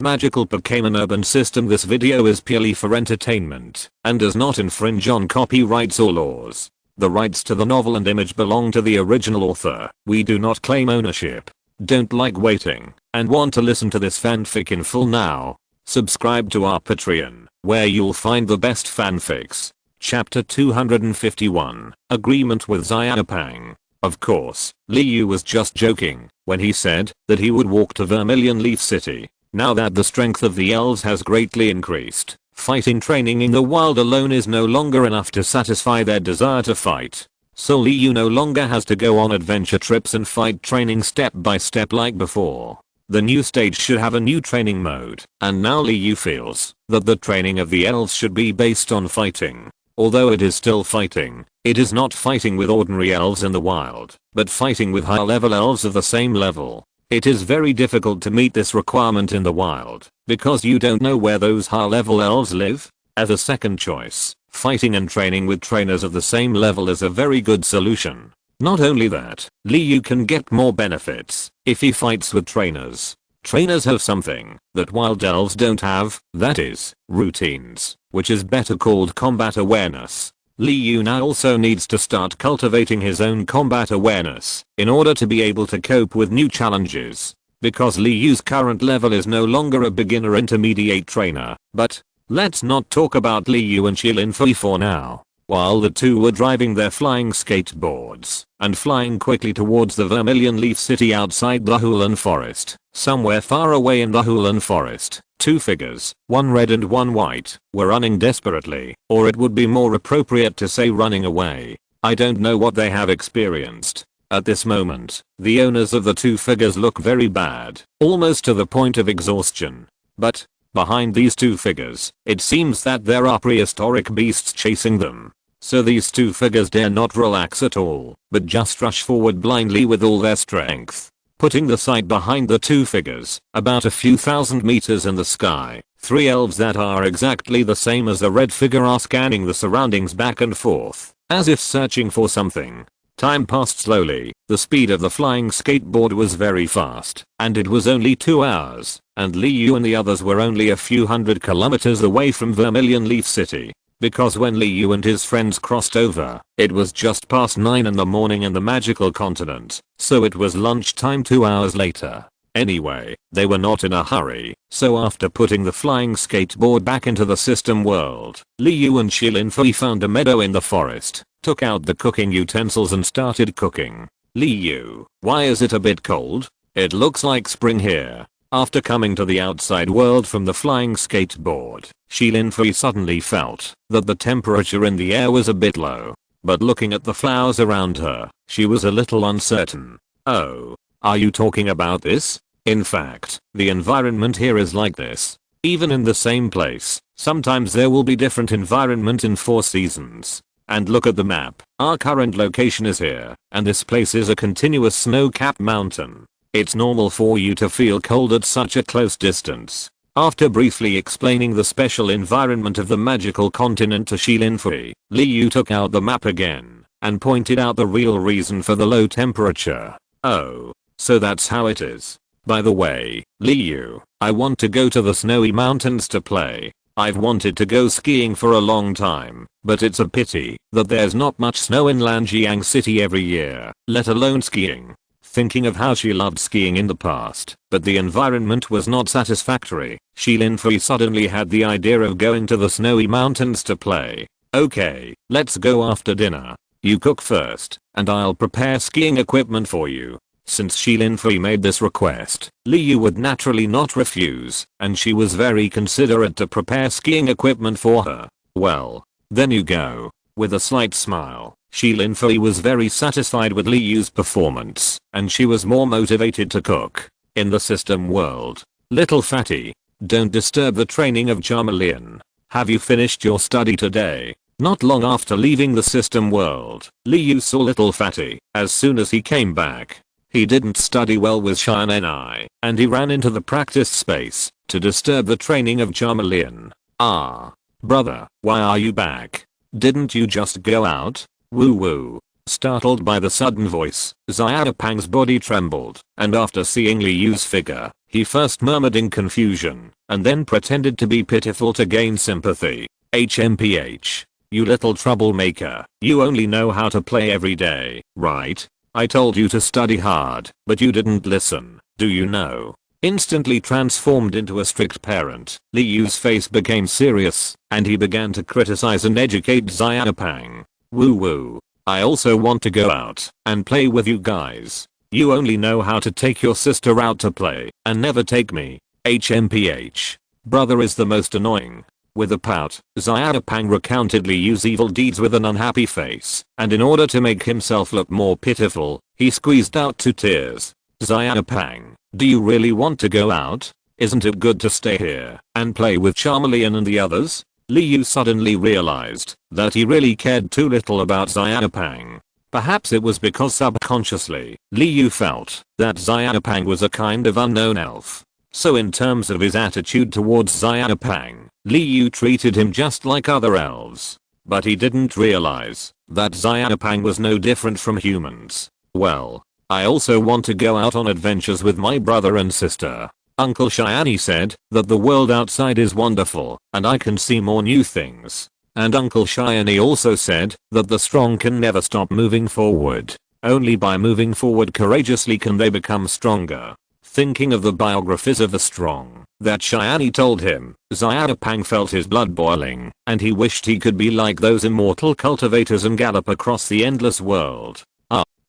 Magical Pokémon Urban System. This video is purely for entertainment and does not infringe on copyrights or laws. The rights to the novel and image belong to the original author. We do not claim ownership. Don't like waiting and want to listen to this fanfic in full now? Subscribe to our Patreon, where you'll find the best fanfics. Chapter 251, Agreement with Xiaopang. Of course, Liu was just joking when he said that he would walk to Vermilion Leaf City. Now that the strength of the elves has greatly increased, fighting training in the wild alone is no longer enough to satisfy their desire to fight. So Liu no longer has to go on adventure trips and fight training step by step like before. The new stage should have a new training mode, and now Liu feels that the training of the elves should be based on fighting. Although it is still fighting, it is not fighting with ordinary elves in the wild, but fighting with high level elves of the same level. It is very difficult to meet this requirement in the wild, because you don't know where those high level elves live. As a second choice, fighting and training with trainers of the same level is a very good solution. Not only that, Liu can get more benefits if he fights with trainers. Trainers have something that wild elves don't have, that is, routines, which is better called combat awareness. Liu now also needs to start cultivating his own combat awareness in order to be able to cope with new challenges. Because Liu's current level is no longer a beginner intermediate trainer. But let's not talk about Liu and Xilinfei for now. While the two were driving their flying skateboards and flying quickly towards the Vermilion Leaf City outside the Hulan Forest, somewhere far away in the Hulan Forest, two figures, one red and one white, were running desperately, or it would be more appropriate to say running away. I don't know what they have experienced. At this moment, the owners of the two figures look very bad, almost to the point of exhaustion. But behind these two figures, it seems that there are prehistoric beasts chasing them. So these two figures dare not relax at all, but just rush forward blindly with all their strength. Putting the sight behind the two figures, about a few thousand meters in the sky, three elves that are exactly the same as the red figure are scanning the surroundings back and forth, as if searching for something. Time passed slowly. The speed of the flying skateboard was very fast, and it was only 2 hours, and Liu and the others were only a few hundred kilometers away from Vermilion Leaf City. Because when Liu and his friends crossed over, it was just past 9 in the morning in the magical continent, so it was lunchtime 2 hours later. Anyway, they were not in a hurry, so after putting the flying skateboard back into the system world, Liu and Xilinfei found a meadow in the forest, took out the cooking utensils and started cooking. Liu, why is it a bit cold? It looks like spring here. After coming to the outside world from the flying skateboard, Xilinfei suddenly felt that the temperature in the air was a bit low. But looking at the flowers around her, she was a little uncertain. Oh, are you talking about this? In fact, the environment here is like this. Even in the same place, sometimes there will be different environment in 4 seasons. And look at the map. Our current location is here, and this place is a continuous snow-capped mountain. It's normal for you to feel cold at such a close distance. After briefly explaining the special environment of the magical continent to Xilinfei, Liu took out the map again and pointed out the real reason for the low temperature. Oh, so that's how it is. By the way, Liu, I want to go to the snowy mountains to play. I've wanted to go skiing for a long time, but it's a pity that there's not much snow in Lanjiang City every year, let alone skiing. Thinking of how she loved skiing in the past, but the environment was not satisfactory, Xilinfei suddenly had the idea of going to the snowy mountains to play. Okay, let's go after dinner. You cook first, and I'll prepare skiing equipment for you. Since Xilinfei made this request, Liu would naturally not refuse, and she was very considerate to prepare skiing equipment for her. Well, then you go. With a slight smile, Xilinfei was very satisfied with Liu's performance, and she was more motivated to cook. In the system world, little fatty, don't disturb the training of Charmeleon. Have you finished your study today? Not long after leaving the system world, Liu saw little fatty. As soon as he came back, he didn't study well with Shinai, and he ran into the practice space to disturb the training of Charmeleon. Ah, brother, why are you back? Didn't you just go out? Woo woo. Startled by the sudden voice, Xiaopang's body trembled, and after seeing Liu's figure, He first murmured in confusion, and then pretended to be pitiful to gain sympathy. HMPH. You little troublemaker, you only know how to play every day, right? I told you to study hard, but you didn't listen, do you know? Instantly transformed into a strict parent, Li Yu's face became serious, and he began to criticize and educate Xiaopang. Woo woo. I also want to go out and play with you guys. You only know how to take your sister out to play, and never take me. HMPH. Brother is the most annoying. With a pout, Xiaopang recounted Li Yu's evil deeds with an unhappy face, and in order to make himself look more pitiful, he squeezed out 2 tears. Xiaopang, do you really want to go out? Isn't it good to stay here and play with Charmeleon and the others? Li Yu suddenly realized that he really cared too little about Xiaopang. Perhaps it was because subconsciously, Li Yu felt that Xiaopang was a kind of unknown elf. So in terms of his attitude towards Xiaopang, Li Yu treated him just like other elves. But he didn't realize that Xiaopang was no different from humans. Well, I also want to go out on adventures with my brother and sister. Uncle Shiny said that the world outside is wonderful and I can see more new things. And Uncle Shiny also said that the strong can never stop moving forward. Only by moving forward courageously can they become stronger. Thinking of the biographies of the strong that Shiny told him, Xiaopang felt his blood boiling, and he wished he could be like those immortal cultivators and gallop across the endless world.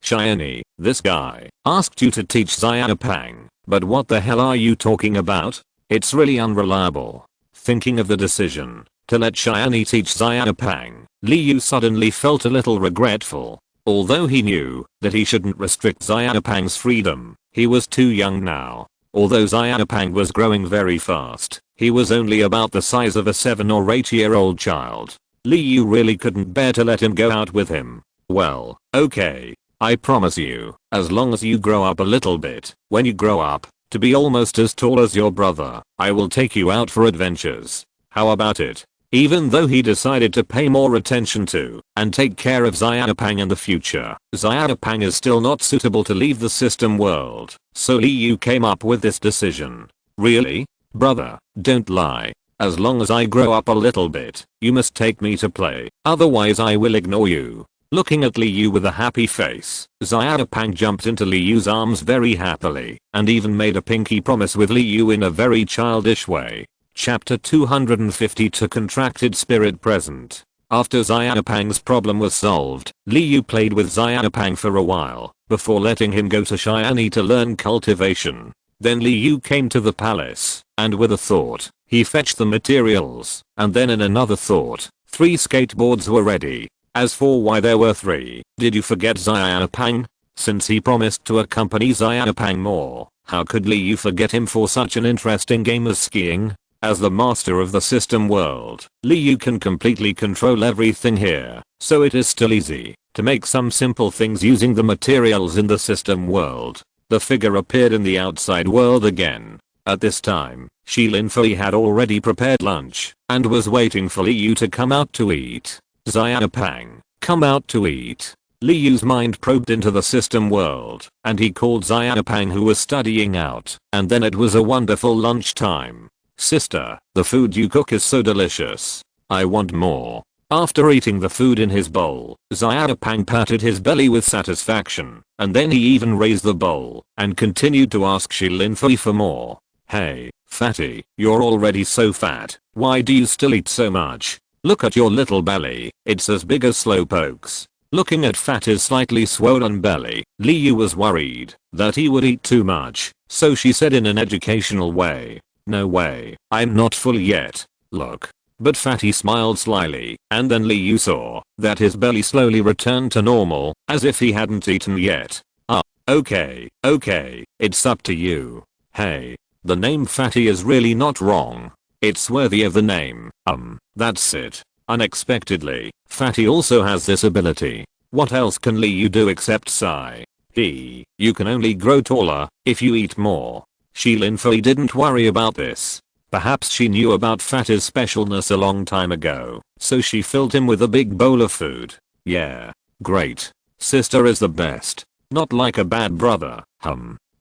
Shiny, this guy asked you to teach Xiaopang, but what the hell are you talking about? It's really unreliable. Thinking of the decision to let Shiny teach Xiaopang, Li Yu suddenly felt a little regretful. Although he knew that he shouldn't restrict Xiaopang's freedom, he was too young now. Although Xiaopang was growing very fast, he was only about the size of a 7 or 8-year-old child. Li Yu really couldn't bear to let him go out with him. Well, okay. I promise you, as long as you grow up a little bit, when you grow up to be almost as tall as your brother, I will take you out for adventures. How about it? Even though he decided to pay more attention to and take care of Xiaopang in the future, Xiaopang is still not suitable to leave the system world, so Li Yu came up with this decision. Really? Brother, don't lie. As long as I grow up a little bit, you must take me to play, otherwise I will ignore you. Looking at Li Yu with a happy face, Xiaopang jumped into Li Yu's arms very happily and even made a pinky promise with Li Yu in a very childish way. Chapter 252 Contracted Spirit Present. After Xiaopang's problem was solved, Li Yu played with Xiaopang for a while before letting him go to Shiny to learn cultivation. Then Li Yu came to the palace, and with a thought, he fetched the materials, and then in another thought, 3 skateboards were ready. As for why there were 3, did you forget Xiaopang? Since he promised to accompany Xiaopang more, how could Li Yu forget him for such an interesting game as skiing? As the master of the system world, Li Yu can completely control everything here, so it is still easy to make some simple things using the materials in the system world. The figure appeared in the outside world again. At this time, Shi Linfei had already prepared lunch and was waiting for Li Yu to come out to eat. Xiaopang, come out to eat. Li Yu's mind probed into the system world, and he called Xiaopang who was studying out, and then it was a wonderful lunchtime. Sister, the food you cook is so delicious. I want more. After eating the food in his bowl, Xiaopang patted his belly with satisfaction, and then he even raised the bowl and continued to ask Shi Linfei for more. Hey, fatty, you're already so fat, why do you still eat so much? Look at your little belly, it's as big as Slowpoke's. Looking at Fatty's slightly swollen belly, Li Yu was worried that he would eat too much, so she said in an educational way, no way, I'm not full yet. Look. But Fatty smiled slyly, and then Li Yu saw that his belly slowly returned to normal, as if he hadn't eaten yet. Okay, it's up to you. Hey, the name Fatty is really not wrong. It's worthy of the name. That's it. Unexpectedly, Fatty also has this ability. What else can Li Yu do except sigh? You can only grow taller if you eat more. Shi Linfei didn't worry about this. Perhaps she knew about Fatty's specialness a long time ago, so she filled him with a big bowl of food. Yeah, great. Sister is the best. Not like a bad brother.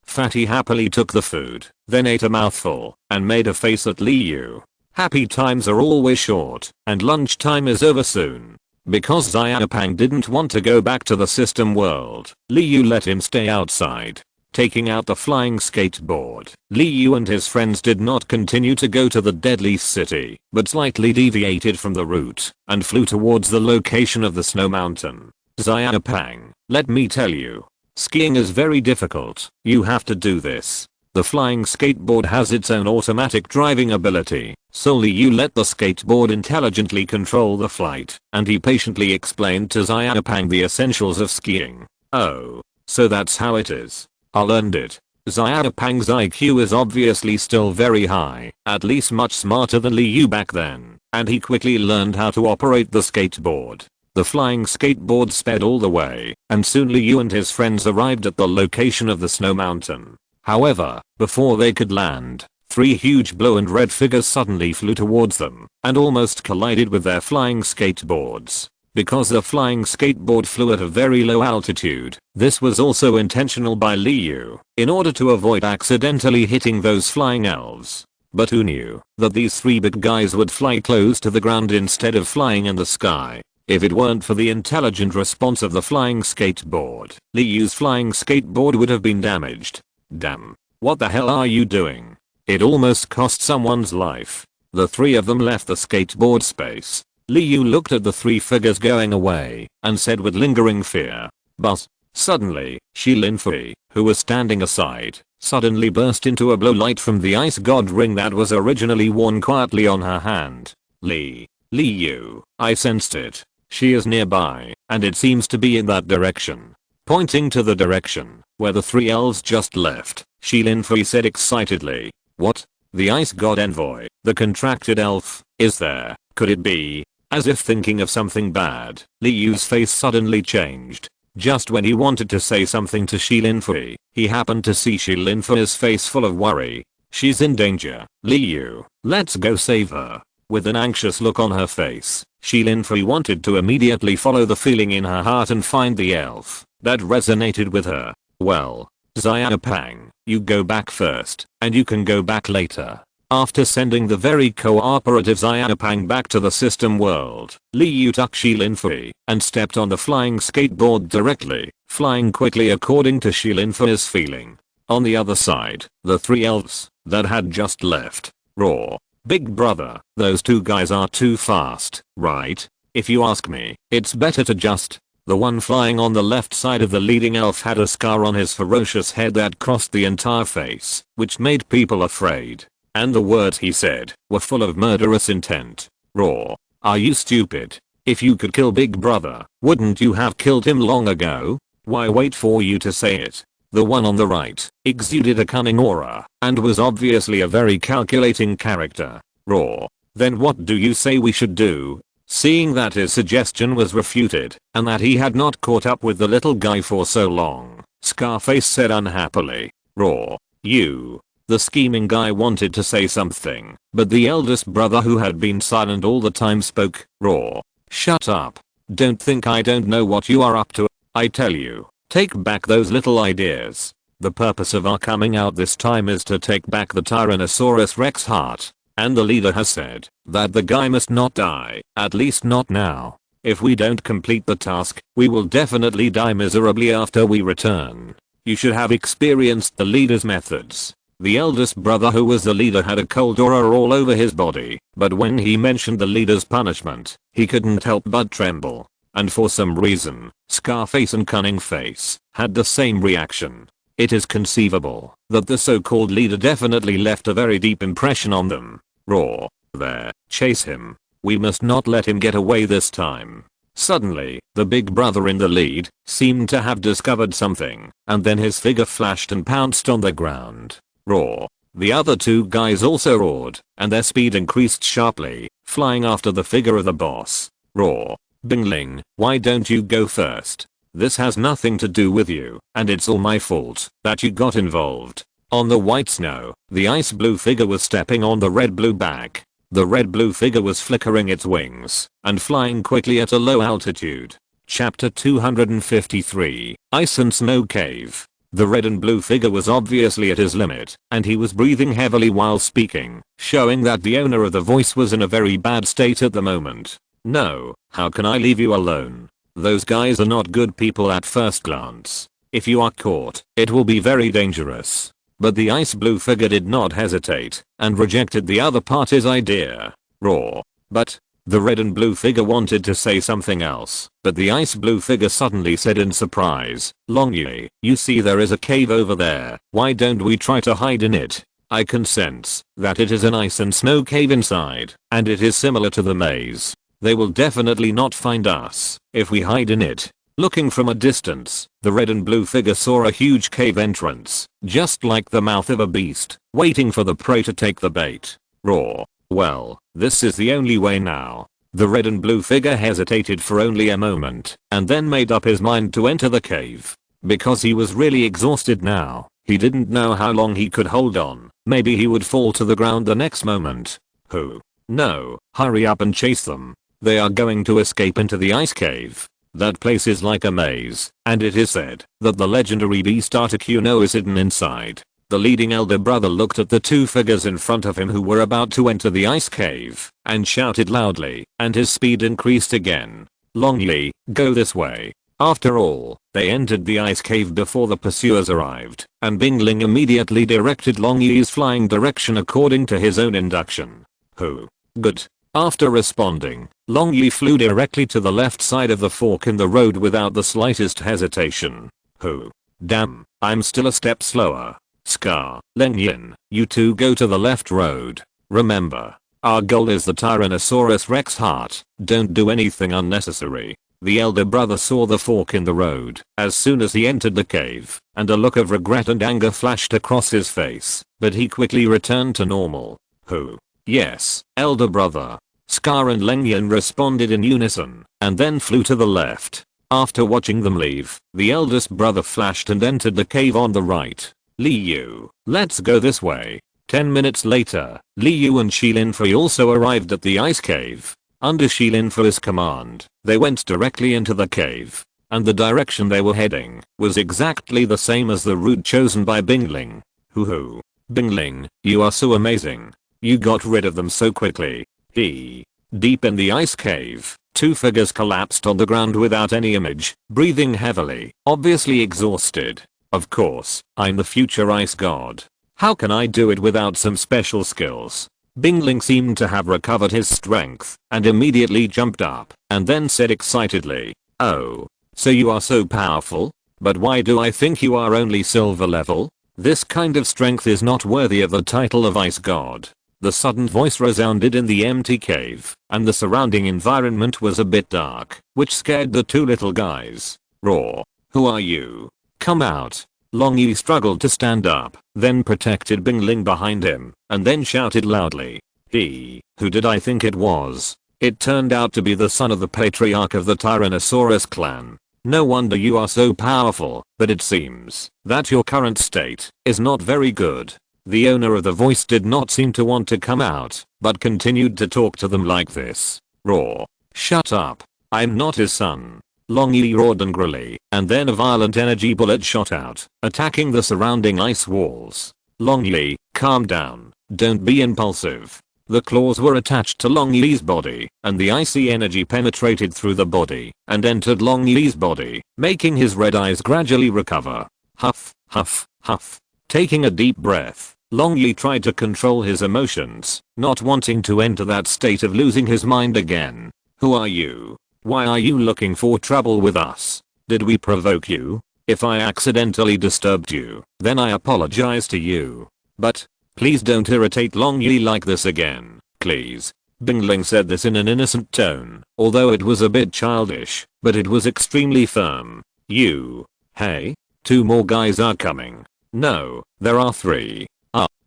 Fatty happily took the food, then ate a mouthful, and made a face at Liu. Happy times are always short, and lunchtime is over soon. Because Xiaopang didn't want to go back to the system world, Liu let him stay outside. Taking out the flying skateboard, Liu and his friends did not continue to go to the deadly city, but slightly deviated from the route, and flew towards the location of the snow mountain. Xiaopang, let me tell you. Skiing is very difficult, you have to do this. The flying skateboard has its own automatic driving ability, so Liu let the skateboard intelligently control the flight, and he patiently explained to Xiaopang the essentials of skiing. Oh, so that's how it is. I learned it. Xiaopang's IQ is obviously still very high, at least much smarter than Liu back then, and he quickly learned how to operate the skateboard. The flying skateboard sped all the way, and soon Liu and his friends arrived at the location of the snow mountain. However, before they could land, 3 huge blue and red figures suddenly flew towards them, and almost collided with their flying skateboards. Because the flying skateboard flew at a very low altitude, this was also intentional by Liu, in order to avoid accidentally hitting those flying elves. But who knew that these 3 big guys would fly close to the ground instead of flying in the sky? If it weren't for the intelligent response of the flying skateboard, Liu's flying skateboard would have been damaged. Damn. What the hell are you doing? It almost cost someone's life. The 3 of them left the skateboard space. Liu looked at the 3 figures going away and said with lingering fear. But suddenly, Shi Linfei, who was standing aside, suddenly burst into a blue light from the ice god ring that was originally worn quietly on her hand. Liu, I sensed it. She is nearby, and it seems to be in that direction. Pointing to the direction where the 3 elves just left, Shi Linfei said excitedly. What? The ice god envoy, the contracted elf, is there? Could it be? As if thinking of something bad, Liu's face suddenly changed. Just when he wanted to say something to Shi Linfei, he happened to see Shi Linfei's face full of worry. She's in danger. Liu, let's go save her. With an anxious look on her face, Shi Linfei wanted to immediately follow the feeling in her heart and find the elf that resonated with her. Well, Xiaopang, you go back first, and you can go back later. After sending the very cooperative Xiaopang back to the system world, Liu took Shi Linfei and stepped on the flying skateboard directly, flying quickly according to Shi Linfei's feeling. On the other side, the 3 elves that had just left. Roar. Big brother, those 2 guys are too fast, right? If you ask me, it's better to just. The one flying on the left side of the leading elf had a scar on his ferocious head that crossed the entire face, which made people afraid. And the words he said were full of murderous intent. Roar. Are you stupid? If you could kill Big Brother, wouldn't you have killed him long ago? Why wait for you to say it? The one on the right exuded a cunning aura and was obviously a very calculating character. Roar. Then what do you say we should do? Seeing that his suggestion was refuted and that he had not caught up with the little guy for so long, Scarface said unhappily. Roar. You. The scheming guy wanted to say something, but the eldest brother who had been silent all the time spoke. Roar. Shut up. Don't think I don't know what you are up to. I tell you, take back those little ideas. The purpose of our coming out this time is to take back the Tyrannosaurus Rex heart. And the leader has said that the guy must not die, at least not now. If we don't complete the task, we will definitely die miserably after we return. You should have experienced the leader's methods. The eldest brother who was the leader had a cold aura all over his body, but when he mentioned the leader's punishment, he couldn't help but tremble. And for some reason, Scarface and Cunning Face had the same reaction. It is conceivable that the so-called leader definitely left a very deep impression on them. Roar. There, chase him. We must not let him get away this time. Suddenly, the big brother in the lead seemed to have discovered something, and then his figure flashed and pounced on the ground. Roar. The other 2 guys also roared, and their speed increased sharply, flying after the figure of the boss. Roar. Bingling, why don't you go first? This has nothing to do with you, and it's all my fault that you got involved. On the white snow, the ice blue figure was stepping on the red blue back. The red blue figure was flickering its wings and flying quickly at a low altitude. Chapter 253, Ice and Snow Cave. The red and blue figure was obviously at his limit, and he was breathing heavily while speaking, showing that the owner of the voice was in a very bad state at the moment. No, how can I leave you alone? Those guys are not good people at first glance. If you are caught, it will be very dangerous. But the ice blue figure did not hesitate, and rejected the other party's idea. Raw. But, the red and blue figure wanted to say something else, but the ice blue figure suddenly said in surprise, Longyi, you see there is a cave over there, why don't we try to hide in it? I can sense that it is an ice and snow cave inside, and it is similar to the maze. They will definitely not find us if we hide in it. Looking from a distance, the red and blue figure saw a huge cave entrance, just like the mouth of a beast, waiting for the prey to take the bait. Raw. Well, this is the only way now. The red and blue figure hesitated for only a moment, and then made up his mind to enter the cave. Because he was really exhausted now, he didn't know how long he could hold on. Maybe he would fall to the ground the next moment. Who? No, hurry up and chase them. They are going to escape into the ice cave. That place is like a maze, and it is said that the legendary beast Articuno is hidden inside. The leading elder brother looked at the two figures in front of him who were about to enter the ice cave, and shouted loudly, and his speed increased again. Longyi, go this way. After all, they entered the ice cave before the pursuers arrived, and Bingling immediately directed Longyi's flying direction according to his own induction. Who? Good. After responding, Longyi flew directly to the left side of the fork in the road without the slightest hesitation. Who? Damn, I'm still a step slower. Scar, Lengyin, you two go to the left road. Remember, our goal is the Tyrannosaurus Rex heart. Don't do anything unnecessary. The elder brother saw the fork in the road as soon as he entered the cave, and a look of regret and anger flashed across his face, but he quickly returned to normal. Who? Yes, elder brother. Scar and Lengyan responded in unison, and then flew to the left. After watching them leave, the eldest brother flashed and entered the cave on the right. Liu, let's go this way. 10 minutes later, Liu and Shilinfei also arrived at the ice cave. Under Shilinfei's command, they went directly into the cave, and the direction they were heading was exactly the same as the route chosen by Bingling. Hoo-hoo. Bingling, you are so amazing. You got rid of them so quickly. Deep in the ice cave, two figures collapsed on the ground without any image, breathing heavily, obviously exhausted. Of course, I'm the future ice god. How can I do it without some special skills? Bingling seemed to have recovered his strength, and immediately jumped up, and then said excitedly, oh, so you are so powerful? But why do I think you are only silver level? This kind of strength is not worthy of the title of ice god. The sudden voice resounded in the empty cave, and the surrounding environment was a bit dark, which scared the two little guys. Raw. Who are you? Come out. Longyi struggled to stand up, then protected Bingling behind him, and then shouted loudly. Who did I think it was? It turned out to be the son of the patriarch of the Tyrannosaurus clan. No wonder you are so powerful, but it seems that your current state is not very good. The owner of the voice did not seem to want to come out, but continued to talk to them like this. Raw. Shut up. I'm not his son. Longyi roared angrily, and then a violent energy bullet shot out, attacking the surrounding ice walls. Longyi, calm down. Don't be impulsive. The claws were attached to Longyi's body, and the icy energy penetrated through the body, and entered Longyi's body, making his red eyes gradually recover. Huff, huff, huff. Taking a deep breath, Longyi tried to control his emotions, not wanting to enter that state of losing his mind again. Who are you? Why are you looking for trouble with us? Did we provoke you? If I accidentally disturbed you, then I apologize to you. But, please don't irritate Longyi like this again, please. Bingling said this in an innocent tone, although it was a bit childish, but it was extremely firm. You. Hey? Two more guys are coming. No, there are three.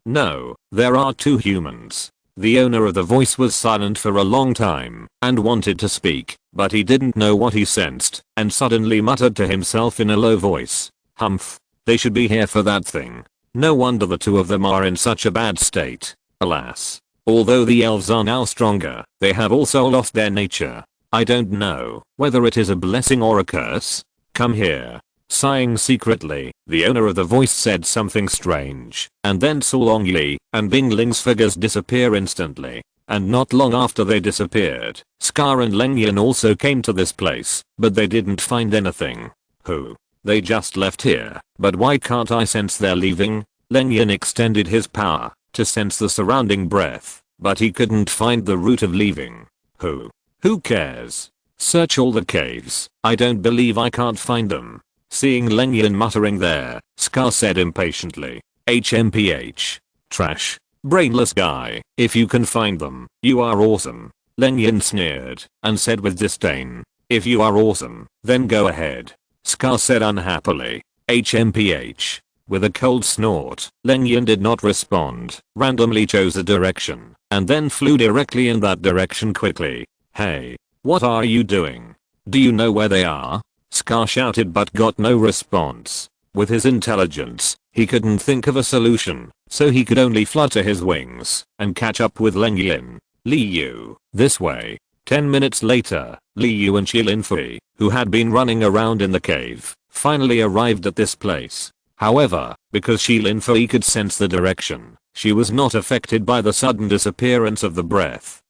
No, there are two humans. The owner of the voice was silent for a long time, and wanted to speak, but he didn't know what he sensed, and suddenly muttered to himself in a low voice. Humph. They should be here for that thing. No wonder the two of them are in such a bad state. Alas. Although the elves are now stronger, they have also lost their nature. I don't know whether it is a blessing or a curse. Come here. Sighing secretly, the owner of the voice said something strange, and then saw Long Yi and Bing Ling's figures disappear instantly. And not long after they disappeared, Scar and Leng Yin also came to this place, but they didn't find anything. Who? They just left here, but why can't I sense they're leaving? Leng Yin extended his power to sense the surrounding breath, but he couldn't find the route of leaving. Who cares? Search all the caves. I don't believe I can't find them. Seeing Leng Yin muttering there, Scar said impatiently, HMPH. Trash. Brainless guy. If you can find them, you are awesome. Leng Yin sneered and said with disdain, if you are awesome, then go ahead. Scar said unhappily, HMPH. With a cold snort, Leng Yin did not respond, randomly chose a direction, and then flew directly in that direction quickly. Hey, what are you doing? Do you know where they are? Scar shouted but got no response. With his intelligence, he couldn't think of a solution, so he could only flutter his wings and catch up with Leng Yin. Li Yu, this way. 10 minutes later, Li Yu and Shilin Fei, who had been running around in the cave, finally arrived at this place. However, because Shilin Fei could sense the direction, she was not affected by the sudden disappearance of the breath.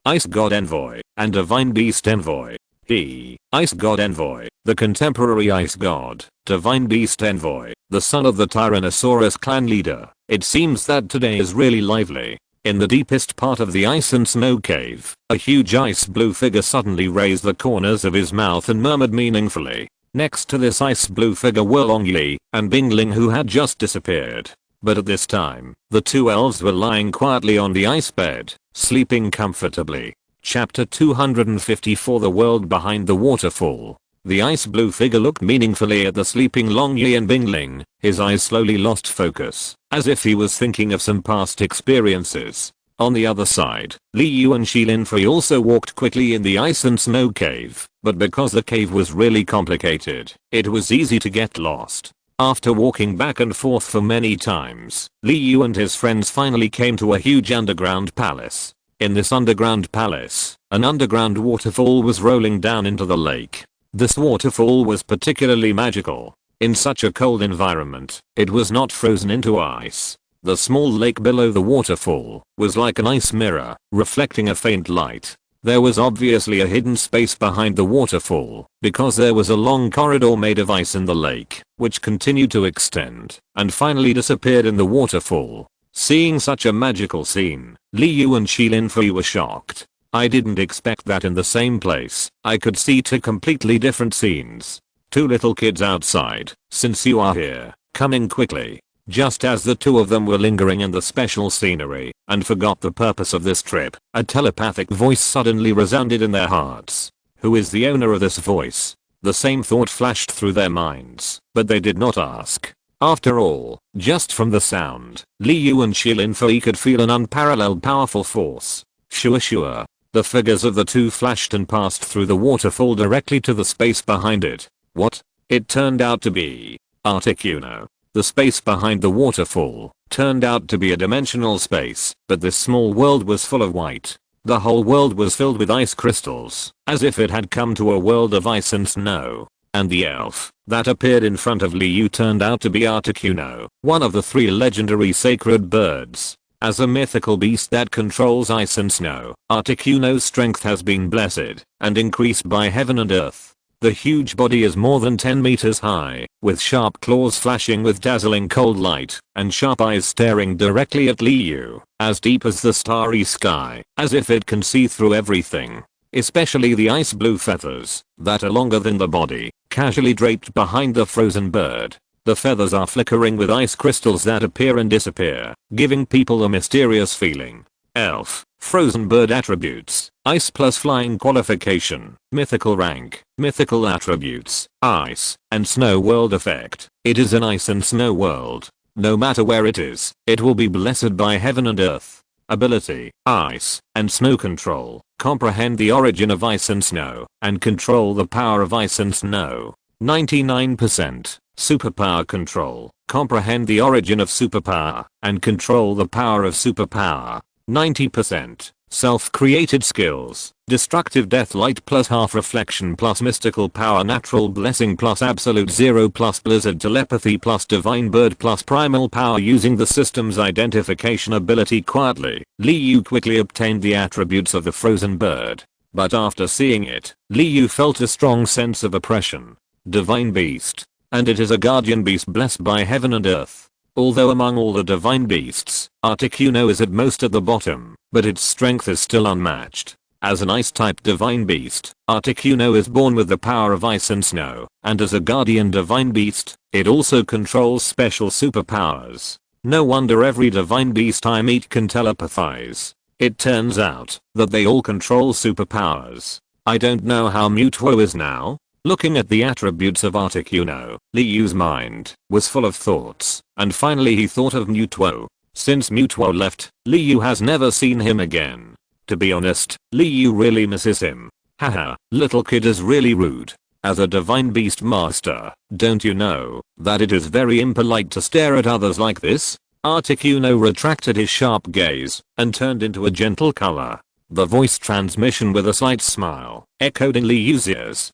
Ice God Envoy and Divine Beast Envoy. Ice God Envoy, the contemporary Ice God, Divine Beast Envoy, the son of the Tyrannosaurus clan leader. It seems that today is really lively. In the deepest part of the ice and snow cave, a huge ice blue figure suddenly raised the corners of his mouth and murmured meaningfully. Next to this ice blue figure were Long Yi and Bing Ling, who had just disappeared. But at this time, the two elves were lying quietly on the ice bed, sleeping comfortably. Chapter 254, The World Behind the Waterfall. The ice blue figure looked meaningfully at the sleeping Long Yi and Bing Ling. His eyes slowly lost focus, as if he was thinking of some past experiences. On the other side, Li Yu and Shilin Fei also walked quickly in the ice and snow cave, but because the cave was really complicated, it was easy to get lost. After walking back and forth for many times, Li Yu and his friends finally came to a huge underground palace. In this underground palace, an underground waterfall was rolling down into the lake. This waterfall was particularly magical. In such a cold environment, it was not frozen into ice. The small lake below the waterfall was like an ice mirror, reflecting a faint light. There was obviously a hidden space behind the waterfall, because there was a long corridor made of ice in the lake, which continued to extend, and finally disappeared in the waterfall. Seeing such a magical scene, Li Yu and Shilin Fei were shocked. I didn't expect that in the same place I could see two completely different scenes. Two little kids outside, since you are here, come in quickly. Just as the two of them were lingering in the special scenery and forgot the purpose of this trip, a telepathic voice suddenly resounded in their hearts. Who is the owner of this voice? The same thought flashed through their minds, but they did not ask. After all, just from the sound, Li Yu and Shilin Fei could feel an unparalleled powerful force. Sure. The figures of the two flashed and passed through the waterfall directly to the space behind it. What? It turned out to be Articuno. The space behind the waterfall turned out to be a dimensional space, but this small world was full of white. The whole world was filled with ice crystals, as if it had come to a world of ice and snow. And the elf that appeared in front of Li Yu turned out to be Articuno, one of the three legendary sacred birds. As a mythical beast that controls ice and snow, Articuno's strength has been blessed and increased by heaven and earth. The huge body is more than 10 meters high, with sharp claws flashing with dazzling cold light, and sharp eyes staring directly at Li Yu, as deep as the starry sky, as if it can see through everything. Especially the ice blue feathers, that are longer than the body, casually draped behind the frozen bird. The feathers are flickering with ice crystals that appear and disappear, giving people a mysterious feeling. Elf, frozen bird attributes, ice plus flying qualification, mythical rank, mythical attributes, ice, and snow world effect. It is an ice and snow world. No matter where it is, it will be blessed by heaven and earth. Ability, ice, and snow control, comprehend the origin of ice and snow, and control the power of ice and snow. 99%. Superpower control, comprehend the origin of superpower, and control the power of superpower. 90%. Self-created skills, destructive death light plus half reflection plus mystical power natural blessing plus absolute zero plus blizzard telepathy plus divine bird plus primal power using the system's identification ability quietly. Liu quickly obtained the attributes of the frozen bird. But after seeing it, Liu felt a strong sense of oppression. Divine beast. And it is a guardian beast blessed by heaven and earth. Although among all the divine beasts, Articuno is at most at the bottom, but its strength is still unmatched. As an ice-type divine beast, Articuno is born with the power of ice and snow, and as a guardian divine beast, it also controls special superpowers. No wonder every divine beast I meet can telepathize. It turns out that they all control superpowers. I don't know how Mutuo is now. Looking at the attributes of Articuno, Liu's mind was full of thoughts, and finally he thought of Mutuo. Since Mutuo left, Liu has never seen him again. To be honest, Liu really misses him. Haha, little kid is really rude. As a divine beast master, don't you know that it is very impolite to stare at others like this? Articuno retracted his sharp gaze and turned into a gentle color. The voice transmission with a slight smile echoed in Liu's ears.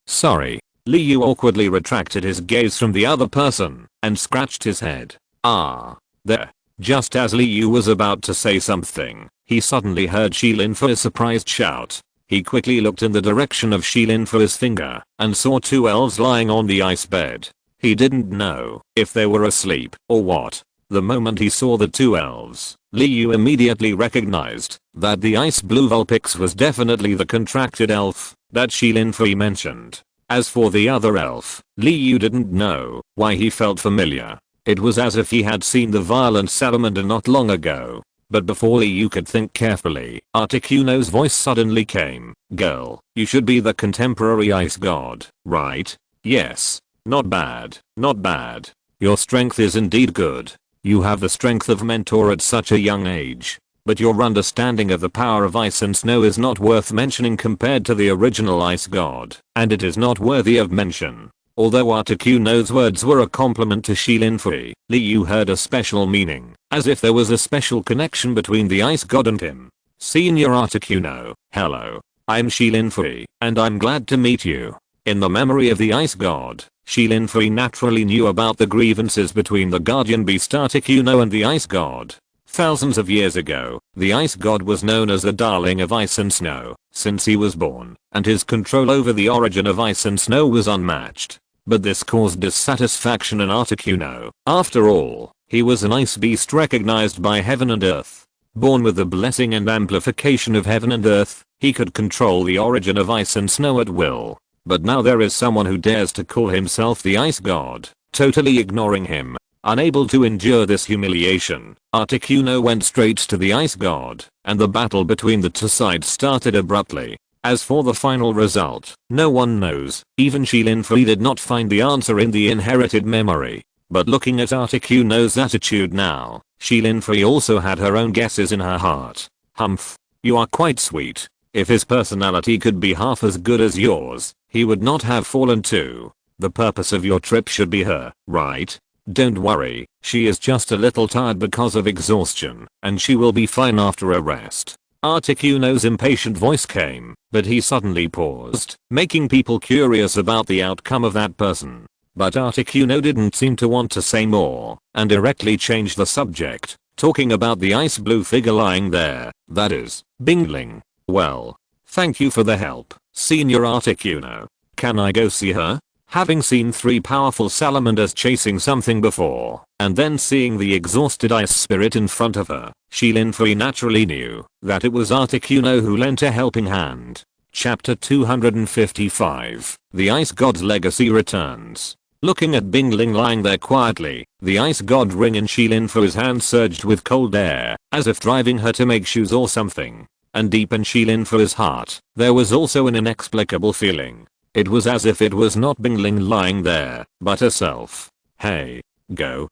Sorry. Liu awkwardly retracted his gaze from the other person and scratched his head. There. Just as Liu was about to say something, he suddenly heard Shilinfu's surprised shout. He quickly looked in the direction of Shilinfu's finger and saw two elves lying on the ice bed. He didn't know if they were asleep or what. The moment he saw the two elves, Liu immediately recognized that the ice blue Vulpix was definitely the contracted elf that Shilinfu mentioned. As for the other elf, Liu didn't know why he felt familiar. It was as if he had seen the violent salamander not long ago. But before Liu could think carefully, Articuno's voice suddenly came. Girl, you should be the contemporary ice god, right? Yes. Not bad, not bad. Your strength is indeed good. You have the strength of Mentor at such a young age. But your understanding of the power of ice and snow is not worth mentioning compared to the original ice god, and it is not worthy of mention. Although Articuno's words were a compliment to Shilinfu, Liu heard a special meaning, as if there was a special connection between the ice god and him. Senior Articuno, hello. I'm Shilinfu, and I'm glad to meet you. In the memory of the ice god, Shilinfu naturally knew about the grievances between the guardian beast Articuno and the ice god. Thousands of years ago, the ice god was known as the darling of ice and snow, since he was born, and his control over the origin of ice and snow was unmatched. But this caused dissatisfaction in Articuno. After all, he was an ice beast recognized by heaven and earth. Born with the blessing and amplification of heaven and earth, he could control the origin of ice and snow at will. But now there is someone who dares to call himself the ice god, totally ignoring him. Unable to endure this humiliation, Articuno went straight to the ice god, and the battle between the two sides started abruptly. As for the final result, no one knows. Even Shilinfu did not find the answer in the inherited memory. But looking at Articuno's attitude now, Shilinfu also had her own guesses in her heart. Humph. You are quite sweet. If his personality could be half as good as yours, he would not have fallen too. The purpose of your trip should be her, right? Don't worry, she is just a little tired because of exhaustion, and she will be fine after a rest. Articuno's impatient voice came, but he suddenly paused, making people curious about the outcome of that person. But Articuno didn't seem to want to say more, and directly changed the subject, talking about the ice blue figure lying there, that is, Bingling. Well, thank you for the help, Senior Articuno. Can I go see her? Having seen 3 powerful salamanders chasing something before, and then seeing the exhausted ice spirit in front of her, Shilinfu naturally knew that it was Articuno who lent a helping hand. Chapter 255. The Ice God's Legacy Returns. Looking at Bingling lying there quietly, the ice god ring in Shilinfu's hand surged with cold air, as if driving her to make shoes or something. And deep in Shilinfu's heart, there was also an inexplicable feeling. It was as if it was not Bingling lying there, but herself. Hey. Go.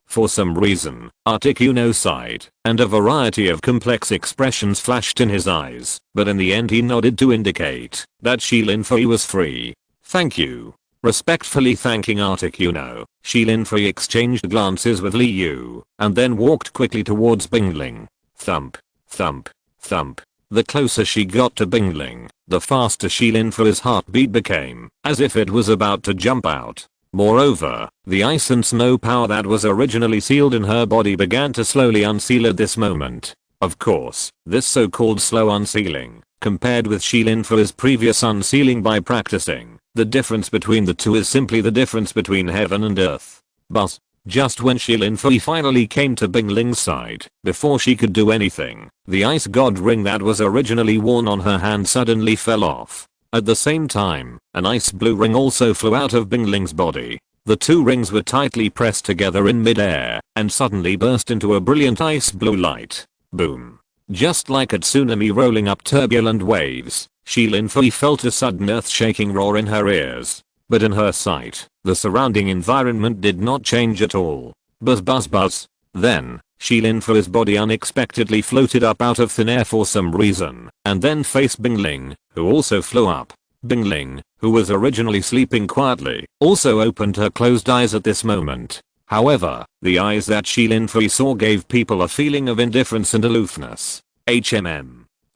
For some reason, Articuno sighed, and a variety of complex expressions flashed in his eyes, but in the end he nodded to indicate that Shilinfu was free. Thank you. Respectfully thanking Articuno, Shilinfu exchanged glances with Liu, and then walked quickly towards Bingling. Thump, thump, thump. The closer she got to Bingling, the faster Shielinfu's heartbeat became, as if it was about to jump out. Moreover, the ice and snow power that was originally sealed in her body began to slowly unseal at this moment. Of course, this so-called slow unsealing, compared with Shielinfu's previous unsealing by practicing, the difference between the two is simply the difference between heaven and earth. But, just when Shielinfu finally came to Bingling's side, before she could do anything, the ice god ring that was originally worn on her hand suddenly fell off. At the same time, an ice blue ring also flew out of Bingling's body. The two rings were tightly pressed together in mid-air, and suddenly burst into a brilliant ice blue light. Boom. Just like a tsunami rolling up turbulent waves, Shielinfu felt a sudden earth-shaking roar in her ears. But in her sight, the surrounding environment did not change at all. Buzz buzz buzz. Then, Shielinfu's body unexpectedly floated up out of thin air for some reason, and then faced Bingling, who also flew up. Bingling, who was originally sleeping quietly, also opened her closed eyes at this moment. However, the eyes that Shielinfu saw gave people a feeling of indifference and aloofness.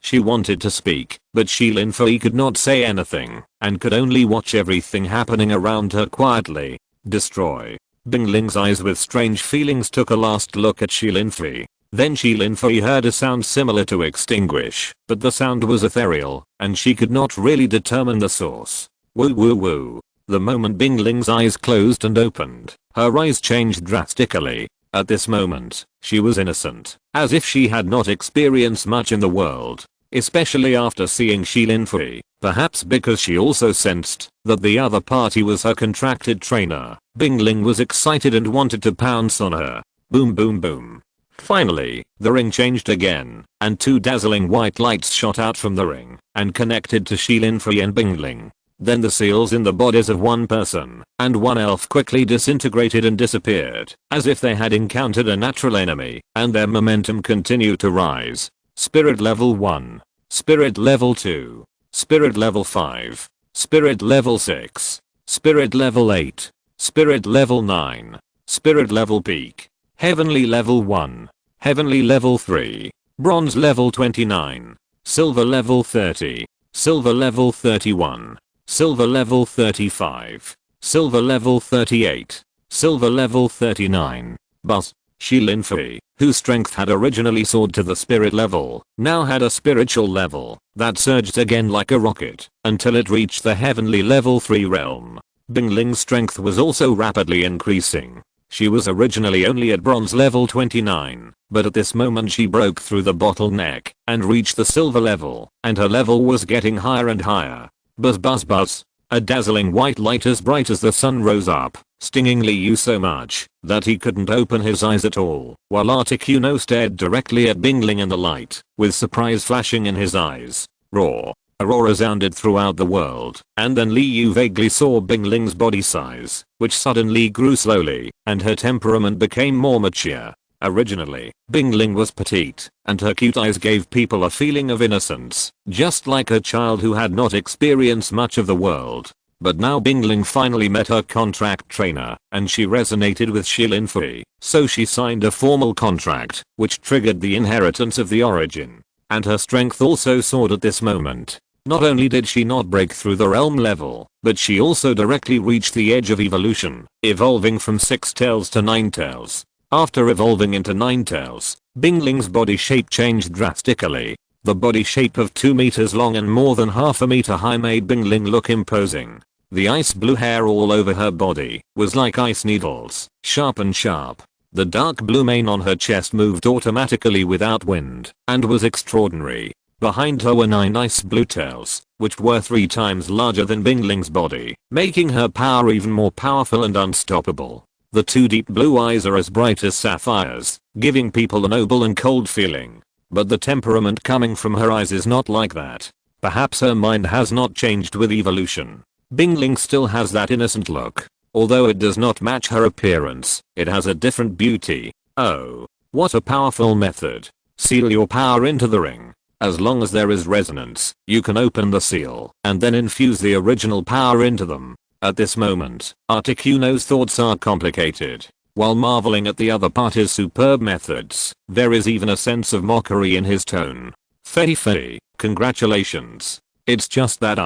She wanted to speak, but Shielinfu could not say anything, and could only watch everything happening around her quietly. Destroy. Bingling's eyes with strange feelings took a last look at Shielinfu. Then Shielinfu heard a sound similar to extinguish, but the sound was ethereal, and she could not really determine the source. Woo woo woo. The moment Bingling's eyes closed and opened, her eyes changed drastically. At this moment, she was innocent, as if she had not experienced much in the world, especially after seeing Shielinfu, perhaps because she also sensed that the other party was her contracted trainer. Bingling was excited and wanted to pounce on her. Boom boom boom. Finally, the ring changed again, and two dazzling white lights shot out from the ring, and connected to Shielinfu and Bingling. Then the seals in the bodies of one person and one elf quickly disintegrated and disappeared, as if they had encountered a natural enemy, and their momentum continued to rise. Spirit level 1. Spirit level 2. Spirit level 5. Spirit level 6. Spirit level 8. Spirit level 9. Spirit level peak. Heavenly level 1. Heavenly level 3. Bronze level 29. Silver level 30. Silver level 31. Silver level 35. Silver level 38. Silver level 39. But Shielinfu, whose strength had originally soared to the spirit level, now had a spiritual level that surged again like a rocket until it reached the heavenly level 3 realm. Bingling's strength was also rapidly increasing. She was originally only at bronze level 29, but at this moment she broke through the bottleneck and reached the silver level, and her level was getting higher and higher. Buzz buzz buzz. A dazzling white light as bright as the sun rose up, stinging Liu so much that he couldn't open his eyes at all, while Articuno stared directly at Bingling in the light, with surprise flashing in his eyes. Roar. A roar resounded throughout the world, and then Liu vaguely saw Bingling's body size, which suddenly grew slowly, and her temperament became more mature. Originally, Bingling was petite, and her cute eyes gave people a feeling of innocence, just like a child who had not experienced much of the world. But now Bingling finally met her contract trainer, and she resonated with Shielinfu, so she signed a formal contract, which triggered the inheritance of the origin. And her strength also soared at this moment. Not only did she not break through the realm level, but she also directly reached the edge of evolution, evolving from 6 tails to 9 tails. After evolving into 9 tails, Bingling's body shape changed drastically. The body shape of 2 meters long and more than half a meter high made Bingling look imposing. The ice blue hair all over her body was like ice needles, sharp and sharp. The dark blue mane on her chest moved automatically without wind, and was extraordinary. Behind her were 9 ice blue tails, which were 3 times larger than Bingling's body, making her power even more powerful and unstoppable. The 2 deep blue eyes are as bright as sapphires, giving people a noble and cold feeling. But the temperament coming from her eyes is not like that. Perhaps her mind has not changed with evolution. Bingling still has that innocent look. Although it does not match her appearance, it has a different beauty. Oh, what a powerful method. Seal your power into the ring. As long as there is resonance, you can open the seal and then infuse the original power into them. At this moment, Articuno's thoughts are complicated. while marveling at the other party's superb methods. There is even a sense of mockery in his tone. Fei, congratulations. It's just that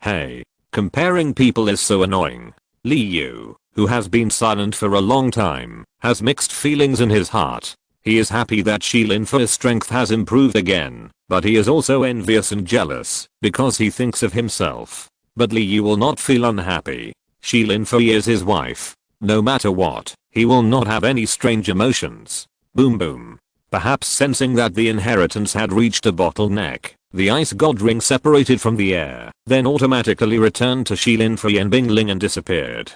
hey. Comparing people is so annoying. Li Yu, who has been silent for a long time, has mixed feelings in his heart. He is happy that Shi Linfei's strength has improved again, but he is also envious and jealous because he thinks of himself. But Li Yu will not feel unhappy. Shi Linfei is his wife. No matter what, he will not have any strange emotions. Boom boom. Perhaps sensing that the inheritance had reached a bottleneck, the ice god ring separated from the air, then automatically returned to Shi Linfei and Bingling and disappeared.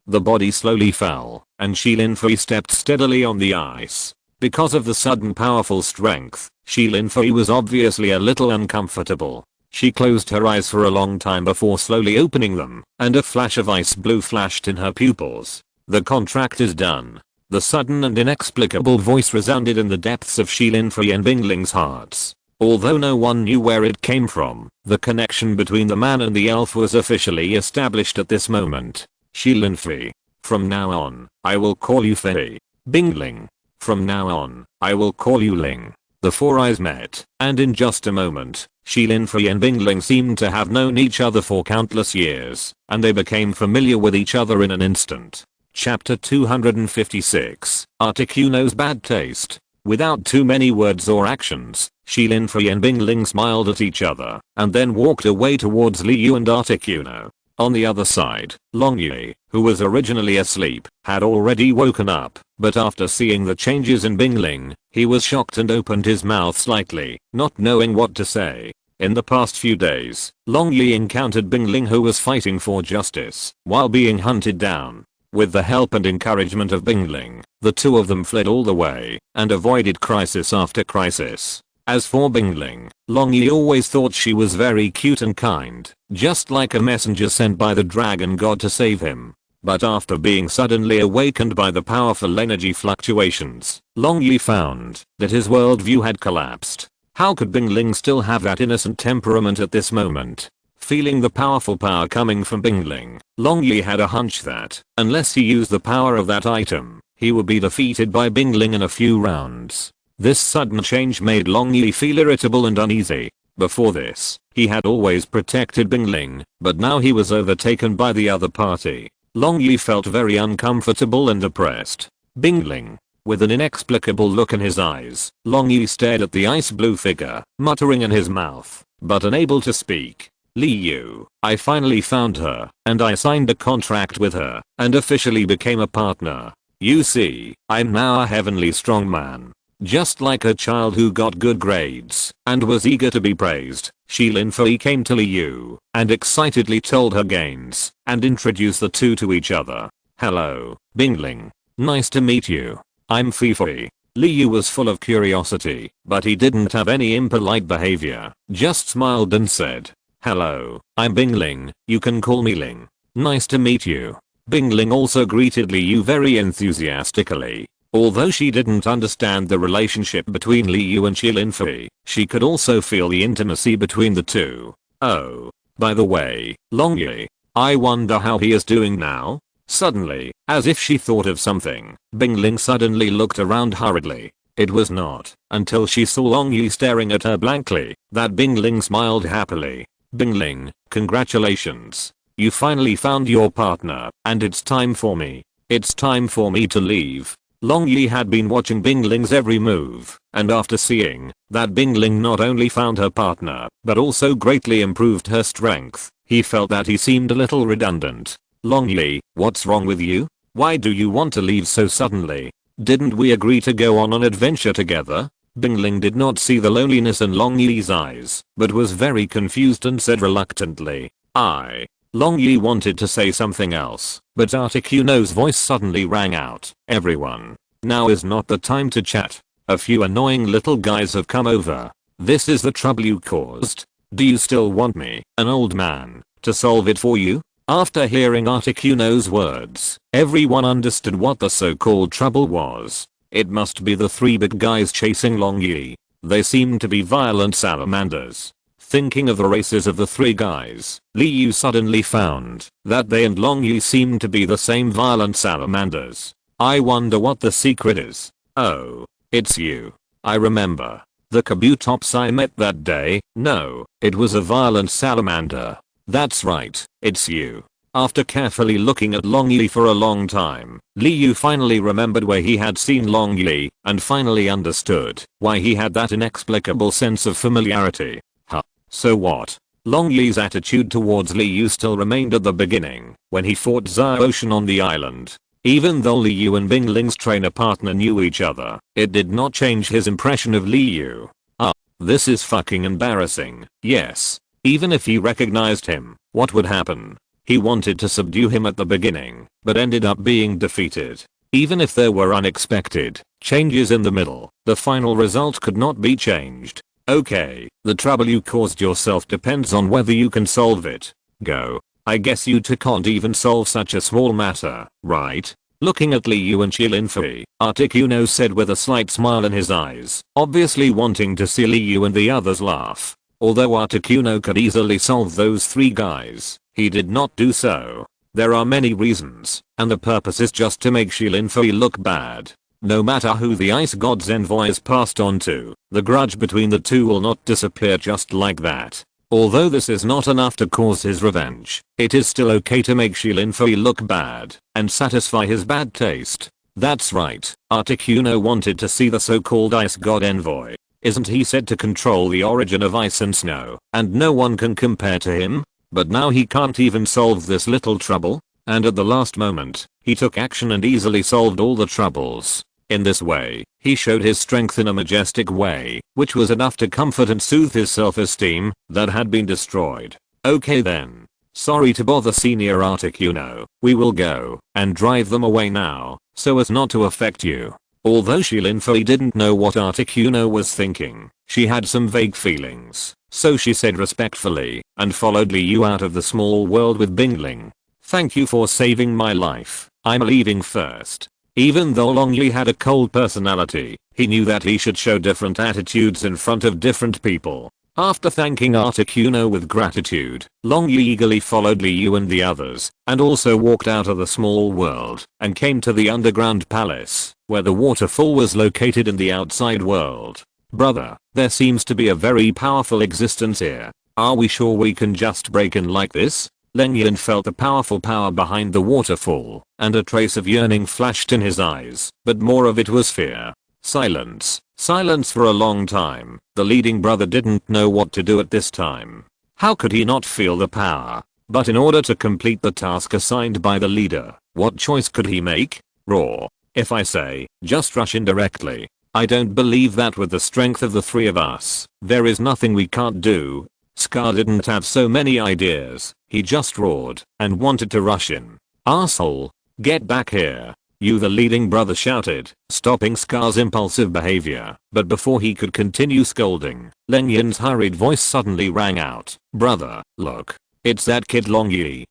The body slowly fell, and Shi Linfei stepped steadily on the ice. Because of the sudden powerful strength, Shi Linfei was obviously a little uncomfortable. She closed her eyes for a long time before slowly opening them, and a flash of ice blue flashed in her pupils. The contract is done. The sudden and inexplicable voice resounded in the depths of Shi Linfei and Bingling's hearts. Although no one knew where it came from, the connection between the man and the elf was officially established at this moment. Shi Linfei. From now on, I will call you Fei. Bingling. From now on, I will call you Ling. The four eyes met, and in just a moment, Shi Linfei and Bingling seemed to have known each other for countless years, and they became familiar with each other in an instant. Chapter 256, Articuno's Bad Taste. Without too many words or actions, Shi Linfei and Bingling smiled at each other, and then walked away towards Li Yu and Articuno. On the other side, Long Yi, who was originally asleep, had already woken up, but after seeing the changes in Bingling, he was shocked and opened his mouth slightly, not knowing what to say. In the past few days, Long Yi encountered Bingling, who was fighting for justice while being hunted down. With the help and encouragement of Bingling, the two of them fled all the way and avoided crisis after crisis. As for Bingling, Long Yi always thought she was very cute and kind, just like a messenger sent by the dragon god to save him. But after being suddenly awakened by the powerful energy fluctuations, Long Yi found that his worldview had collapsed. How could Bingling still have that innocent temperament at this moment? Feeling the powerful power coming from Bingling, Long Yi had a hunch that, unless he used the power of that item, he would be defeated by Bingling in a few rounds. This sudden change made Long Yi feel irritable and uneasy. Before this, he had always protected Bingling, but now he was overtaken by the other party. Long Yi felt very uncomfortable and depressed. Bingling. With an inexplicable look in his eyes, Long Yi stared at the ice blue figure, muttering in his mouth, but unable to speak. Li Yu, I finally found her, and I signed a contract with her, and officially became a partner. You see, I'm now a heavenly strong man. Just like a child who got good grades and was eager to be praised, Shi Linfei came to Li Yu and excitedly told her gains and introduced the two to each other. Hello, Bingling. Nice to meet you. I'm Fei. Li Yu was full of curiosity, but he didn't have any impolite behavior, just smiled and said, hello, I'm Bingling, you can call me Ling. Nice to meet you. Bingling also greeted Li Yu very enthusiastically. Although she didn't understand the relationship between Li Yu and Shi Linfei, she could also feel the intimacy between the two. Oh, by the way, Long Yi, I wonder how he is doing now? Suddenly, as if she thought of something, Bingling suddenly looked around hurriedly. It was not until she saw Long Yi staring at her blankly that Bingling smiled happily. Bingling, congratulations. You finally found your partner, and it's time for me. It's time for me to leave. Long Yi had been watching Bingling's every move, and after seeing that Bingling not only found her partner, but also greatly improved her strength, he felt that he seemed a little redundant. Long Yi, what's wrong with you? Why do you want to leave so suddenly? Didn't we agree to go on an adventure together? Bingling did not see the loneliness in Long Yi's eyes, but was very confused and said reluctantly, Long Yi wanted to say something else, but Articuno's voice suddenly rang out. Everyone. Now is not the time to chat. A few annoying little guys have come over. This is the trouble you caused. Do you still want me, an old man, to solve it for you? After hearing Articuno's words, everyone understood what the so-called trouble was. It must be the three big guys chasing Long Yi. They seem to be violent salamanders. Thinking of the races of the three guys, Li Yu suddenly found that they and Long Yi seemed to be the same violent salamanders. I wonder what the secret is. Oh, it's you. I remember. The Kabutops I met that day. No, it was a violent salamander. That's right, it's you. After carefully looking at Longyi for a long time, Liu finally remembered where he had seen Longyi and finally understood why he had that inexplicable sense of familiarity. Huh. So what? Longyi's attitude towards Liu still remained at the beginning when he fought Zaoshan on the island. Even though Liu and Bingling's trainer partner knew each other, it did not change his impression of Liu. This is fucking embarrassing. Yes. Even if he recognized him, what would happen? He wanted to subdue him at the beginning, but ended up being defeated. Even if there were unexpected changes in the middle, the final result could not be changed. Okay, the trouble you caused yourself depends on whether you can solve it. Go. I guess you two can't even solve such a small matter, right? Looking at Liu and Shilinfei, Articuno said with a slight smile in his eyes, obviously wanting to see Liu and the others laugh. Although Articuno could easily solve those three guys, he did not do so. There are many reasons, and the purpose is just to make Shilinfei look bad. No matter who the Ice God's envoy is passed on to, the grudge between the two will not disappear just like that. Although this is not enough to cause his revenge, it is still okay to make Shilinfei look bad and satisfy his bad taste. That's right, Articuno wanted to see the so-called Ice God envoy. Isn't he said to control the origin of ice and snow, and no one can compare to him? But now he can't even solve this little trouble? And at the last moment, he took action and easily solved all the troubles. In this way, he showed his strength in a majestic way, which was enough to comfort and soothe his self-esteem that had been destroyed. Okay then. Sorry to bother Senior Articuno. We will go and drive them away now, so as not to affect you. Although Shilinfei didn't know what Articuno was thinking, she had some vague feelings, so she said respectfully and followed Liu out of the small world with Bingling. Thank you for saving my life. I'm leaving first. Even though Longyi had a cold personality, he knew that he should show different attitudes in front of different people. After thanking Articuno with gratitude, Longyi eagerly followed Liu and the others, and also walked out of the small world and came to the underground palace, where the waterfall was located in the outside world. Brother, there seems to be a very powerful existence here. Are we sure we can just break in like this? Lengyan felt the powerful power behind the waterfall, and a trace of yearning flashed in his eyes, but more of it was fear. Silence. Silence for a long time. The leading brother didn't know what to do at this time. How could he not feel the power? But in order to complete the task assigned by the leader, what choice could he make? Roar. If I say, just rush in directly. I don't believe that with the strength of the three of us, there is nothing we can't do. Scar didn't have so many ideas, he just roared and wanted to rush in. Asshole. Get back here. You, the leading brother shouted, stopping Scar's impulsive behavior. But before he could continue scolding, Lengyan's hurried voice suddenly rang out. Brother, look. It's that kid Longyi.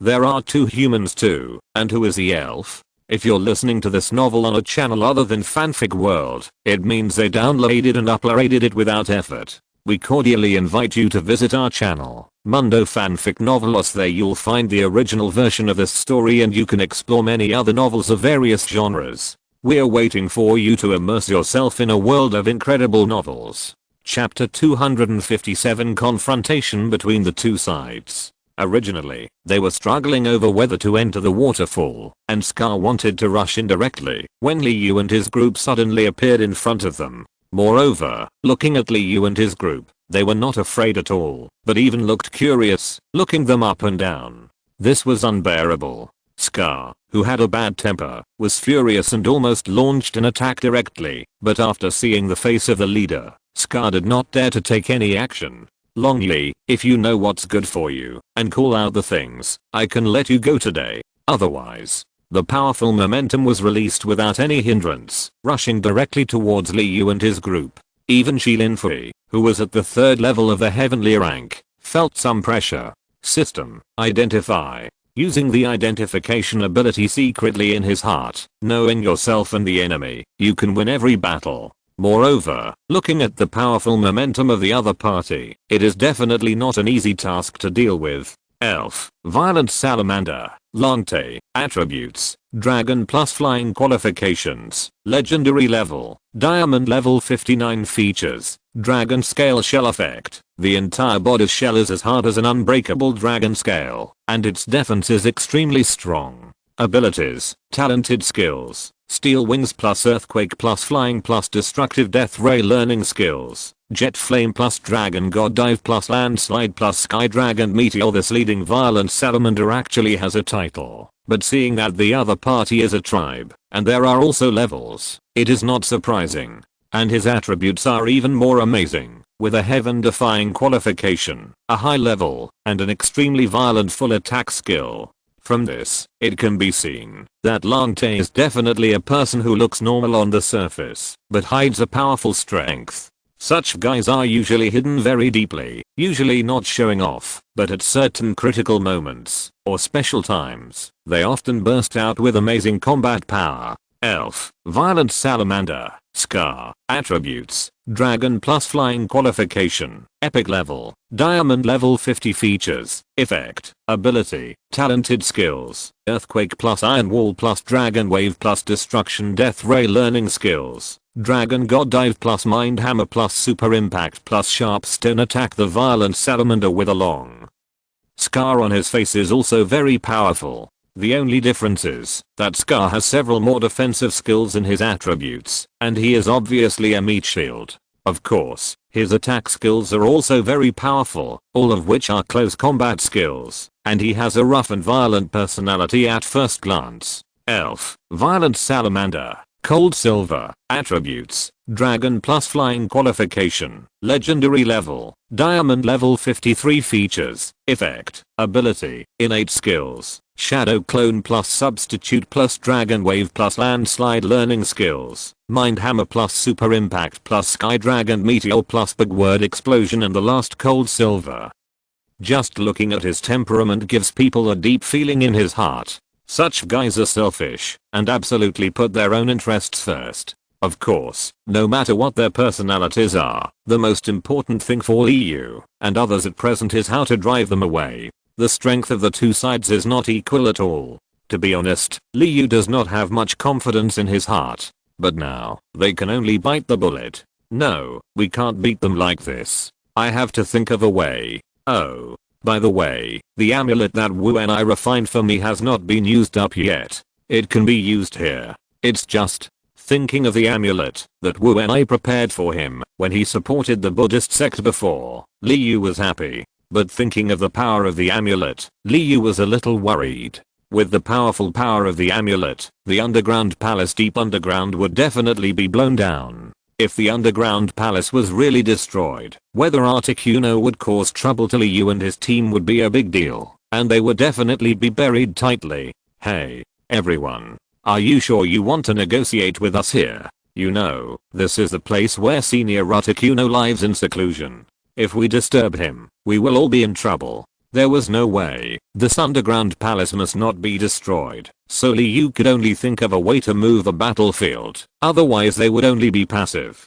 There are two humans too, and who is the elf? If you're listening to this novel on a channel other than Fanfic World, it means they downloaded and uploaded it without effort. We cordially invite you to visit our channel, Mundo Fanfic Novelos. There you'll find the original version of this story and you can explore many other novels of various genres. We're waiting for you to immerse yourself in a world of incredible novels. Chapter 257, Confrontation between the two sides. Originally, they were struggling over whether to enter the waterfall, and Scar wanted to rush in directly when Liu and his group suddenly appeared in front of them. Moreover, looking at Liu and his group, they were not afraid at all, but even looked curious, looking them up and down. This was unbearable. Scar, who had a bad temper, was furious and almost launched an attack directly, but after seeing the face of the leader, Scar did not dare to take any action. Longyi, if you know what's good for you, and call out the things, I can let you go today. Otherwise. The powerful momentum was released without any hindrance, rushing directly towards Liu and his group. Even Shilinfei, who was at the third level of the heavenly rank, felt some pressure. System, identify. Using the identification ability secretly in his heart, knowing yourself and the enemy, you can win every battle. Moreover, looking at the powerful momentum of the other party, it is definitely not an easy task to deal with. Elf, Violent Salamander, Longtail, Attributes, Dragon plus Flying Qualifications, Legendary level, Diamond level 59 features, Dragon Scale Shell Effect. The entire body shell is as hard as an unbreakable dragon scale, and its defense is extremely strong. Abilities, Talented skills, Steel Wings plus Earthquake plus Flying plus Destructive Death Ray Learning skills, Jet Flame plus Dragon God Dive plus Landslide plus Sky Dragon Meteor. This leading Violent Salamander actually has a title, but seeing that the other party is a tribe, and there are also levels, it is not surprising. And his attributes are even more amazing, with a heaven-defying qualification, a high level, and an extremely violent full attack skill. From this, it can be seen that Longtail is definitely a person who looks normal on the surface, but hides a powerful strength. Such guys are usually hidden very deeply, usually not showing off, but at certain critical moments, or special times, they often burst out with amazing combat power. Elf, Violent Salamander, Scar, Attributes, Dragon plus Flying Qualification, Epic level, Diamond level 50 features, Effect, Ability, Talented skills, Earthquake plus Iron Wall plus Dragon Wave plus Destruction Death Ray Learning skills, Dragon God Dive plus Mind Hammer plus Super Impact plus Sharp Stone Attack. The Violent Salamander with a long scar on his face is also very powerful. The only difference is that Scar has several more defensive skills in his attributes, and he is obviously a meat shield. Of course, his attack skills are also very powerful, all of which are close combat skills, and he has a rough and violent personality at first glance. Elf, Violent Salamander, Cold Silver, Attributes, Dragon plus Flying Qualification, Legendary level, Diamond level 53 features, Effect, Ability, Innate skills, Shadow Clone plus Substitute plus Dragon Wave plus Landslide Learning skills, Mind Hammer plus Super Impact plus Sky Dragon Meteor plus Big Word Explosion, and the last Cold Silver. Just looking at his temperament gives people a deep feeling in his heart. Such guys are selfish, and absolutely put their own interests first. Of course, no matter what their personalities are, the most important thing for Liu and others at present is how to drive them away. The strength of the two sides is not equal at all. To be honest, Liu does not have much confidence in his heart. But now, they can only bite the bullet. No, we can't beat them like this. I have to think of a way. Oh. By the way, the amulet that Wu and I refined for me has not been used up yet. It can be used here. It's just thinking of the amulet that Wu and I prepared for him when he supported the Buddhist sect before. Liu was happy, but thinking of the power of the amulet, Liu was a little worried. With the powerful power of the amulet, the underground palace deep underground would definitely be blown down. If the underground palace was really destroyed, whether Articuno would cause trouble to Liu and his team would be a big deal, and they would definitely be buried tightly. Hey, everyone. Are you sure you want to negotiate with us here? You know, this is the place where Senior Articuno lives in seclusion. If we disturb him, we will all be in trouble. There was no way. This underground palace must not be destroyed. So Liu could only think of a way to move the battlefield. Otherwise they would only be passive.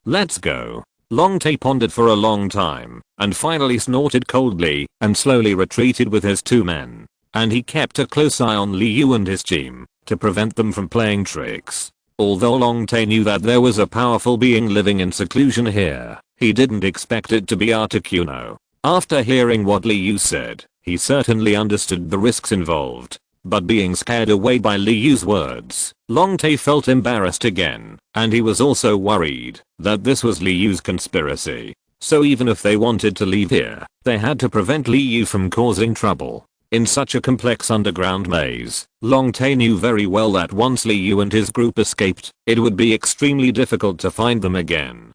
Let's go. Longtail pondered for a long time, and finally snorted coldly, and slowly retreated with his two men. And he kept a close eye on Liu and his team, to prevent them from playing tricks. Although Longtail knew that there was a powerful being living in seclusion here, he didn't expect it to be Articuno. After hearing what Liu said, he certainly understood the risks involved. But being scared away by Liu's words, Longtail felt embarrassed again, and he was also worried that this was Liu's conspiracy. So even if they wanted to leave here, they had to prevent Liu from causing trouble. In such a complex underground maze, Longtail knew very well that once Liu and his group escaped, it would be extremely difficult to find them again.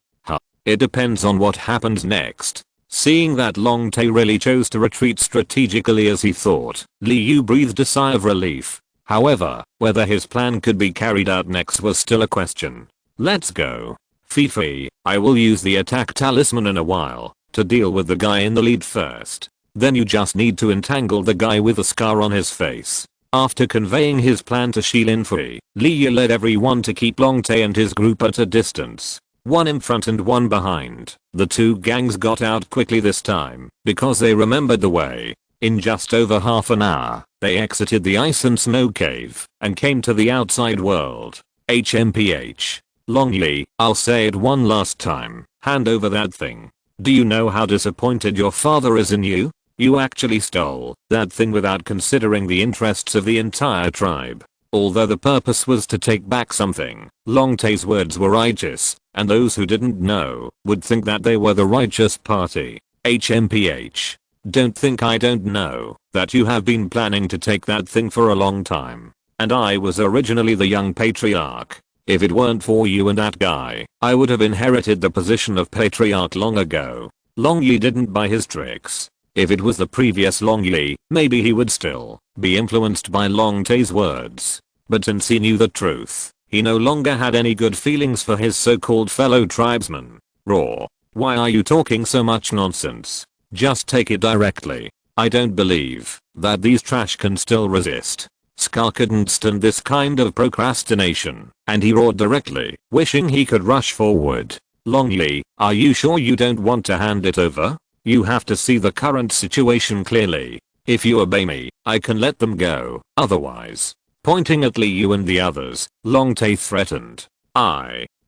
It depends on what happens next. Seeing that Longtail really chose to retreat strategically as he thought, Liu breathed a sigh of relief. However, whether his plan could be carried out next was still a question. Let's go. Fifi, I will use the attack talisman in a while to deal with the guy in the lead first. Then you just need to entangle the guy with the scar on his face. After conveying his plan to Shilinfei, Liu led everyone to keep Longtail and his group at a distance. One in front and one behind. The two gangs got out quickly this time, because they remembered the way. In just over half an hour, they exited the ice and snow cave and came to the outside world. HMPH. Longley, I'll say it one last time. Hand over that thing. Do you know how disappointed your father is in you? You actually stole that thing without considering the interests of the entire tribe. Although the purpose was to take back something, Longtay's words were righteous, and those who didn't know would think that they were the righteous party. HMPH. Don't think I don't know that you have been planning to take that thing for a long time. And I was originally the young patriarch. If it weren't for you and that guy, I would have inherited the position of patriarch long ago. Longley didn't buy his tricks. If it was the previous Longley, maybe he would still be influenced by Longtay's words. But since he knew the truth, he no longer had any good feelings for his so-called fellow tribesmen. Raw. Why are you talking so much nonsense? Just take it directly. I don't believe that these trash can still resist. Scar couldn't stand this kind of procrastination, and he roared directly, wishing he could rush forward. Longley, are you sure you don't want to hand it over? You have to see the current situation clearly. If you obey me, I can let them go. Otherwise, pointing at Liu and the others, Longtay threatened.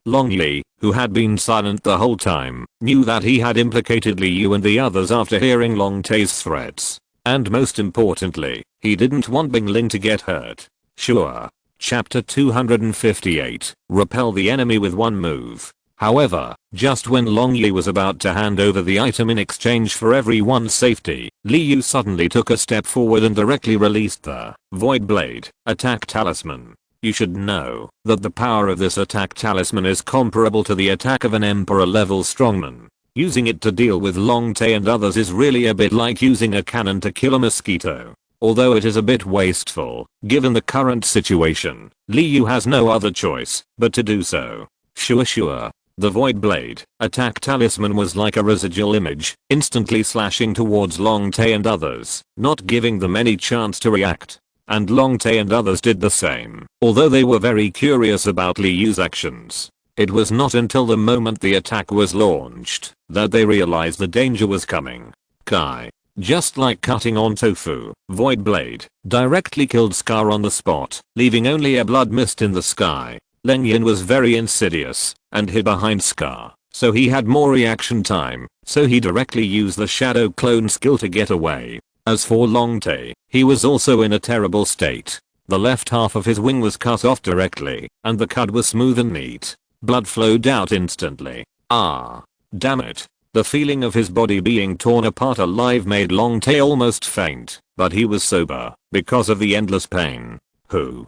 Longley, who had been silent the whole time, knew that he had implicated Liu and the others after hearing Longtay's threats. And most importantly, he didn't want Bingling to get hurt. Sure. Chapter 258. Repel the enemy with one move. However, just when Longley was about to hand over the item in exchange for everyone's safety, Liu suddenly took a step forward and directly released the Void Blade attack talisman. You should know that the power of this attack talisman is comparable to the attack of an Emperor level strongman. Using it to deal with Longtay and others is really a bit like using a cannon to kill a mosquito. Although it is a bit wasteful, given the current situation, Liu has no other choice but to do so. Sure. The Void Blade attack talisman was like a residual image, instantly slashing towards Longtay and others, not giving them any chance to react. And Longtay and others did the same, although they were very curious about Liu's actions. It was not until the moment the attack was launched that they realized the danger was coming. Kai. Just like cutting on tofu, Void Blade directly killed Scar on the spot, leaving only a blood mist in the sky. Lengyan was very insidious and hid behind Scar, so he had more reaction time, so he directly used the shadow clone skill to get away. As for Longtay, he was also in a terrible state. The left half of his wing was cut off directly, and the cut was smooth and neat. Blood flowed out instantly. Damn it. The feeling of his body being torn apart alive made Longtay almost faint, but he was sober because of the endless pain. Ho.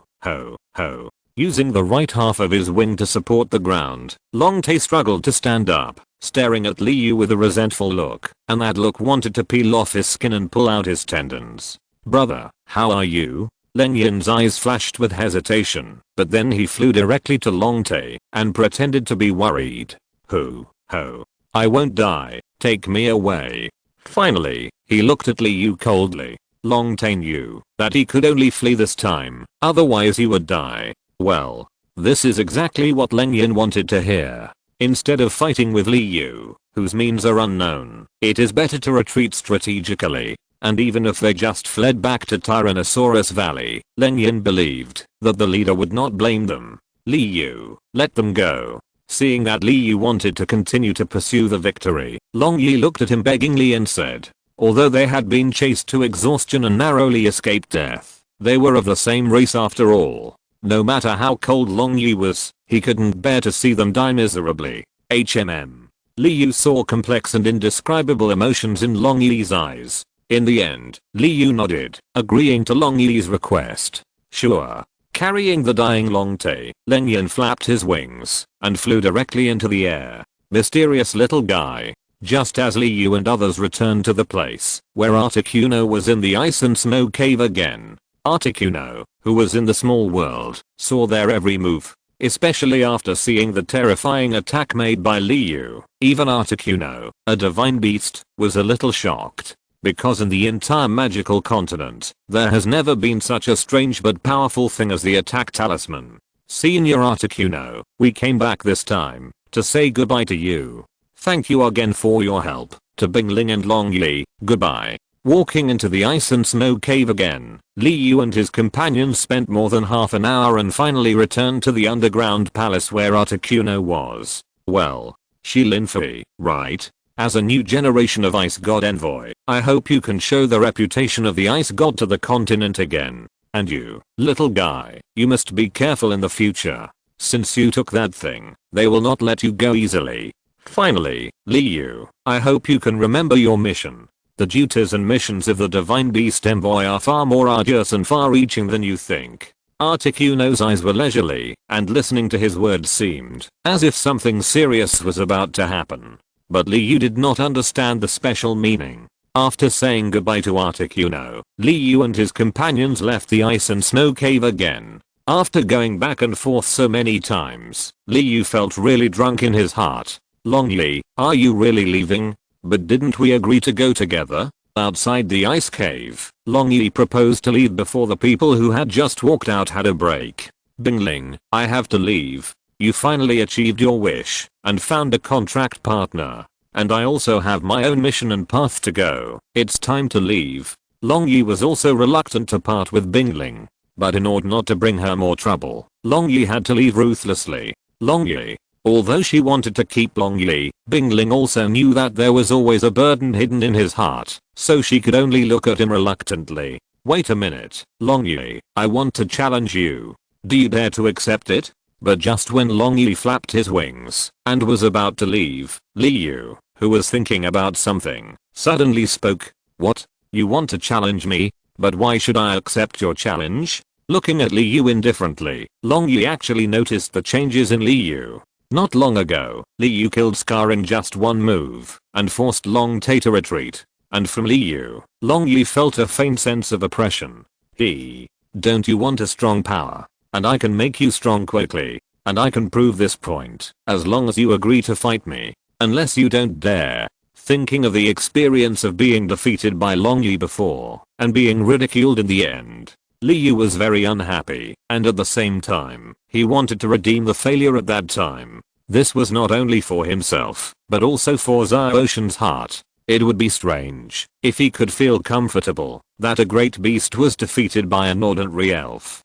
Using the right half of his wing to support the ground, Longtay struggled to stand up, staring at Liu with a resentful look, and that look wanted to peel off his skin and pull out his tendons. Brother, how are you? Lengyan's eyes flashed with hesitation, but then he flew directly to Longtay and pretended to be worried. Ho. I won't die, take me away. Finally, he looked at Liu coldly. Longtay knew that he could only flee this time, otherwise he would die. Well, this is exactly what Lengyan wanted to hear. Instead of fighting with Liu, whose means are unknown, it is better to retreat strategically. And even if they just fled back to Tyrannosaurus Valley, Lengyan believed that the leader would not blame them. Liu, let them go. Seeing that Liu wanted to continue to pursue the victory, Longley looked at him beggingly and said, although they had been chased to exhaustion and narrowly escaped death, they were of the same race after all. No matter how cold Longley was, he couldn't bear to see them die miserably. Liu saw complex and indescribable emotions in Longley's eyes. In the end, Liu nodded, agreeing to Longley's request. Sure. Carrying the dying Longtay, Lengyan flapped his wings and flew directly into the air. Mysterious little guy. Just as Liu and others returned to the place where Articuno was in the ice and snow cave again. Articuno, who was in the small world, saw their every move, especially after seeing the terrifying attack made by Liu. Even Articuno, a divine beast, was a little shocked. Because in the entire magical continent, there has never been such a strange but powerful thing as the attack talisman. Senior Articuno, we came back this time to say goodbye to you. Thank you again for your help. To Bingling and Longley, goodbye. Walking into the ice and snow cave again, Liu and his companions spent more than half an hour and finally returned to the underground palace where Articuno was. Well, Shilinfei, right? As a new generation of ice god envoy, I hope you can show the reputation of the ice god to the continent again. And you, little guy, you must be careful in the future. Since you took that thing, they will not let you go easily. Finally, Liu, I hope you can remember your mission. The duties and missions of the Divine Beast Envoy are far more arduous and far-reaching than you think. Articuno's eyes were leisurely, and listening to his words seemed as if something serious was about to happen. But Liu did not understand the special meaning. After saying goodbye to Articuno, Liu and his companions left the ice and snow cave again. After going back and forth so many times, Liu felt really drunk in his heart. Longyi, are you really leaving? But didn't we agree to go together? Outside the ice cave, Longyi proposed to leave before the people who had just walked out had a break. Bingling, I have to leave. You finally achieved your wish and found a contract partner. And I also have my own mission and path to go. It's time to leave. Longyi was also reluctant to part with Bingling. But in order not to bring her more trouble, Longyi had to leave ruthlessly. Longyi. Although she wanted to keep Longyi, Bingling also knew that there was always a burden hidden in his heart, so she could only look at him reluctantly. Wait a minute, Longyi, I want to challenge you. Do you dare to accept it? But just when Longyi flapped his wings and was about to leave, Liu, who was thinking about something, suddenly spoke. What? You want to challenge me? But why should I accept your challenge? Looking at Liu indifferently, Longyi actually noticed the changes in Liu. Not long ago, Liu killed Scar in just one move and forced Long Tay to retreat. And from Liu, Longyi felt a faint sense of oppression. Don't you want a strong power? And I can make you strong quickly. And I can prove this point as long as you agree to fight me. Unless you don't dare. Thinking of the experience of being defeated by Longyi before and being ridiculed in the end, Liu was very unhappy, and at the same time, he wanted to redeem the failure at that time. This was not only for himself, but also for Zaoshin's heart. It would be strange if he could feel comfortable that a great beast was defeated by an ordinary elf.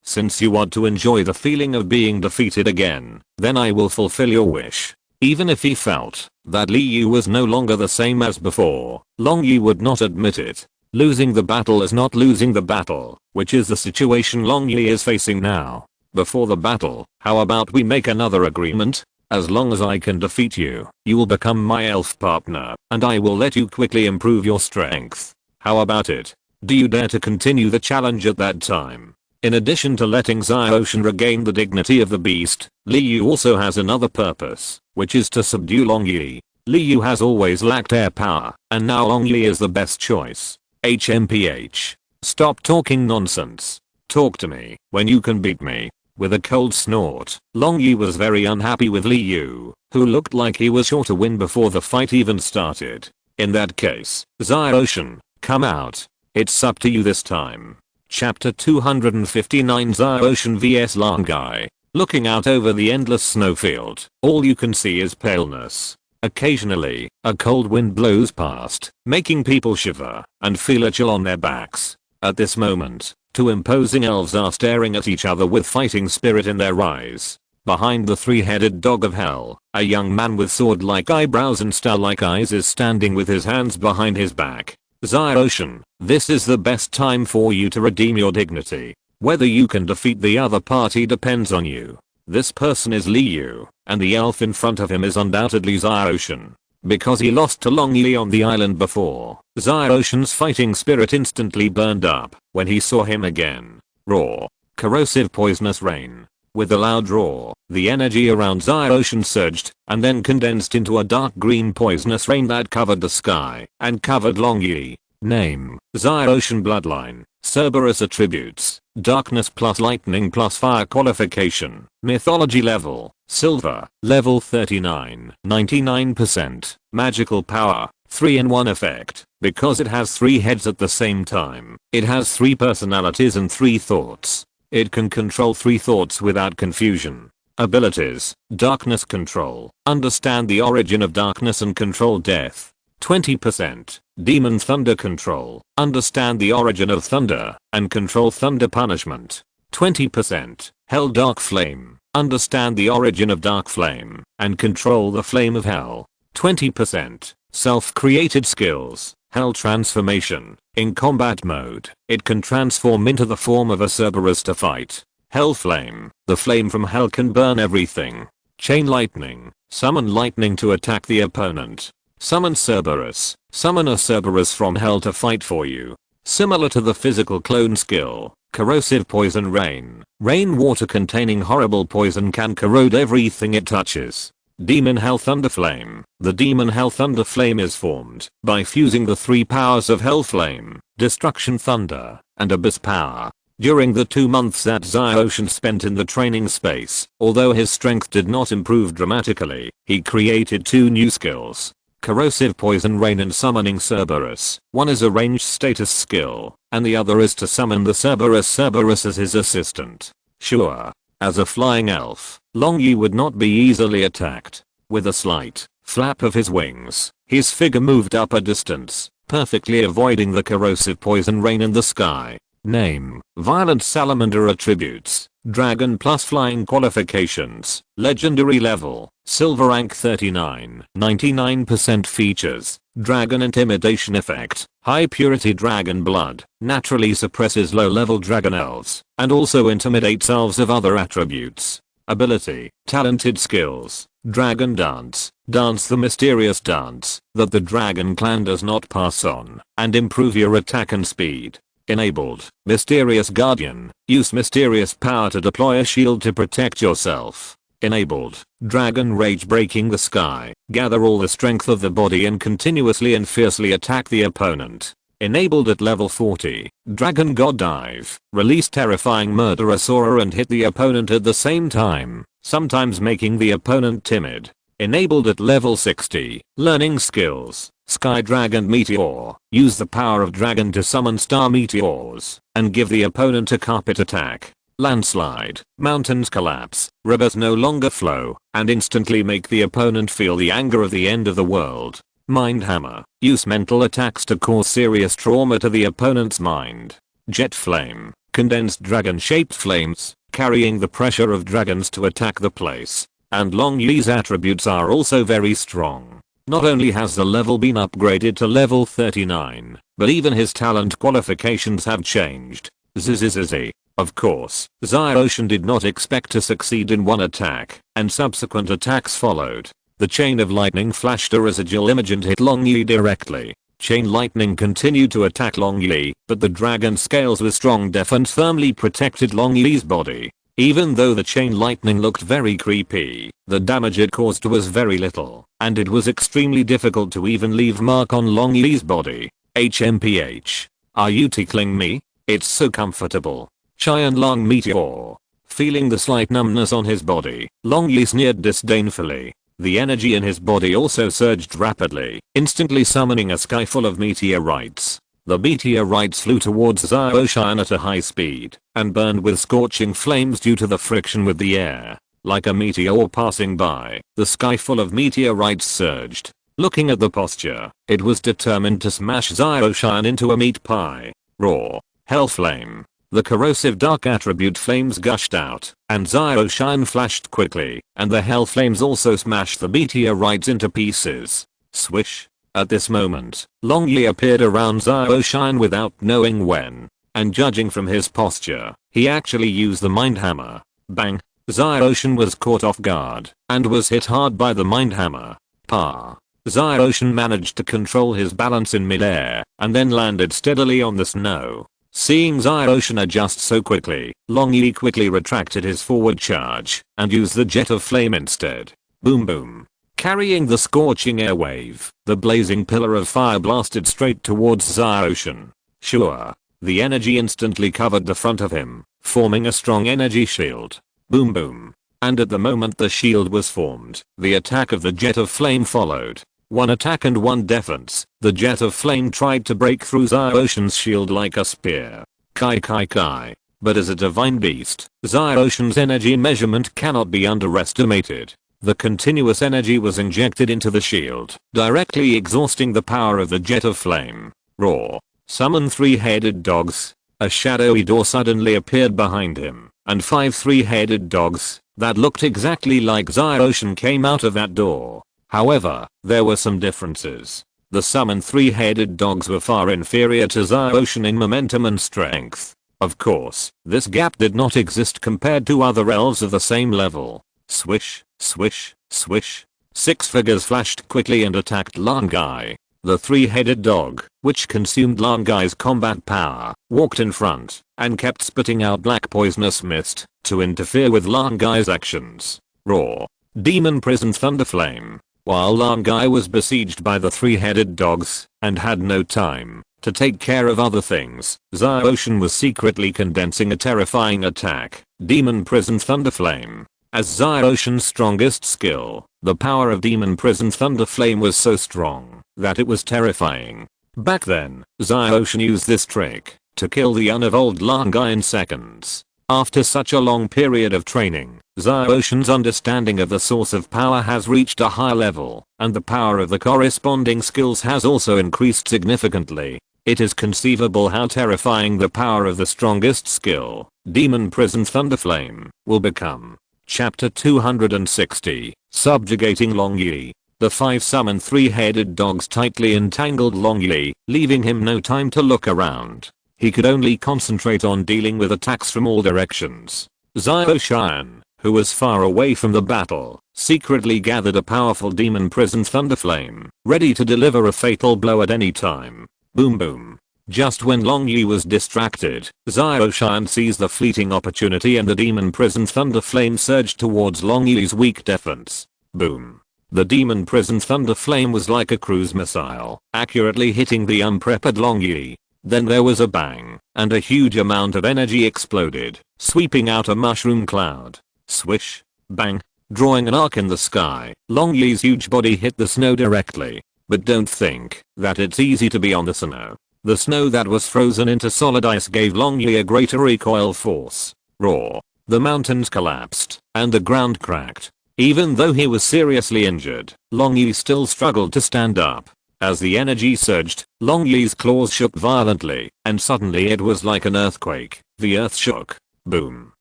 Since you want to enjoy the feeling of being defeated again, then I will fulfill your wish. Even if he felt that Liu was no longer the same as before, Longyi would not admit it. Losing the battle is not losing the battle, which is the situation Longyi is facing now. Before the battle, how about we make another agreement? As long as I can defeat you, you will become my elf partner, and I will let you quickly improve your strength. How about it? Do you dare to continue the challenge at that time? In addition to letting Zaoshin regain the dignity of the beast, Liu also has another purpose, which is to subdue Longyi. Liu has always lacked air power, and now Longyi is the best choice. HMPH. Stop talking nonsense. Talk to me when you can beat me. With a cold snort, Longyi was very unhappy with Liu, who looked like he was sure to win before the fight even started. In that case, Zaoshin, come out. It's up to you this time. Chapter 259 Zaoshin vs Longyi. Looking out over the endless snowfield, all you can see is paleness. Occasionally, a cold wind blows past, making people shiver and feel a chill on their backs. At this moment, two imposing elves are staring at each other with fighting spirit in their eyes. Behind the three-headed dog of hell, a young man with sword-like eyebrows and star-like eyes is standing with his hands behind his back. Zaoshin, this is the best time for you to redeem your dignity. Whether you can defeat the other party depends on you. This person is Liu, and the elf in front of him is undoubtedly Zaoshin. Because he lost to Longyi on the island before, Zaoshin's fighting spirit instantly burned up when he saw him again. Raw, corrosive poisonous rain. With a loud roar, the energy around Zaoshin surged and then condensed into a dark green poisonous rain that covered the sky and covered Longyi. Name, Zaoshin bloodline. Cerberus attributes, darkness plus lightning plus fire qualification, mythology level, silver, level 39, 99%, magical power, 3-in-1 effect, because it has 3 heads at the same time, it has 3 personalities and 3 thoughts. It can control 3 thoughts without confusion. Abilities, darkness control, understand the origin of darkness and control death. 20%. Demon Thunder Control. Understand the origin of thunder and control thunder punishment. 20%. Hell Dark Flame. Understand the origin of dark flame and control the flame of hell. 20%. Self-created skills. Hell Transformation. In combat mode, it can transform into the form of a Cerberus to fight. Hell Flame. The flame from hell can burn everything. Chain Lightning. Summon lightning to attack the opponent. Summon Cerberus. Summon a Cerberus from hell to fight for you. Similar to the physical clone skill. Corrosive Poison Rain. Rainwater containing horrible poison can corrode everything it touches. Demon Hell Thunder Flame. The Demon Hell Thunder Flame is formed by fusing the 3 powers of Hell Flame, Destruction Thunder, and Abyss Power. During the 2 months that Zyoshan spent in the training space, although his strength did not improve dramatically, he created 2 new skills. Corrosive Poison Rain and Summoning Cerberus. One is a ranged status skill, and the other is to summon the Cerberus as his assistant. Sure. As a flying elf, Long Yi would not be easily attacked. With a slight flap of his wings, his figure moved up a distance, perfectly avoiding the corrosive poison rain in the sky. Name: Violent Salamander. Attributes: Dragon plus Flying. Qualifications: Legendary level, Silver rank 39. 99% features: Dragon Intimidation effect, High Purity Dragon Blood, naturally suppresses low-level dragon elves, and also intimidates elves of other attributes. Ability: Talented skills: Dragon Dance. Dance the mysterious dance that the dragon clan does not pass on, and improve your attack and speed. Enabled: Mysterious Guardian. Use mysterious power to deploy a shield to protect yourself. Enabled: Dragon Rage. Breaking the sky. Gather all the strength of the body and continuously and fiercely attack the opponent. Enabled at level 40. Dragon God Dive. Release terrifying murderous aura and hit the opponent at the same time, sometimes making the opponent timid. Enabled at level 60. Learning skills: Sky Dragon Meteor. Use the power of dragon to summon star meteors and give the opponent a carpet attack. Landslide. Mountains collapse, rivers no longer flow, and instantly make the opponent feel the anger of the end of the world. Mind Hammer. Use mental attacks to cause serious trauma to the opponent's mind. Jet Flame. Condensed dragon-shaped flames, carrying the pressure of dragons to attack the place. And Long Yi's attributes are also very strong. Not only has the level been upgraded to level 39, but even his talent qualifications have changed. Zzzz. Of course, Zyoshan did not expect to succeed in one attack, and subsequent attacks followed. The chain of lightning flashed a residual image and hit Long Yi directly. Chain lightning continued to attack Long Yi, but the dragon scales with strong defense firmly protected Long Yi's body. Even though the chain lightning looked very creepy, the damage it caused was very little, and it was extremely difficult to even leave mark on Long Yi's body. HMPH. Are you tickling me? It's so comfortable. Chyan Long Meteor. Feeling the slight numbness on his body, Long Yi sneered disdainfully. The energy in his body also surged rapidly, instantly summoning a sky full of meteorites. The meteorites flew towards Zyoshan at a high speed, and burned with scorching flames due to the friction with the air. Like a meteor passing by, the sky full of meteorites surged. Looking at the posture, it was determined to smash Zyoshan into a meat pie. Raw. Hell Flame. The corrosive dark attribute flames gushed out, and Zyoshan flashed quickly, and the hell flames also smashed the meteorites into pieces. Swish. At this moment, Long Yi appeared around Zyoshan without knowing when, and judging from his posture, he actually used the Mind Hammer. Bang. Zyoshan was caught off guard, and was hit hard by the Mind Hammer. Pa. Zyoshan managed to control his balance in midair, and then landed steadily on the snow. Seeing Zyoshan adjust so quickly, Long Yi quickly retracted his forward charge, and used the Jet of Flame instead. Boom boom. Carrying the scorching air wave, the blazing pillar of fire blasted straight towards Zyoshan. Sure. The energy instantly covered the front of him, forming a strong energy shield. Boom boom. And at the moment the shield was formed, the attack of the Jet of Flame followed. One attack and one defense. The Jet of Flame tried to break through Zyoshan's shield like a spear. Kai kai kai. But as a divine beast, Zyoshan's energy measurement cannot be underestimated. The continuous energy was injected into the shield, directly exhausting the power of the jet of flame. Roar. Summon 3-headed dogs. A shadowy door suddenly appeared behind him, and 5 3-headed dogs that looked exactly like Zyroshin came out of that door. However, there were some differences. The summoned 3-headed dogs were far inferior to Zyroshin in momentum and strength. Of course, this gap did not exist compared to other elves of the same level. Swish, swish, swish. 6 figures flashed quickly and attacked Langai. The 3-headed dog, which consumed Langai's combat power, walked in front and kept spitting out black poisonous mist to interfere with Langai's actions. Roar. Demon Prison Thunderflame. While Langai was besieged by the 3-headed dogs and had no time to take care of other things, Zyroshin was secretly condensing a terrifying attack, Demon Prison Thunderflame. As Zyroshin's strongest skill, the power of Demon Prison Thunderflame was so strong that it was terrifying. Back then, Zyroshin used this trick to kill the unevolved Langai in seconds. After such a long period of training, Zyroshin's understanding of the source of power has reached a high level, and the power of the corresponding skills has also increased significantly. It is conceivable how terrifying the power of the strongest skill, Demon Prison Thunderflame, will become. Chapter 260, Subjugating Long Yi. The 5 summoned 3-headed dogs tightly entangled Long Yi, leaving him no time to look around. He could only concentrate on dealing with attacks from all directions. Zyroshin, who was far away from the battle, secretly gathered a powerful Demon Prison Thunderflame, ready to deliver a fatal blow at any time. Boom boom. Just when Long Yi was distracted, Zyroshin seized the fleeting opportunity and the Demon Prison Thunderflame surged towards Long Yi's weak defense. Boom. The Demon Prison Thunderflame was like a cruise missile, accurately hitting the unprepared Long Yi. Then there was a bang, and a huge amount of energy exploded, sweeping out a mushroom cloud. Swish. Bang. Drawing an arc in the sky, Long Yi's huge body hit the snow directly. But don't think that it's easy to be on the snow. The snow that was frozen into solid ice gave Long Yi a greater recoil force. Roar. The mountains collapsed, and the ground cracked. Even though he was seriously injured, Long Yi still struggled to stand up. As the energy surged, Long Yi's claws shook violently, and suddenly it was like an earthquake. The earth shook. Boom.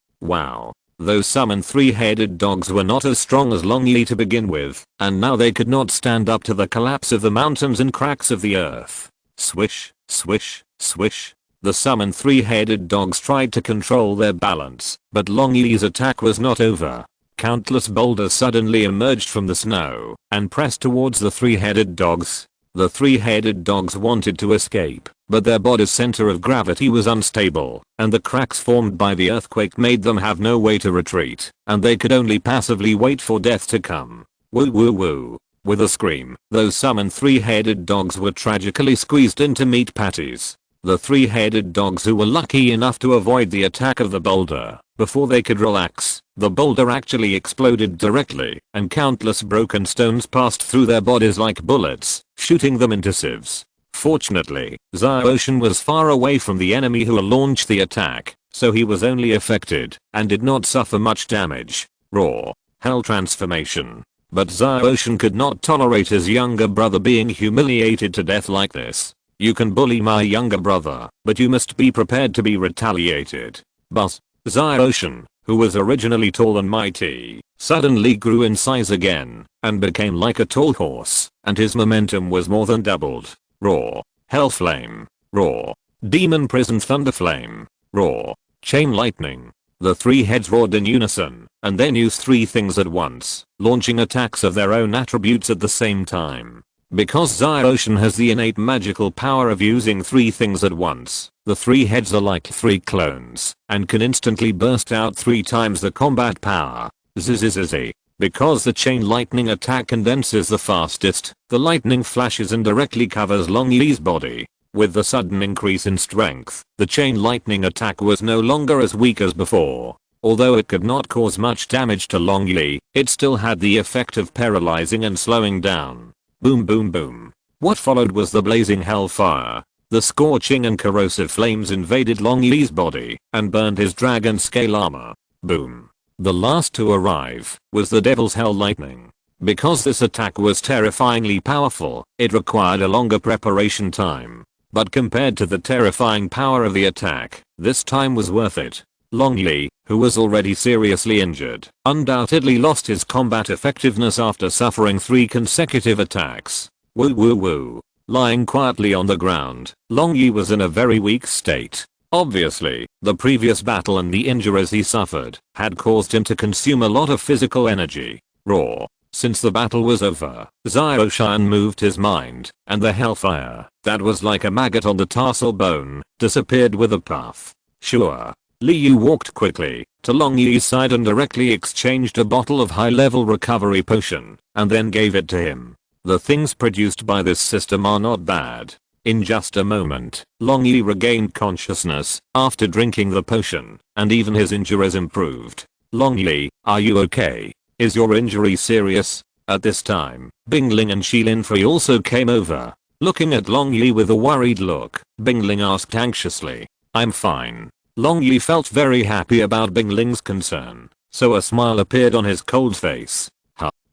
Wow. Those summoned 3-headed dogs were not as strong as Long Yi to begin with, and now they could not stand up to the collapse of the mountains and cracks of the earth. Swish, swish, swish. The summoned 3-headed dogs tried to control their balance, but Long Yi's attack was not over. Countless boulders suddenly emerged from the snow and pressed towards the 3-headed dogs. The 3-headed dogs wanted to escape, but their body's center of gravity was unstable, and the cracks formed by the earthquake made them have no way to retreat, and they could only passively wait for death to come. Woo woo woo. With a scream, those summoned 3-headed dogs were tragically squeezed into meat patties. The 3-headed dogs who were lucky enough to avoid the attack of the boulder, before they could relax, the boulder actually exploded directly, and countless broken stones passed through their bodies like bullets, shooting them into sieves. Fortunately, Zyroshin was far away from the enemy who launched the attack, so he was only affected, and did not suffer much damage. Roar. Hell transformation. But Zyroshin could not tolerate his younger brother being humiliated to death like this. You can bully my younger brother, but you must be prepared to be retaliated. But Zyroshin, who was originally tall and mighty, suddenly grew in size again, and became like a tall horse, and his momentum was more than doubled. Roar. Hellflame. Roar. Demon Prison Thunderflame. Roar. Chain Lightning. The 3 heads roared in unison, and then used 3 things at once, launching attacks of their own attributes at the same time. Because Zyroshin has the innate magical power of using 3 things at once, the 3 heads are like 3 clones, and can instantly burst out 3 times the combat power. Zzz. Because the chain lightning attack condenses the fastest, the lightning flashes and directly covers Long Yi's body. With the sudden increase in strength, the chain lightning attack was no longer as weak as before. Although it could not cause much damage to Long Yi, it still had the effect of paralyzing and slowing down. Boom boom boom. What followed was the blazing hellfire. The scorching and corrosive flames invaded Long Yi's body and burned his dragon scale armor. Boom. The last to arrive was the Devil's Hell Lightning. Because this attack was terrifyingly powerful, it required a longer preparation time. But compared to the terrifying power of the attack, this time was worth it. Long Yi, who was already seriously injured, undoubtedly lost his combat effectiveness after suffering 3 consecutive attacks. Woo woo woo. Lying quietly on the ground, Long Yi was in a very weak state. Obviously, the previous battle and the injuries he suffered had caused him to consume a lot of physical energy. Raw. Since the battle was over, Zio-Shan moved his mind, and the hellfire, that was like a maggot on the tarsal bone, disappeared with a puff. Sure. Liu walked quickly to Long Yi's side and directly exchanged a bottle of high-level recovery potion, and then gave it to him. The things produced by this system are not bad. In just a moment, Long Yi regained consciousness after drinking the potion, and even his injuries improved. Long Yi, are you okay? Is your injury serious? At this time, Bingling and Shilin Fei also came over. Looking at Long Yi with a worried look, Bingling asked anxiously. I'm fine. Long Yi felt very happy about Bingling's concern, so a smile appeared on his cold face.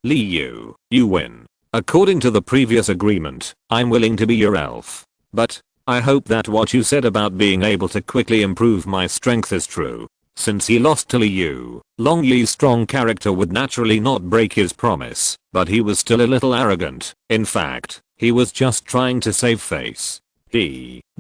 Liu, you win. According to the previous agreement, I'm willing to be your elf. But, I hope that what you said about being able to quickly improve my strength is true. Since he lost to Liu, Long Yi's strong character would naturally not break his promise, but he was still a little arrogant. In fact, he was just trying to save face.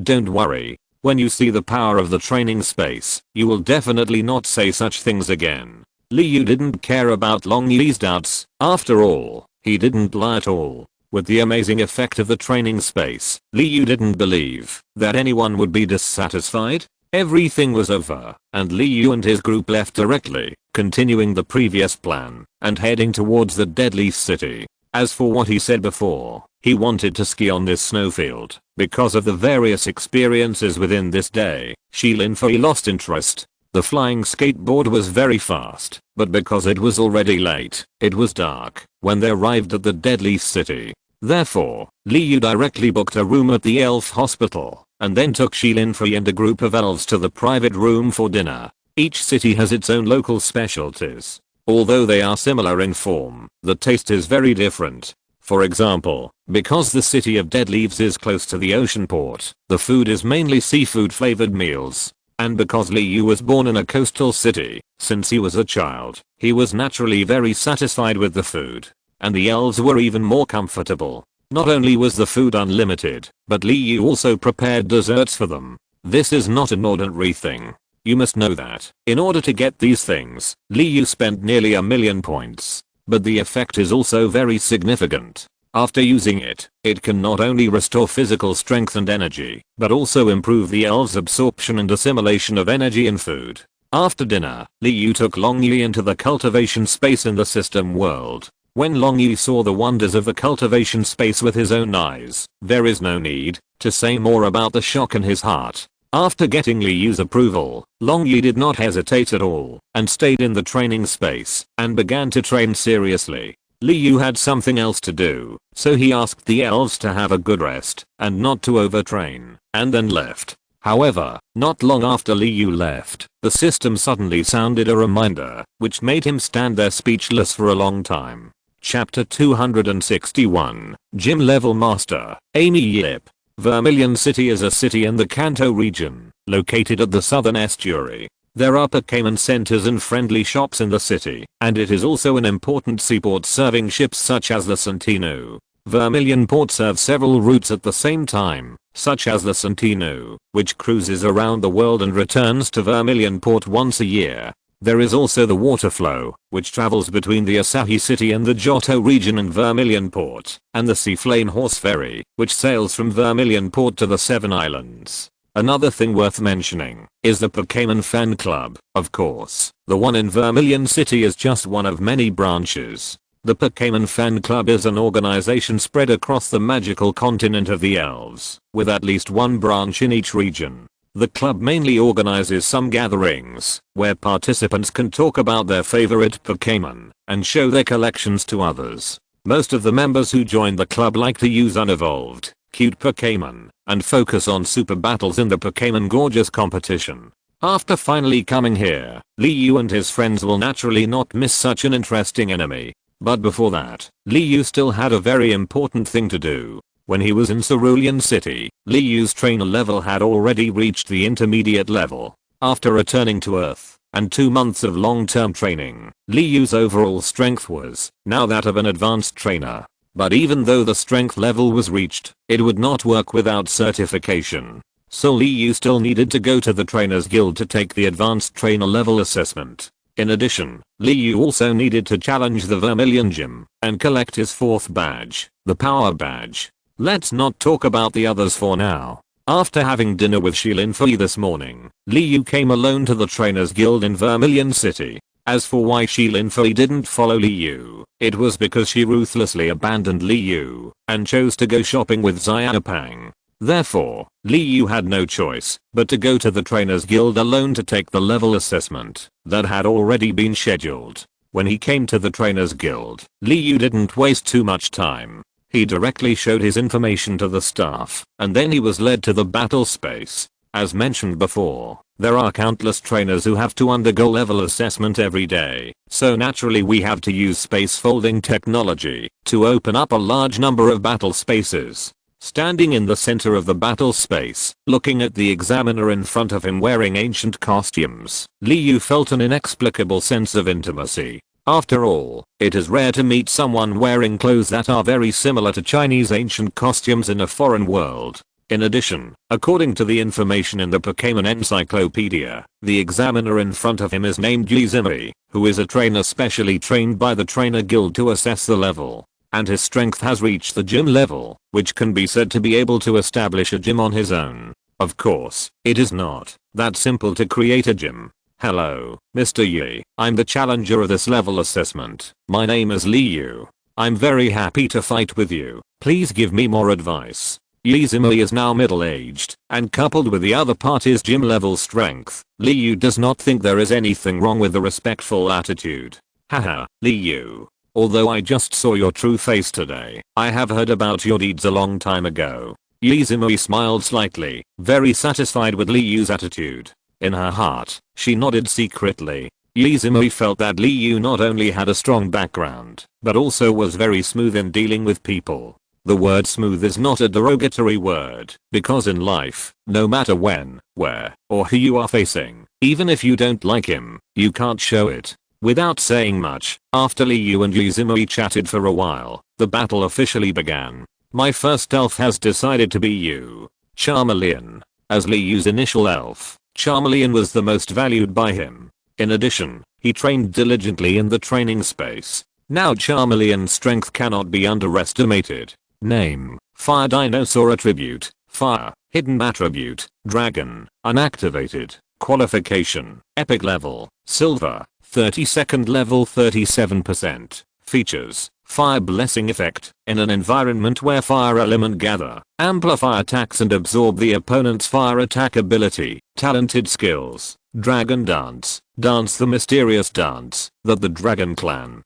Don't worry. When you see the power of the training space, you will definitely not say such things again. Liu didn't care about Long Yi's doubts. After all, he didn't lie at all. With the amazing effect of the training space, Liu didn't believe that anyone would be dissatisfied. Everything was over, and Liu and his group left directly, continuing the previous plan, and heading towards the Deadly City. As for what he said before, he wanted to ski on this snowfield. Because of the various experiences within this day, Shilin Fei lost interest. The flying skateboard was very fast, but because it was already late, it was dark when they arrived at the Deadly City. Therefore, Liu directly booked a room at the elf hospital, and then took Shilin Fei and a group of elves to the private room for dinner. Each city has its own local specialties. Although they are similar in form, the taste is very different. For example, because the city of Dead Leaves is close to the ocean port, the food is mainly seafood flavored meals. And because Liu was born in a coastal city, since he was a child, he was naturally very satisfied with the food. And the elves were even more comfortable. Not only was the food unlimited, but Liu also prepared desserts for them. This is not an ordinary thing. You must know that, in order to get these things, Liu spent nearly 1,000,000 points. But the effect is also very significant. After using it, it can not only restore physical strength and energy, but also improve the elves' absorption and assimilation of energy and food. After dinner, Liu took Long Yi into the cultivation space in the system world. When Long Yi saw the wonders of the cultivation space with his own eyes, there is no need to say more about the shock in his heart. After getting Liu's approval, Long Yi did not hesitate at all and stayed in the training space and began to train seriously. Liu had something else to do, so he asked the elves to have a good rest and not to overtrain, and then left. However, not long after Liu left, the system suddenly sounded a reminder, which made him stand there speechless for a long time. Chapter 261, Gym Level Master, Amy Yip. Vermilion City is a city in the Kanto region, located at the southern estuary. There are Pokémon centers and friendly shops in the city, and it is also an important seaport serving ships such as the Centino. Vermilion Port serves several routes at the same time, such as the Centino, which cruises around the world and returns to Vermilion Port once a year. There is also the Waterflow, which travels between the Asahi City and the Johto region and Vermilion Port, and the Seaflame Horse Ferry, which sails from Vermilion Port to the Seven Islands. Another thing worth mentioning is the Pokémon Fan Club. Of course, the one in Vermilion City is just one of many branches. The Pokémon Fan Club is an organization spread across the magical continent of the elves, with at least one branch in each region. The club mainly organizes some gatherings, where participants can talk about their favorite Pokémon, and show their collections to others. Most of the members who join the club like to use unevolved, cute Pokémon, and focus on super battles in the Pokémon Gorgeous competition. After finally coming here, Liu and his friends will naturally not miss such an interesting enemy. But before that, Liu still had a very important thing to do. When he was in Cerulean City, Liu's trainer level had already reached the intermediate level. After returning to Earth, and 2 months of long-term training, Liu's overall strength was now that of an advanced trainer. But even though the strength level was reached, it would not work without certification. So Liu still needed to go to the Trainers Guild to take the advanced trainer level assessment. In addition, Liu also needed to challenge the Vermilion Gym and collect his 4th badge, the Power Badge. Let's not talk about the others for now. After having dinner with Shilin Fei this morning, Liu came alone to the Trainers Guild in Vermilion City. As for why Shilin Fei didn't follow Liu, it was because she ruthlessly abandoned Liu and chose to go shopping with Xiaopang. Therefore, Liu had no choice but to go to the Trainers Guild alone to take the level assessment that had already been scheduled. When he came to the Trainers Guild, Liu didn't waste too much time. He directly showed his information to the staff, and then he was led to the battle space. As mentioned before, there are countless trainers who have to undergo level assessment every day, so naturally we have to use space folding technology to open up a large number of battle spaces. Standing in the center of the battle space, looking at the examiner in front of him wearing ancient costumes, Liu felt an inexplicable sense of intimacy. After all, it is rare to meet someone wearing clothes that are very similar to Chinese ancient costumes in a foreign world. In addition, according to the information in the Pokémon encyclopedia, the examiner in front of him is named Yizumi, who is a trainer specially trained by the Trainer Guild to assess the level. And his strength has reached the gym level, which can be said to be able to establish a gym on his own. Of course, it is not that simple to create a gym. Hello, Mr. Yi, I'm the challenger of this level assessment. My name is Liu. I'm very happy to fight with you. Please give me more advice. Yizumi is now middle-aged, and coupled with the other party's gym level strength, Liu does not think there is anything wrong with the respectful attitude. Haha, Liu. Although I just saw your true face today, I have heard about your deeds a long time ago. Yizumi smiled slightly, very satisfied with Liu's attitude. In her heart, she nodded secretly. Yizumi felt that Liu not only had a strong background, but also was very smooth in dealing with people. The word smooth is not a derogatory word, because in life, no matter when, where, or who you are facing, even if you don't like him, you can't show it. Without saying much, after Liu and Yizumi chatted for a while, the battle officially began. My first elf has decided to be you, Charmeleon. As Liu's initial elf, Charmeleon was the most valued by him. In addition, he trained diligently in the training space. Now Charmeleon's strength cannot be underestimated. Name, Fire Dinosaur Attribute, Fire, Hidden Attribute, Dragon, Unactivated, Qualification, Epic Level, Silver, 32nd level 37%. Features, Fire Blessing Effect, in an environment where fire element gather, amplify attacks and absorb the opponent's fire attack ability. Talented skills, Dragon Dance, dance the mysterious dance that the Dragon Clan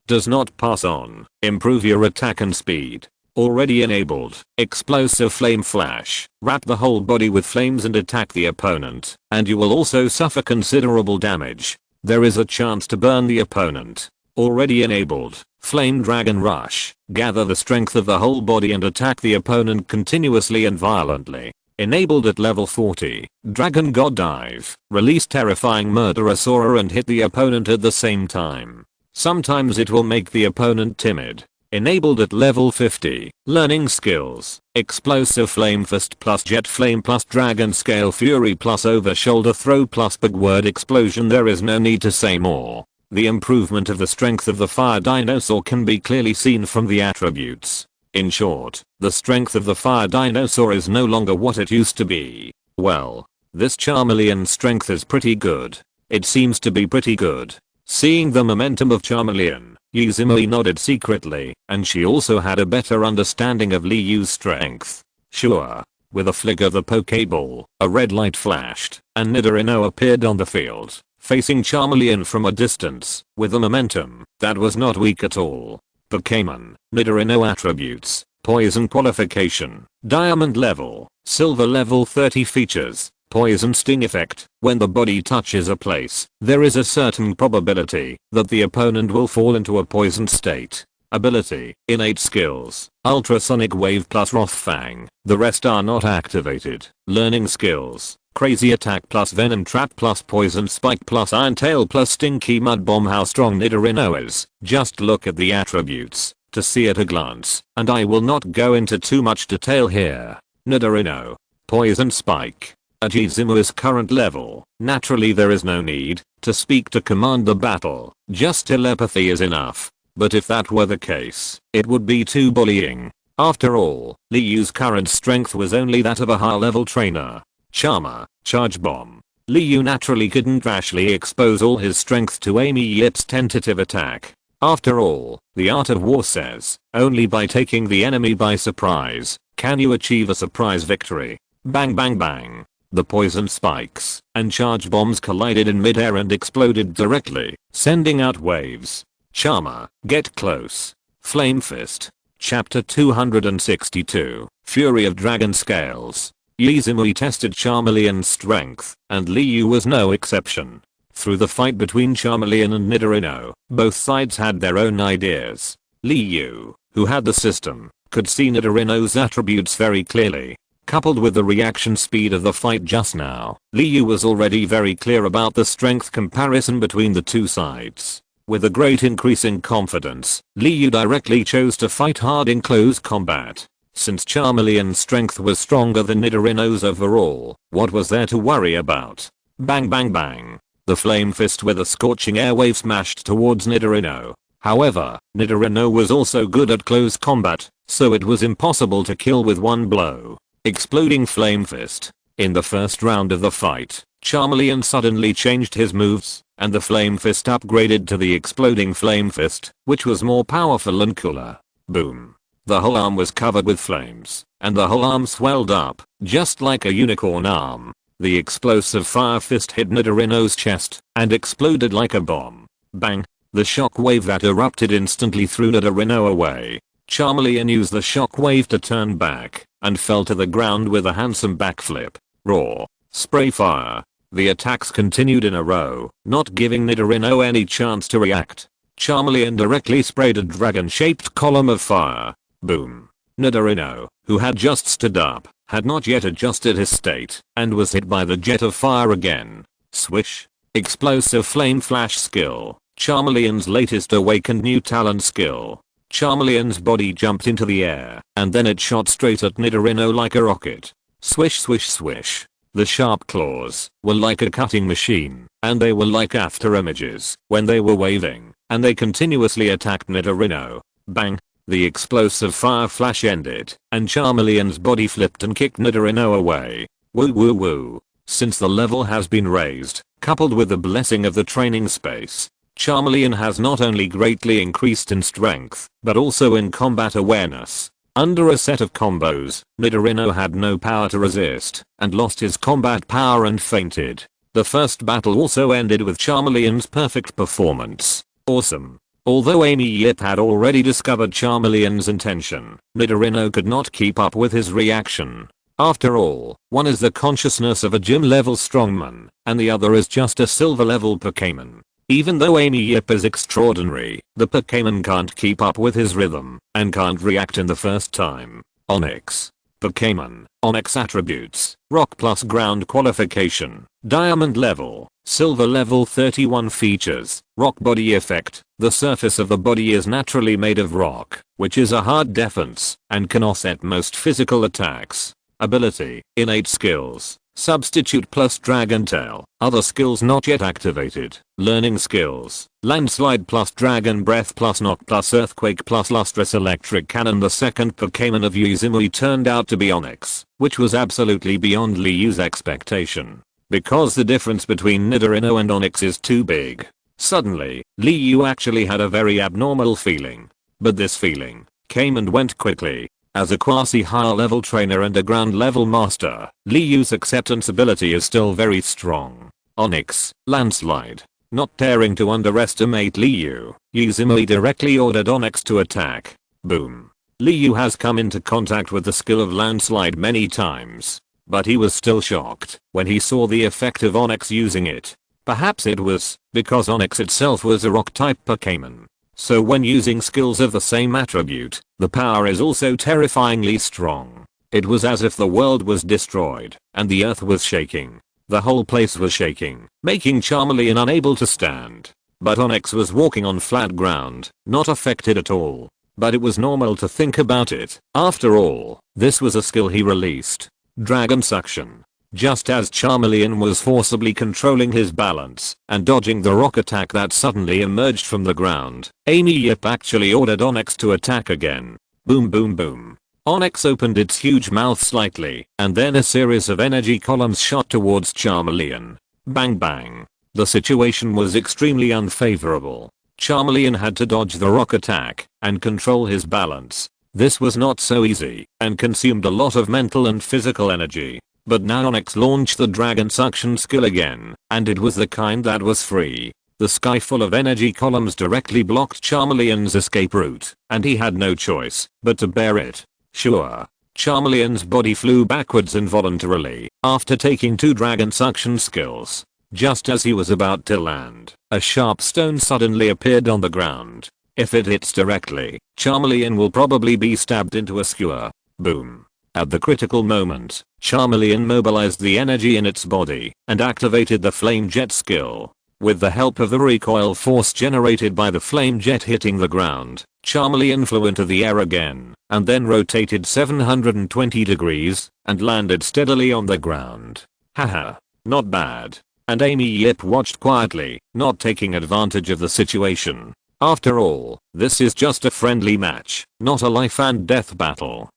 does not pass on. Improve your attack and speed. Already enabled, Explosive Flame Flash, wrap the whole body with flames and attack the opponent, and you will also suffer considerable damage. There is a chance to burn the opponent. Already enabled, Flame Dragon Rush, gather the strength of the whole body and attack the opponent continuously and violently. Enabled at level 40, Dragon God Dive, release terrifying Murderosaur and hit the opponent at the same time. Sometimes it will make the opponent timid. Enabled at level 50, learning skills, Explosive Flame Fist plus Jet Flame plus Dragon Scale Fury plus Over Shoulder Throw plus Big Word Explosion. There is no need to say more. The improvement of the strength of the Fire Dinosaur can be clearly seen from the attributes. In short, the strength of the Fire Dinosaur is no longer what it used to be. Well, this Charmeleon's strength is pretty good. It seems to be pretty good. Seeing the momentum of Charmeleon, Yizumi nodded secretly, and she also had a better understanding of Liu's strength. Sure. With a flick of the Pokeball, a red light flashed, and Nidorino appeared on the field, facing Charmeleon from a distance, with a momentum that was not weak at all. Pokémon, Nidorino attributes, Poison Qualification, Diamond level, Silver level 30 features, Poison sting effect. When the body touches a place, there is a certain probability that the opponent will fall into a poisoned state. Ability, innate skills, ultrasonic wave plus wrath fang. The rest are not activated. Learning skills, crazy attack plus venom trap plus poison spike plus iron tail plus stinky mud bomb. How strong Nidorino is. Just look at the attributes to see at a glance, and I will not go into too much detail here. Nidorino, poison spike. At Izuma's current level, naturally there is no need to speak to command the battle, just telepathy is enough. But if that were the case, it would be too bullying. After all, Liyu's current strength was only that of a high-level trainer. Charmer, charge bomb. Liyu naturally couldn't rashly expose all his strength to Amy Yip's tentative attack. After all, the art of war says, only by taking the enemy by surprise can you achieve a surprise victory. Bang bang bang. The poison spikes and charge bombs collided in midair and exploded directly, sending out waves. Charmer, get close. Flame Fist. Chapter 262. Fury of Dragon Scales. Izumui tested Charmeleon's strength, and Liu was no exception. Through the fight between Charmeleon and Nidorino, both sides had their own ideas. Liu, who had the system, could see Nidorino's attributes very clearly. Coupled with the reaction speed of the fight just now, Liu was already very clear about the strength comparison between the two sides. With a great increase in confidence, Liu directly chose to fight hard in close combat. Since Charmeleon's strength was stronger than Nidorino's overall, what was there to worry about? Bang bang bang. The flame fist with a scorching airwave smashed towards Nidorino. However, Nidorino was also good at close combat, so it was impossible to kill with one blow. Exploding flame fist. In the first round of the fight, Charmeleon suddenly changed his moves, and the flame fist upgraded to the exploding flame fist, which was more powerful and cooler. Boom. The whole arm was covered with flames, and the whole arm swelled up, just like a unicorn arm. The explosive fire fist hit Nidorino's chest, and exploded like a bomb. Bang. The shock wave that erupted instantly threw Nidorino away. Charmeleon used the shock wave to turn back, and fell to the ground with a handsome backflip. Roar. Spray fire. The attacks continued in a row, not giving Nidorino any chance to react. Charmeleon directly sprayed a dragon-shaped column of fire. Boom. Nidorino, who had just stood up, had not yet adjusted his state, and was hit by the jet of fire again. Swish. Explosive flame flash skill. Charmeleon's latest awakened new talent skill. Charmeleon's body jumped into the air, and then it shot straight at Nidorino like a rocket. Swish swish swish. The sharp claws were like a cutting machine, and they were like after images when they were waving, and they continuously attacked Nidorino. Bang. The explosive fire flash ended, and Charmeleon's body flipped and kicked Nidorino away. Woo woo woo. Since the level has been raised, coupled with the blessing of the training space, Charmeleon has not only greatly increased in strength, but also in combat awareness. Under a set of combos, Nidorino had no power to resist, and lost his combat power and fainted. The first battle also ended with Charmeleon's perfect performance. Awesome. Although Amy Yip had already discovered Charmeleon's intention, Nidorino could not keep up with his reaction. After all, one is the consciousness of a gym-level strongman, and the other is just a silver-level Pokémon. Even though Amy Yip is extraordinary, the Pokémon can't keep up with his rhythm, and can't react in the first time. Onyx. Pokémon. Onyx attributes. Rock plus ground qualification. Diamond level. Silver level 31 features. Rock body effect. The surface of the body is naturally made of rock, which is a hard defense, and can offset most physical attacks. Ability. Innate skills. Substitute plus Dragon Tail. Other skills not yet activated. Learning skills. Landslide plus Dragon Breath plus Knock plus Earthquake plus Lustrous Electric Cannon. The second Pokémon of Izumui turned out to be Onyx, which was absolutely beyond Liu's expectation. Because the difference between Nidorino and Onyx is too big. Suddenly, Liu actually had a very abnormal feeling. But this feeling came and went quickly. As a quasi-higher level trainer and a ground level master, Liu's acceptance ability is still very strong. Onyx. Landslide. Not daring to underestimate Liu, Izumui directly ordered Onyx to attack. Boom. Liu has come into contact with the skill of Landslide many times. but he was still shocked when he saw the effect of Onyx using it. Perhaps it was because Onyx itself was a rock-type Pokémon. So when using skills of the same attribute, the power is also terrifyingly strong. It was as if the world was destroyed, and the earth was shaking. The whole place was shaking, making Charmeleon unable to stand. But Onyx was walking on flat ground, not affected at all. But it was normal to think about it. After all, this was a skill he released. Dragon Suction. Just as Charmeleon was forcibly controlling his balance and dodging the rock attack that suddenly emerged from the ground, Amy Yip actually ordered Onyx to attack again. Boom boom boom. Onyx opened its huge mouth slightly, and then a series of energy columns shot towards Charmeleon. Bang bang. The situation was extremely unfavorable. Charmeleon had to dodge the rock attack and control his balance. This was not so easy and consumed a lot of mental and physical energy. But now Onyx launched the Dragon Suction skill again, and it was the kind that was free. The sky full of energy columns directly blocked Charmeleon's escape route, and he had no choice but to bear it. Sure. Charmeleon's body flew backwards involuntarily after taking 2 Dragon Suction skills. Just as he was about to land, a sharp stone suddenly appeared on the ground. If it hits directly, Charmeleon will probably be stabbed into a skewer. Boom. At the critical moment, Charmeleon mobilized the energy in its body and activated the Flame Jet skill. With the help of the recoil force generated by the Flame Jet hitting the ground, Charmeleon flew into the air again and then rotated 720 degrees and landed steadily on the ground. Haha. Not bad. And Amy Yip watched quietly, not taking advantage of the situation. After all, this is just a friendly match, not a life and death battle.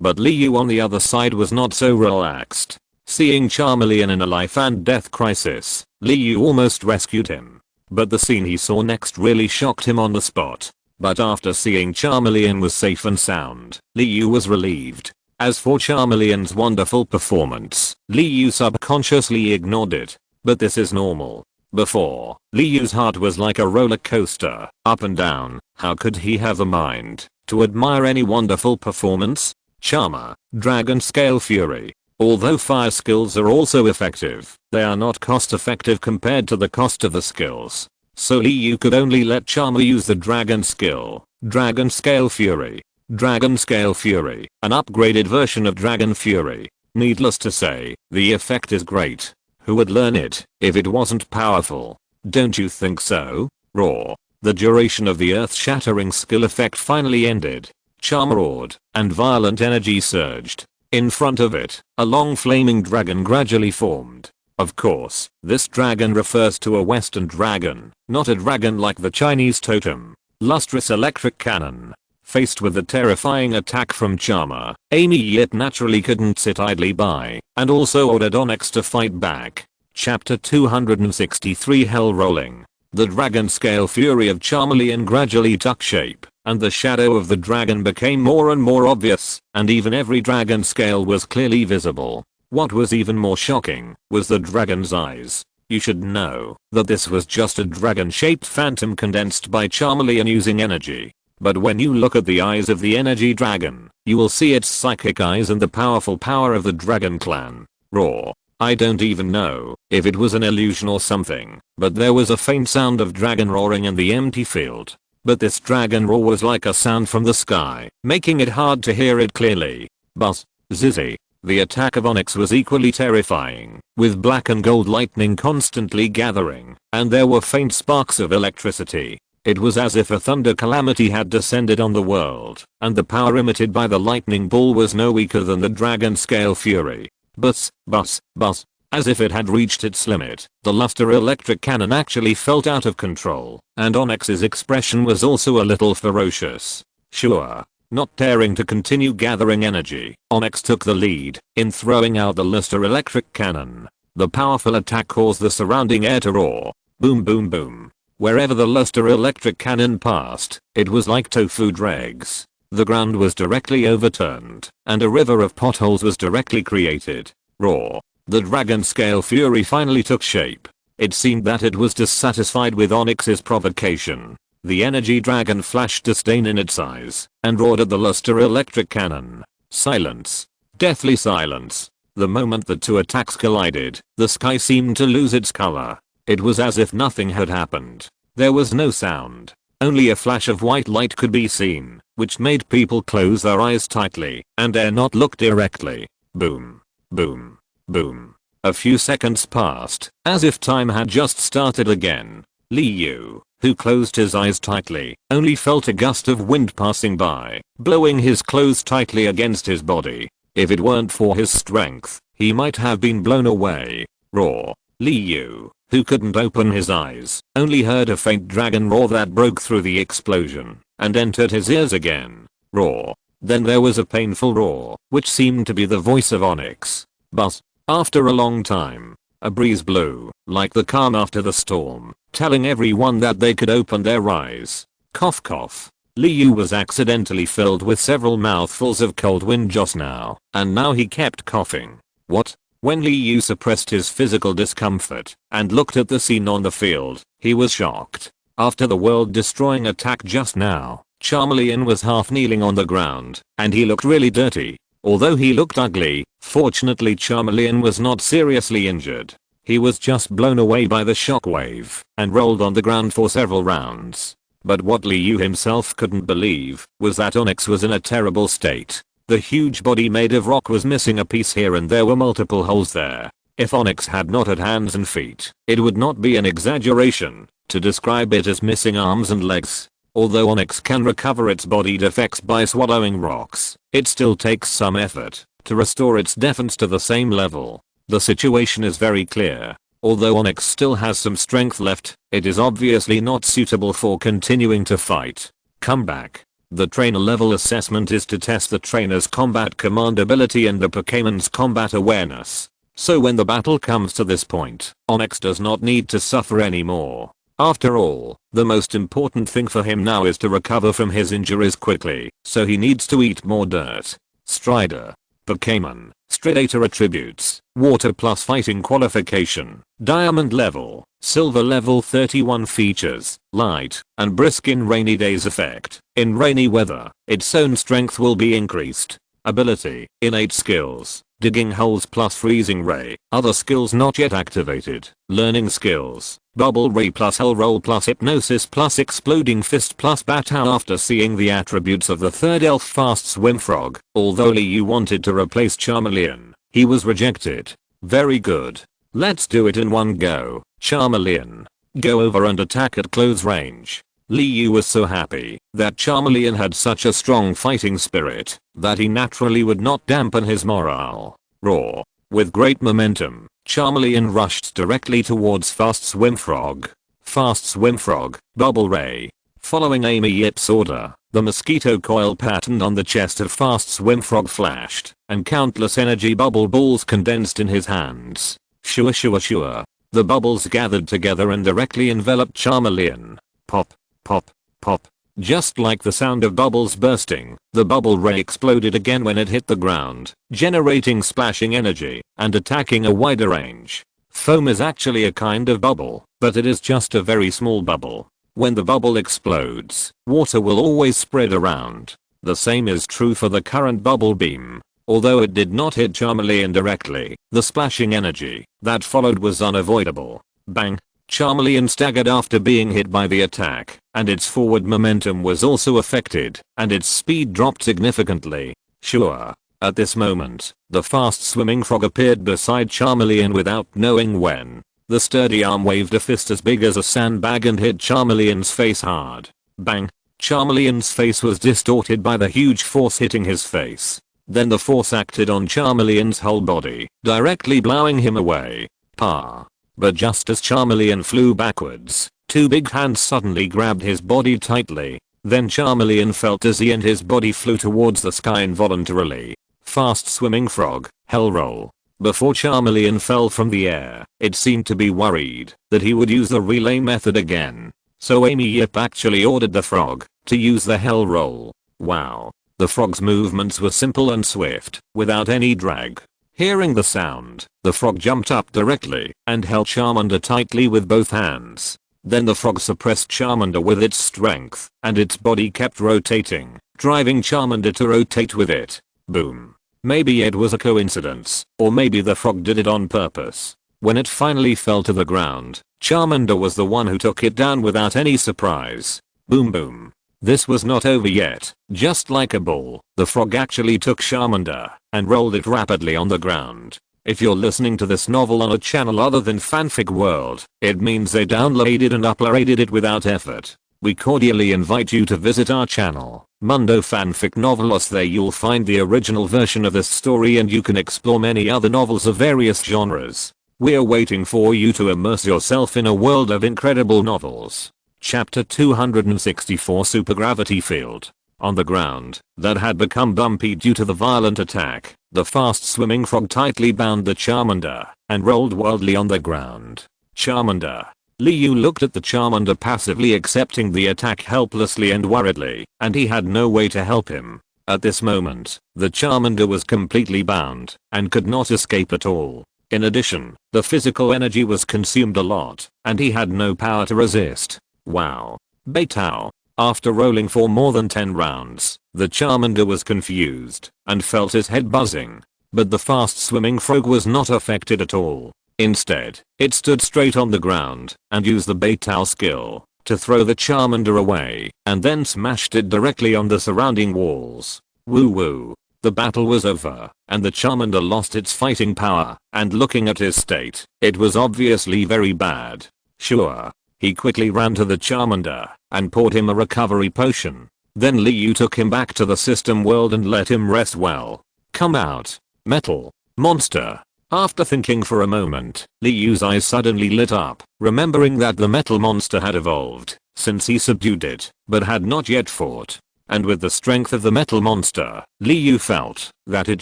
But Liu on the other side was not so relaxed. Seeing Charmeleon in a life and death crisis, Liu almost rescued him. But the scene he saw next really shocked him on the spot. But after seeing Charmeleon was safe and sound, Liu was relieved. As for Charmeleon's wonderful performance, Liu subconsciously ignored it. But this is normal. Before, Liu's heart was like a roller coaster, up and down. How could he have the mind to admire any wonderful performance? Charmer, Dragon Scale Fury. Although fire skills are also effective, they are not cost effective compared to the cost of the skills. So Liu could only let Charmer use the Dragon skill, Dragon Scale Fury. Dragon Scale Fury, an upgraded version of Dragon Fury. Needless to say, the effect is great. Who would learn it if it wasn't powerful? Don't you think so? Roar. The duration of the earth-shattering skill effect finally ended. Charmer roared, and violent energy surged. In front of it, a long flaming dragon gradually formed. Of course, this dragon refers to a Western dragon, not a dragon like the Chinese totem. Lustrous electric cannon. Faced with the terrifying attack from Charmer, Amy Yip naturally couldn't sit idly by, and also ordered Onyx to fight back. Chapter 263 Hell Rolling. The Dragon Scale Fury of Charmeleon gradually took shape, and the shadow of the dragon became more and more obvious, and even every dragon scale was clearly visible. What was even more shocking was the dragon's eyes. You should know that this was just a dragon-shaped phantom condensed by Charmeleon using energy. But when you look at the eyes of the energy dragon, you will see its psychic eyes and the powerful power of the dragon clan. Roar. I don't even know if it was an illusion or something, but there was a faint sound of dragon roaring in the empty field. But this dragon roar was like a sound from the sky, making it hard to hear it clearly. Buzz. Zizzy. The attack of Onyx was equally terrifying, with black and gold lightning constantly gathering, and there were faint sparks of electricity. It was as if a thunder calamity had descended on the world, and the power emitted by the lightning ball was no weaker than the Dragon Scale Fury. Buzz, buzz, buzz. As if it had reached its limit, the luster electric cannon actually felt out of control, and Onyx's expression was also a little ferocious. Sure. Not daring to continue gathering energy, Onyx took the lead in throwing out the luster electric cannon. The powerful attack caused the surrounding air to roar. Boom boom boom. Wherever the luster electric cannon passed, it was like tofu dregs. The ground was directly overturned, and a river of potholes was directly created. Roar. The Dragon Scale Fury finally took shape. It seemed that it was dissatisfied with Onyx's provocation. The energy dragon flashed disdain in its eyes, and roared at the luster electric cannon. Silence. Deathly silence. The moment the two attacks collided, the sky seemed to lose its color. It was as if nothing had happened. There was no sound. Only a flash of white light could be seen, which made people close their eyes tightly and dare not look directly. Boom. Boom. Boom. A few seconds passed, as if time had just started again. Liu, who closed his eyes tightly, only felt a gust of wind passing by, blowing his clothes tightly against his body. If it weren't for his strength, he might have been blown away. Roar. Liu, who couldn't open his eyes, only heard a faint dragon roar that broke through the explosion and entered his ears again. Roar. Then there was a painful roar, which seemed to be the voice of Onyx. But, after a long time, a breeze blew, like the calm after the storm, telling everyone that they could open their eyes. Cough cough. Liu was accidentally filled with several mouthfuls of cold wind just now, and now he kept coughing. What? When Liu suppressed his physical discomfort and looked at the scene on the field, he was shocked. After the world-destroying attack just now, Charmeleon was half kneeling on the ground, and he looked really dirty. Although he looked ugly, fortunately Charmeleon was not seriously injured. He was just blown away by the shockwave and rolled on the ground for several rounds. But what Liu himself couldn't believe was that Onyx was in a terrible state. The huge body made of rock was missing a piece here and there were multiple holes there. If Onyx had not had hands and feet, it would not be an exaggeration to describe it as missing arms and legs. Although Onyx can recover its body defects by swallowing rocks, it still takes some effort to restore its defense to the same level. The situation is very clear. Although Onyx still has some strength left, it is obviously not suitable for continuing to fight. Come back. The trainer level assessment is to test the trainer's combat command ability and the Pokemon's combat awareness. So when the battle comes to this point, Onyx does not need to suffer anymore. After all, the most important thing for him now is to recover from his injuries quickly, so he needs to eat more dirt. Strider. Pokémon. Stridator attributes. Water plus fighting qualification. Diamond level. Silver level 31 features. Light and brisk in rainy days effect. In rainy weather, its own strength will be increased. Ability. Innate skills. Digging holes plus freezing ray. Other skills not yet activated. Learning skills. Bubble ray plus hell roll plus hypnosis plus exploding fist plus battle. After seeing the attributes of the third elf fast swim frog, although Liu wanted to replace Charmeleon, he was rejected. Very good. Let's do it in one go. Charmeleon. Go over and attack at close range. Liu was so happy that Charmeleon had such a strong fighting spirit that he naturally would not dampen his morale. Roar. With great momentum, Charmeleon rushed directly towards Fast Swim Frog. Fast Swim Frog, Bubble Ray. Following Amy Yip's order, the mosquito coil pattern on the chest of Fast Swim Frog flashed, and countless energy bubble balls condensed in his hands. Shua shua shua. The bubbles gathered together and directly enveloped Charmeleon. Pop, pop, pop. Just like the sound of bubbles bursting, the bubble ray exploded again when it hit the ground, generating splashing energy and attacking a wider range. Foam is actually a kind of bubble, but it is just a very small bubble. When the bubble explodes, water will always spread around. The same is true for the current bubble beam. Although it did not hit Charmeleon directly, the splashing energy that followed was unavoidable. Bang! Charmeleon staggered after being hit by the attack, and its forward momentum was also affected, and its speed dropped significantly. Sure. At this moment, the fast swimming frog appeared beside Charmeleon without knowing when. The sturdy arm waved a fist as big as a sandbag and hit Charmeleon's face hard. Bang! Charmeleon's face was distorted by the huge force hitting his face. Then the force acted on Charmeleon's whole body, directly blowing him away. Pa. But just as Charmeleon flew backwards, two big hands suddenly grabbed his body tightly. Then Charmeleon felt dizzy and his body flew towards the sky involuntarily. Fast swimming frog, hell roll. Before Charmeleon fell from the air, it seemed to be worried that he would use the relay method again. So Amy Yip actually ordered the frog to use the hell roll. Wow. The frog's movements were simple and swift, without any drag. Hearing the sound, the frog jumped up directly and held Charmander tightly with both hands. Then the frog suppressed Charmander with its strength, and its body kept rotating, driving Charmander to rotate with it. Boom. Maybe it was a coincidence, or maybe the frog did it on purpose. When it finally fell to the ground, Charmander was the one who took it down without any surprise. Boom boom. This was not over yet. Just like a ball, the frog actually took Charmander and rolled it rapidly on the ground. If you're listening to this novel on a channel other than Fanfic World, it means they downloaded and uploaded it without effort. We cordially invite you to visit our channel, Mundo Fanfic Novelos. There you'll find the original version of this story and you can explore many other novels of various genres. We're waiting for you to immerse yourself in a world of incredible novels. Chapter 264 Supergravity Field. On the ground, that had become bumpy due to the violent attack, the fast-swimming frog tightly bound the Charmander and rolled wildly on the ground. Charmander. Liu looked at the Charmander passively accepting the attack helplessly and worriedly, and he had no way to help him. At this moment, the Charmander was completely bound and could not escape at all. In addition, the physical energy was consumed a lot, and he had no power to resist. Wow. Beitao. After rolling for more than 10 rounds, the Charmander was confused and felt his head buzzing. But the fast-swimming frog was not affected at all. Instead, it stood straight on the ground and used the Beitao skill to throw the Charmander away and then smashed it directly on the surrounding walls. Woo woo. The battle was over, and the Charmander lost its fighting power, and looking at his state, it was obviously very bad. Sure. He quickly ran to the Charmander and poured him a recovery potion. Then Liu took him back to the system world and let him rest well. Come out, metal monster. After thinking for a moment, Liu's eyes suddenly lit up, remembering that the metal monster had evolved since he subdued it, but had not yet fought. And with the strength of the metal monster, Liu felt that it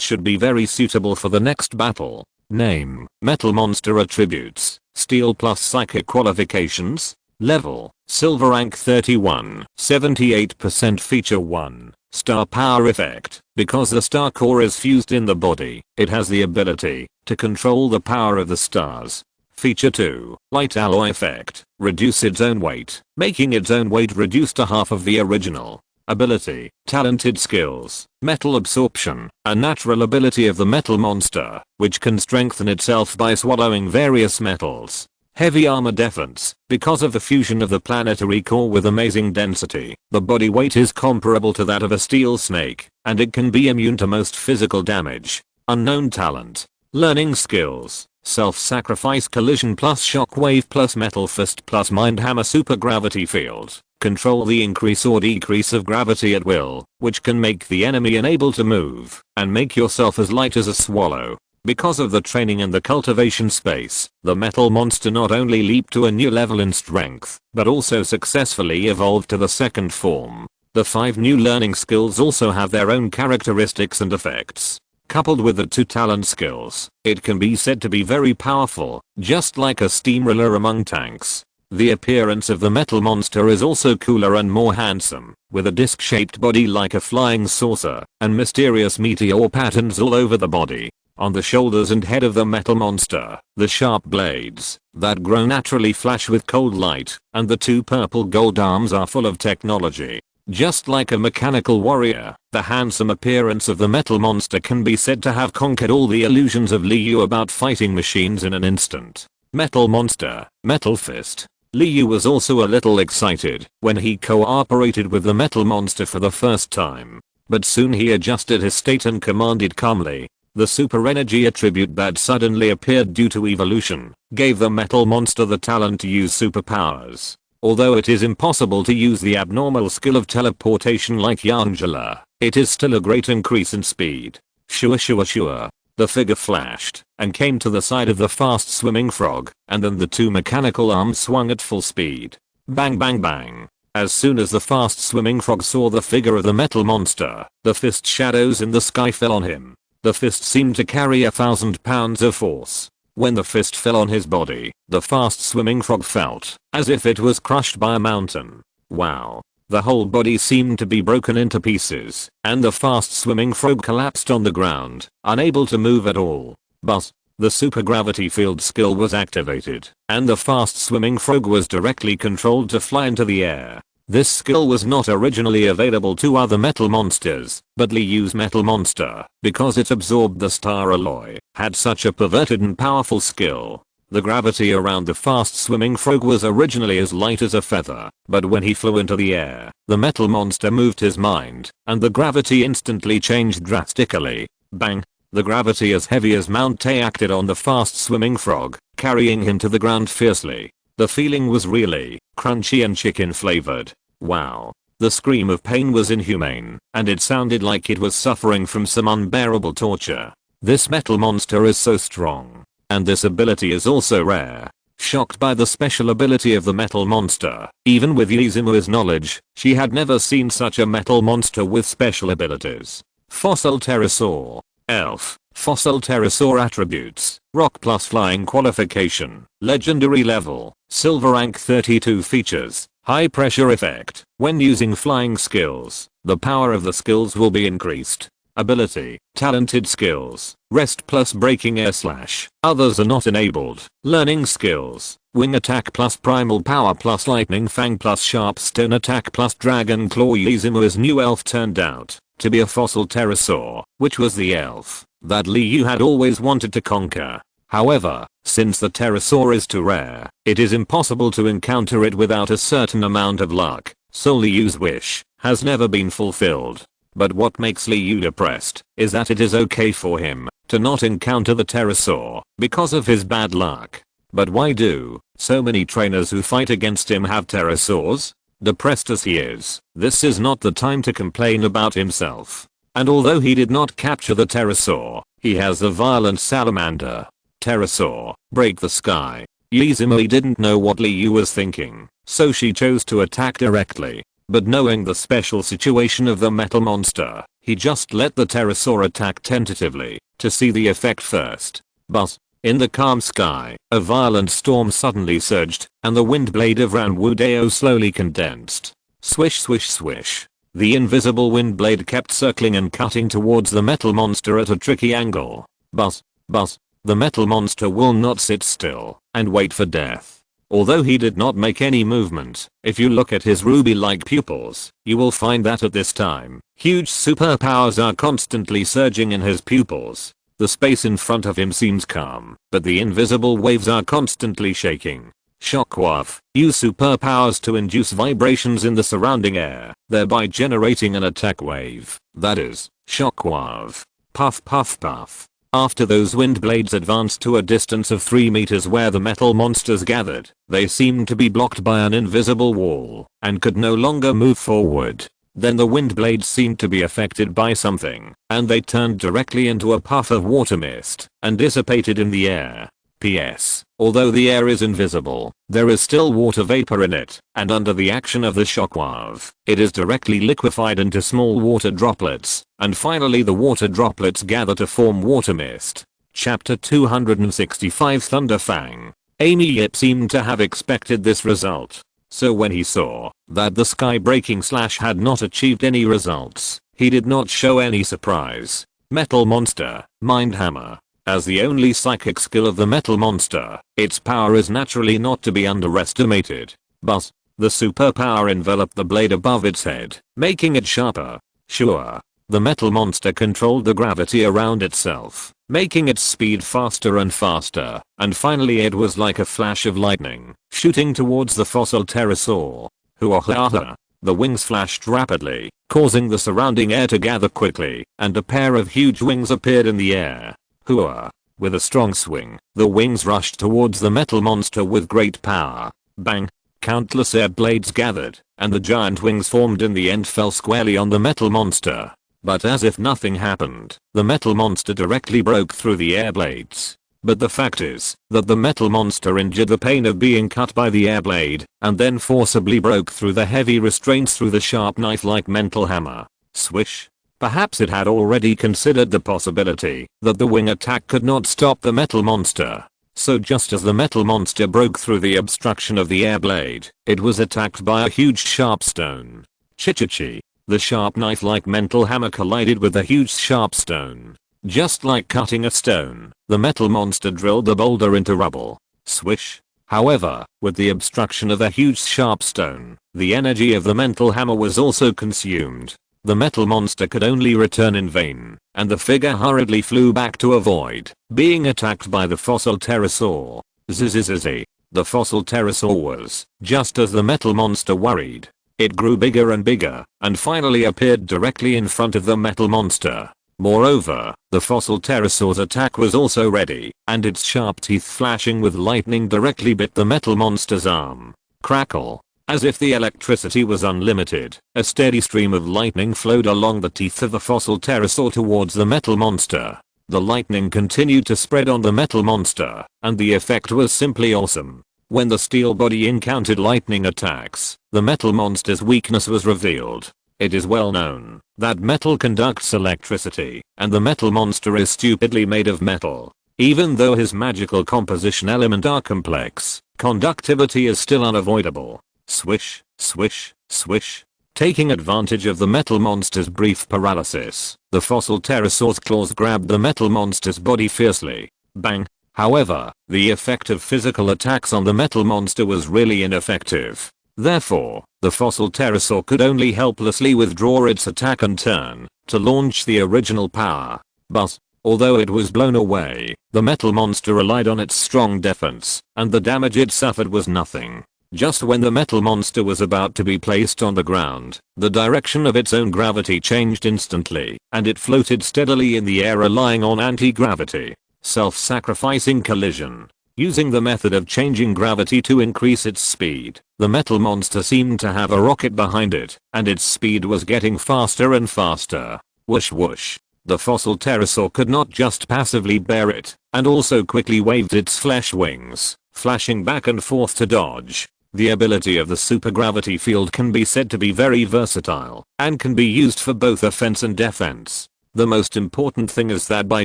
should be very suitable for the next battle. Name, Metal Monster. Attributes, Steel plus Psychic. Qualifications, Level, Silver. Rank 31, 78%. Feature 1, Star Power Effect. Because the star core is fused in the body, it has the ability to control the power of the stars. Feature 2, Light Alloy Effect. Reduce its own weight, making its own weight reduce to half of the original. Ability, Talented Skills, Metal Absorption, a natural ability of the metal monster, which can strengthen itself by swallowing various metals. Heavy Armor Defense, because of the fusion of the planetary core with amazing density, the body weight is comparable to that of a steel snake, and it can be immune to most physical damage. Unknown Talent, Learning Skills, Self-Sacrifice. Collision plus Shockwave plus Metal Fist plus Mind Hammer. Supergravity Field. Control the increase or decrease of gravity at will, which can make the enemy unable to move, and make yourself as light as a swallow. Because of the training and the cultivation space, the metal monster not only leaped to a new level in strength, but also successfully evolved to the second form. The 5 new learning skills also have their own characteristics and effects. Coupled with the 2 talent skills, it can be said to be very powerful, just like a steamroller among tanks. The appearance of the metal monster is also cooler and more handsome, with a disc-shaped body like a flying saucer, and mysterious meteor patterns all over the body. On the shoulders and head of the metal monster, the sharp blades that grow naturally flash with cold light, and the 2 purple gold arms are full of technology. Just like a mechanical warrior, the handsome appearance of the metal monster can be said to have conquered all the illusions of Liu about fighting machines in an instant. Metal Monster, Metal Fist. Liu was also a little excited when he cooperated with the metal monster for the first time. But soon he adjusted his state and commanded calmly. The super energy attribute that suddenly appeared due to evolution gave the metal monster the talent to use superpowers. Although it is impossible to use the abnormal skill of teleportation like Yangela, it is still a great increase in speed. Sure. The figure flashed and came to the side of the fast-swimming frog, and then the 2 mechanical arms swung at full speed. Bang bang bang. As soon as the fast-swimming frog saw the figure of the metal monster, the fist shadows in the sky fell on him. The fist seemed to carry 1,000 pounds of force. When the fist fell on his body, the fast-swimming frog felt as if it was crushed by a mountain. Wow. The whole body seemed to be broken into pieces, and the fast-swimming frog collapsed on the ground, unable to move at all. But the supergravity field skill was activated, and the fast-swimming frog was directly controlled to fly into the air. This skill was not originally available to other metal monsters, but Liyu's metal monster, because it absorbed the star alloy, had such a perverted and powerful skill. The gravity around the fast swimming frog was originally as light as a feather, but when he flew into the air, the metal monster moved his mind, and the gravity instantly changed drastically. Bang! The gravity as heavy as Mount Tay acted on the fast swimming frog, carrying him to the ground fiercely. The feeling was really crunchy and chicken flavored. Wow. The scream of pain was inhumane, and it sounded like it was suffering from some unbearable torture. This metal monster is so strong. And this ability is also rare. Shocked by the special ability of the metal monster, even with Izumi's knowledge, she had never seen such a metal monster with special abilities. Fossil Pterosaur. Elf. Fossil Pterosaur attributes. Rock plus flying qualification. Legendary level. Silver rank 32 features. High pressure effect. When using flying skills, the power of the skills will be increased. Ability. Talented skills. Rest plus breaking air slash. Others are not enabled. Learning skills. Wing attack plus primal power plus lightning fang plus sharp stone attack plus dragon claw. Izumi's new elf turned out to be a fossil pterosaur, which was the elf that Liu had always wanted to conquer. However, since the pterosaur is too rare, it is impossible to encounter it without a certain amount of luck, so Liu's wish has never been fulfilled. But what makes Liu depressed is that it is okay for him to not encounter the pterosaur because of his bad luck. But why do so many trainers who fight against him have pterosaurs? Depressed as he is, this is not the time to complain about himself. And although he did not capture the pterosaur, he has a violent salamander. Pterosaur, break the sky. Izumi didn't know what Liu was thinking, so she chose to attack directly. But knowing the special situation of the metal monster, he just let the pterosaur attack tentatively to see the effect first. But in the calm sky, a violent storm suddenly surged, and the wind blade of Ranwudeo slowly condensed. Swish swish swish. The invisible wind blade kept circling and cutting towards the metal monster at a tricky angle. But the metal monster will not sit still and wait for death. Although he did not make any movement, if you look at his ruby-like pupils, you will find that at this time, huge superpowers are constantly surging in his pupils. The space in front of him seems calm, but the invisible waves are constantly shaking. Shockwave. Use superpowers to induce vibrations in the surrounding air, thereby generating an attack wave. That is, shockwave. Puff puff puff. After those wind blades advanced to a distance of 3 meters where the metal monsters gathered, they seemed to be blocked by an invisible wall and could no longer move forward. Then the wind blades seemed to be affected by something, and they turned directly into a puff of water mist and dissipated in the air. P.S. Although the air is invisible, there is still water vapor in it, and under the action of the shockwave, it is directly liquefied into small water droplets, and finally the water droplets gather to form water mist. Chapter 265 Thunderfang. Amy Yip seemed to have expected this result. So when he saw that the sky breaking slash had not achieved any results, he did not show any surprise. Metal Monster, Mind Hammer. As the only psychic skill of the metal monster, its power is naturally not to be underestimated. But the superpower enveloped the blade above its head, making it sharper. Sure, the metal monster controlled the gravity around itself, making its speed faster and faster, and finally it was like a flash of lightning, shooting towards the fossil pterosaur. Hoo-ah-ha-ha. The wings flashed rapidly, causing the surrounding air to gather quickly, and a pair of huge wings appeared in the air. Hooah. With a strong swing, the wings rushed towards the metal monster with great power. Bang. Countless air blades gathered, and the giant wings formed in the end fell squarely on the metal monster. But as if nothing happened, the metal monster directly broke through the air blades. But the fact is that the metal monster endured the pain of being cut by the air blade, and then forcibly broke through the heavy restraints through the sharp knife-like mental hammer. Swish. Perhaps it had already considered the possibility that the wing attack could not stop the metal monster. So just as the metal monster broke through the obstruction of the air blade, it was attacked by a huge sharp stone. Chi-chi-chi. The sharp knife-like mental hammer collided with the huge sharp stone. Just like cutting a stone, the metal monster drilled the boulder into rubble. Swish. However, with the obstruction of a huge sharp stone, the energy of the mental hammer was also consumed. The metal monster could only return in vain, and the figure hurriedly flew back to avoid being attacked by the fossil pterosaur. Zzzz. The fossil pterosaur was just as the metal monster worried. It grew bigger and bigger, and finally appeared directly in front of the metal monster. Moreover, the fossil pterosaur's attack was also ready, and its sharp teeth flashing with lightning directly bit the metal monster's arm. Crackle. As if the electricity was unlimited, a steady stream of lightning flowed along the teeth of the fossil pterosaur towards the metal monster. The lightning continued to spread on the metal monster, and the effect was simply awesome. When the steel body encountered lightning attacks, the metal monster's weakness was revealed. It is well known that metal conducts electricity, and the metal monster is stupidly made of metal. Even though his magical composition element are complex, conductivity is still unavoidable. Swish, swish, swish. Taking advantage of the metal monster's brief paralysis, the fossil pterosaur's claws grabbed the metal monster's body fiercely. Bang. However, the effect of physical attacks on the metal monster was really ineffective. Therefore, the fossil pterosaur could only helplessly withdraw its attack and turn to launch the original power. But, although it was blown away, the metal monster relied on its strong defense, and the damage it suffered was nothing. Just when the metal monster was about to be placed on the ground, the direction of its own gravity changed instantly, and it floated steadily in the air relying on anti-gravity. Self-sacrificing collision. Using the method of changing gravity to increase its speed, the metal monster seemed to have a rocket behind it, and its speed was getting faster and faster. Whoosh whoosh. The fossil pterosaur could not just passively bear it, and also quickly waved its flesh wings, flashing back and forth to dodge. The ability of the supergravity field can be said to be very versatile, and can be used for both offense and defense. The most important thing is that by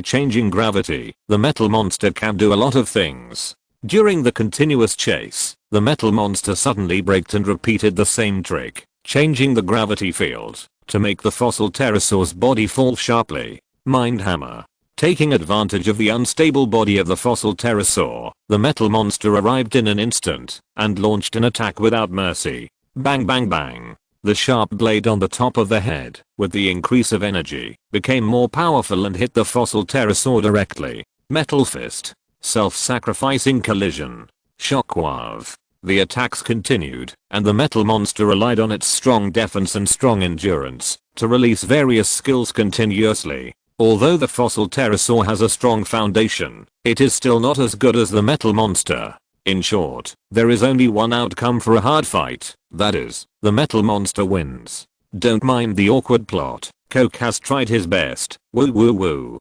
changing gravity, the metal monster can do a lot of things. During the continuous chase, the metal monster suddenly braked and repeated the same trick, changing the gravity field to make the fossil pterosaur's body fall sharply. Mind hammer. Taking advantage of the unstable body of the fossil pterosaur, the metal monster arrived in an instant and launched an attack without mercy. Bang bang bang. The sharp blade on the top of the head, with the increase of energy, became more powerful and hit the fossil pterosaur directly. Metal fist. Self-sacrificing collision. Shockwave. The attacks continued, and the metal monster relied on its strong defense and strong endurance to release various skills continuously. Although the fossil pterosaur has a strong foundation, it is still not as good as the metal monster. In short, there is only one outcome for a hard fight, that is, the metal monster wins. Don't mind the awkward plot, Coke has tried his best, woo woo woo.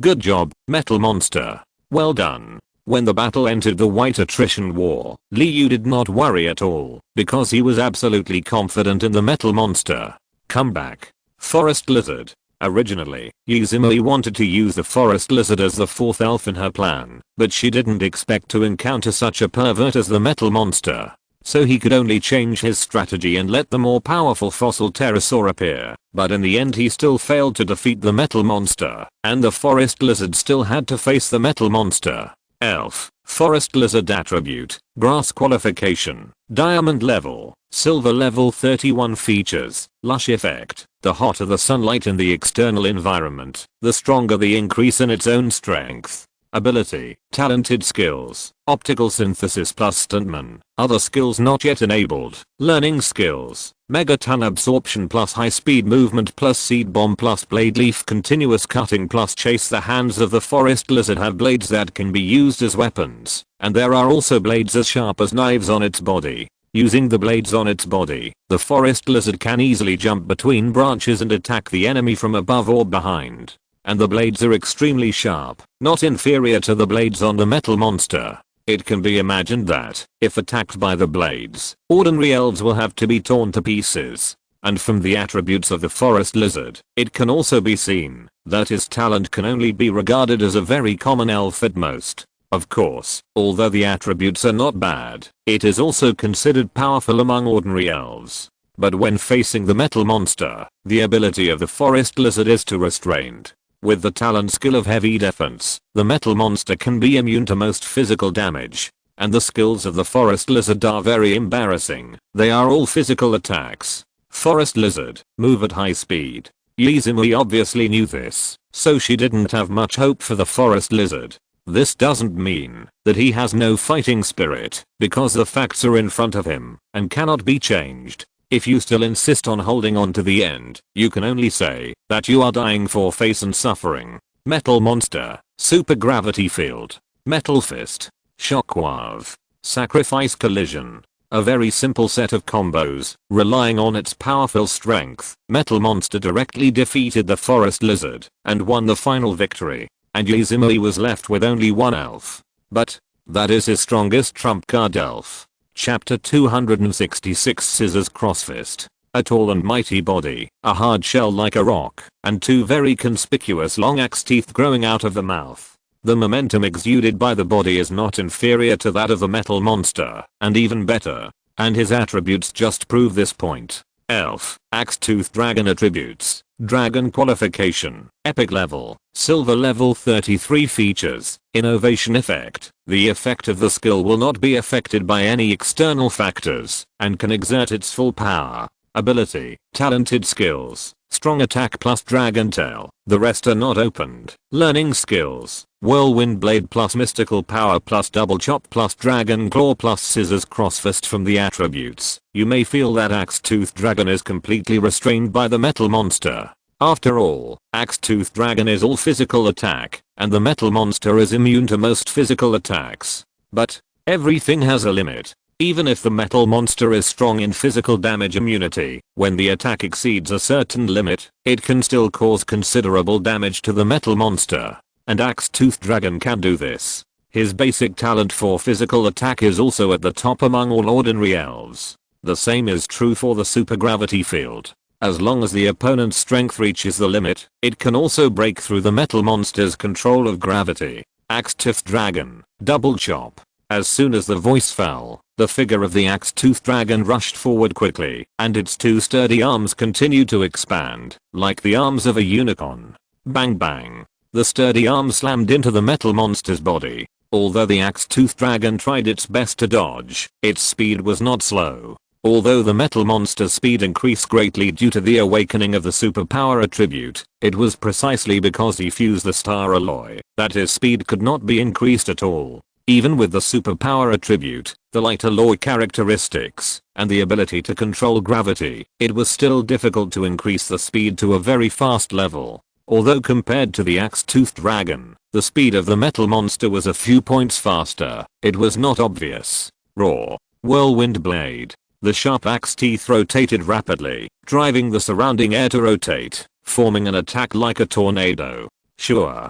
Good job, metal monster. Well done. When the battle entered the white attrition war, Liu did not worry at all, because he was absolutely confident in the metal monster. Comeback. Forest lizard. Originally, Yuzumi wanted to use the forest lizard as the fourth elf in her plan, but she didn't expect to encounter such a pervert as the metal monster. So he could only change his strategy and let the more powerful fossil pterosaur appear, but in the end he still failed to defeat the metal monster, and the forest lizard still had to face the metal monster. Elf, forest lizard attribute, grass qualification, diamond level, silver level 31 features, lush effect. The hotter the sunlight in the external environment, the stronger the increase in its own strength. Ability, talented skills, optical synthesis plus stuntman, other skills not yet enabled, learning skills, megaton absorption plus high speed movement plus seed bomb plus blade leaf continuous cutting plus chase. The hands of the forest lizard have blades that can be used as weapons, and there are also blades as sharp as knives on its body. Using the blades on its body, the forest lizard can easily jump between branches and attack the enemy from above or behind. And the blades are extremely sharp, not inferior to the blades on the metal monster. It can be imagined that, if attacked by the blades, ordinary elves will have to be torn to pieces. And from the attributes of the forest lizard, it can also be seen that his talent can only be regarded as a very common elf at most. Of course, although the attributes are not bad, it is also considered powerful among ordinary elves. But when facing the metal monster, the ability of the forest lizard is to restrained. With the talent skill of heavy defense, the metal monster can be immune to most physical damage. and the skills of the forest lizard are very embarrassing. They are all physical attacks. Forest lizard, move at high speed. Izumi obviously knew this, so she didn't have much hope for the forest lizard. This doesn't mean that he has no fighting spirit, because the facts are in front of him and cannot be changed. If you still insist on holding on to the end, you can only say that you are dying for face and suffering. Metal monster, super gravity field, metal fist, shockwave, sacrifice collision. A very simple set of combos, relying on its powerful strength. Metal monster directly defeated the forest lizard and won the final victory, and Izumi was left with only one elf. But that is his strongest trump card elf. Chapter 266 Scissors Crossfist. A tall and mighty body, a hard shell like a rock, and two very conspicuous long axe teeth growing out of the mouth. The momentum exuded by the body is not inferior to that of the metal monster, and even better. And his attributes just prove this point. Elf, Axe-Tooth Dragon attributes, Dragon qualification, Epic level, Silver level 33 features, Innovation effect. The effect of the skill will not be affected by any external factors, and can exert its full power. Ability, talented skills, strong attack plus dragon tail. The rest are not opened. Learning skills, whirlwind blade plus mystical power plus double chop plus dragon claw plus scissors crossfist. From the attributes, you may feel that Axe-Tooth Dragon is completely restrained by the metal monster. After all, Axe-Tooth Dragon is all physical attack, and the metal monster is immune to most physical attacks. But everything has a limit. Even if the metal monster is strong in physical damage immunity, when the attack exceeds a certain limit, it can still cause considerable damage to the metal monster. And Axe-Tooth Dragon can do this. His basic talent for physical attack is also at the top among all ordinary elves. The same is true for the super gravity field. As long as the opponent's strength reaches the limit, it can also break through the metal monster's control of gravity. Axe-Tooth Dragon, double chop. As soon as the voice fell, the figure of the Axe-Tooth Dragon rushed forward quickly, and its two sturdy arms continued to expand, like the arms of a unicorn. Bang bang. The sturdy arm slammed into the metal monster's body. Although the Axe-Tooth Dragon tried its best to dodge, its speed was not slow. Although the metal monster's speed increased greatly due to the awakening of the superpower attribute, it was precisely because he fused the star alloy that his speed could not be increased at all. Even with the superpower attribute, the light alloy characteristics, and the ability to control gravity, it was still difficult to increase the speed to a very fast level. Although compared to the Axe-Tooth Dragon, the speed of the metal monster was a few points faster, it was not obvious. Raw. Whirlwind blade. The sharp axe teeth rotated rapidly, driving the surrounding air to rotate, forming an attack like a tornado. Sure.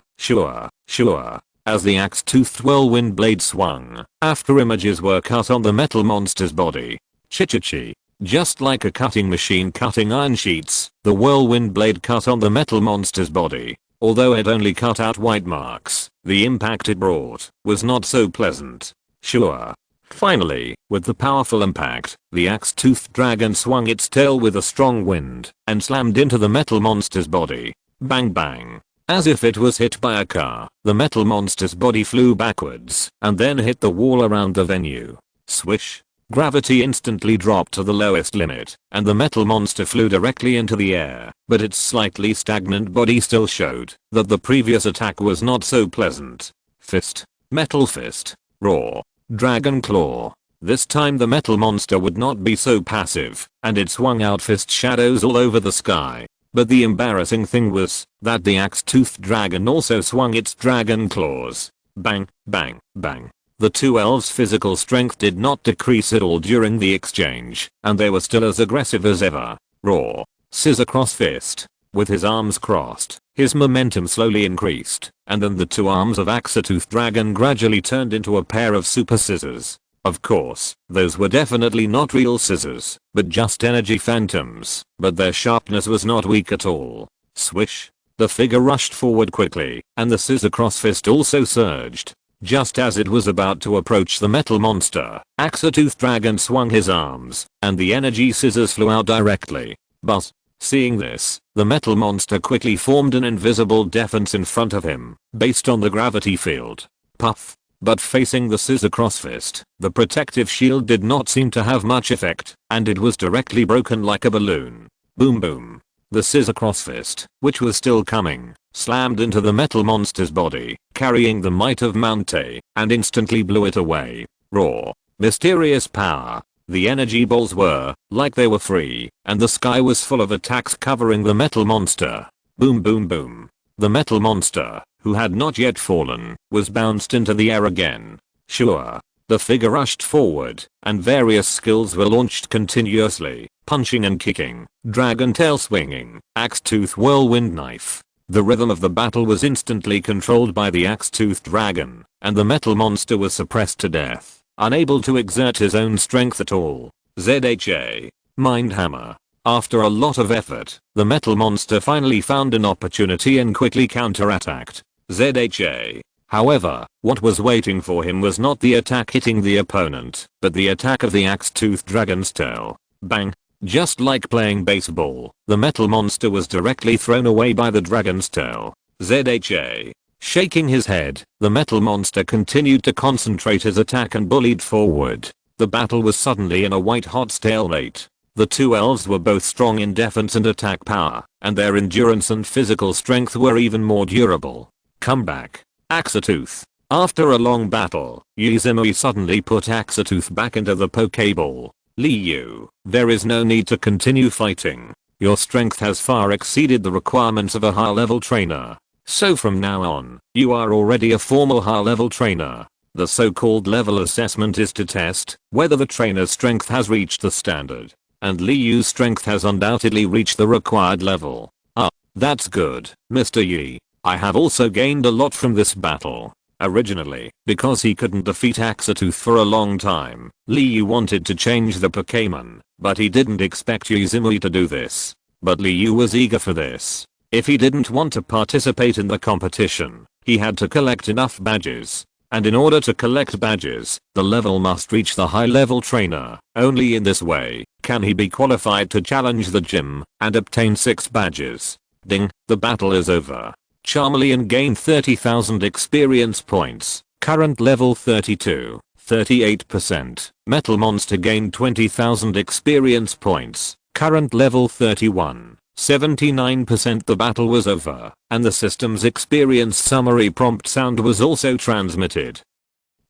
As the axe-toothed whirlwind blade swung, after images were cut on the metal monster's body. Chi-chi-chi. Just like a cutting machine cutting iron sheets, the whirlwind blade cut on the metal monster's body. Although it only cut out white marks, the impact it brought was not so pleasant. Sure. Finally, with the powerful impact, the axe-toothed dragon swung its tail with a strong wind and slammed into the metal monster's body. Bang bang. As if it was hit by a car, the metal monster's body flew backwards and then hit the wall around the venue. Swish. Gravity instantly dropped to the lowest limit, and the metal monster flew directly into the air, but its slightly stagnant body still showed that the previous attack was not so pleasant. Fist. Metal fist. Raw. Dragon claw. This time the metal monster would not be so passive, and it swung out fist shadows all over the sky. But the embarrassing thing was that the axe-toothed dragon also swung its dragon claws. Bang, bang, bang. The two elves' physical strength did not decrease at all during the exchange, and they were still as aggressive as ever. Raw. Scissor cross fist. With his arms crossed, his momentum slowly increased, and then the two arms of Axe-Toothed Dragon gradually turned into a pair of super scissors. Of course, those were definitely not real scissors, but just energy phantoms, but their sharpness was not weak at all. Swish. The figure rushed forward quickly, and the scissor cross fist also surged. Just as it was about to approach the metal monster, Axe-Toothed Dragon swung his arms, and the energy scissors flew out directly. Buzz. Seeing this, the metal monster quickly formed an invisible defense in front of him, based on the gravity field. Puff. But facing the scissor crossfist, the protective shield did not seem to have much effect, and it was directly broken like a balloon. Boom boom. The scissor crossfist, which was still coming, slammed into the metal monster's body, carrying the might of Mount-A, and instantly blew it away. Raw. Mysterious power. The energy balls were, like they were free, and the sky was full of attacks covering the metal monster. Boom boom boom. The metal monster, who had not yet fallen, was bounced into the air again. Sure. The figure rushed forward, and various skills were launched continuously, punching and kicking, dragon tail swinging, axe-tooth whirlwind knife. The rhythm of the battle was instantly controlled by the axe-toothed dragon, and the metal monster was suppressed to death, unable to exert his own strength at all. ZHA. Mind Hammer. After a lot of effort, the metal monster finally found an opportunity and quickly counterattacked. ZHA. However, what was waiting for him was not the attack hitting the opponent, but the attack of the axe-toothed dragon's tail. Bang. Just like playing baseball, the metal monster was directly thrown away by the dragon's tail. ZHA. Shaking his head, the metal monster continued to concentrate his attack and bullied forward. The battle was suddenly in a white-hot stalemate. The two elves were both strong in defense and attack power, and their endurance and physical strength were even more durable. Comeback. Axetooth. After a long battle, Yuzumi suddenly put Axetooth back into the Pokeball. Liu, there is no need to continue fighting. Your strength has far exceeded the requirements of a high-level trainer. So from now on, you are already a formal high-level trainer. The so-called level assessment is to test whether the trainer's strength has reached the standard. And Liu's strength has undoubtedly reached the required level. Ah, that's good, Mr. Yi. I have also gained a lot from this battle. Originally, because he couldn't defeat Axetooth for a long time, Liu wanted to change the Pokémon, but he didn't expect Yuzumi to do this. But Liu was eager for this. If he didn't want to participate in the competition, he had to collect enough badges. And in order to collect badges, the level must reach the high-level trainer. Only in this way can he be qualified to challenge the gym and obtain 6 badges. Ding, the battle is over. Charmeleon gained 30,000 experience points, current level 32, 38%. Metal Monster gained 20,000 experience points, current level 31. 79%. The battle was over, and the system's experience summary prompt sound was also transmitted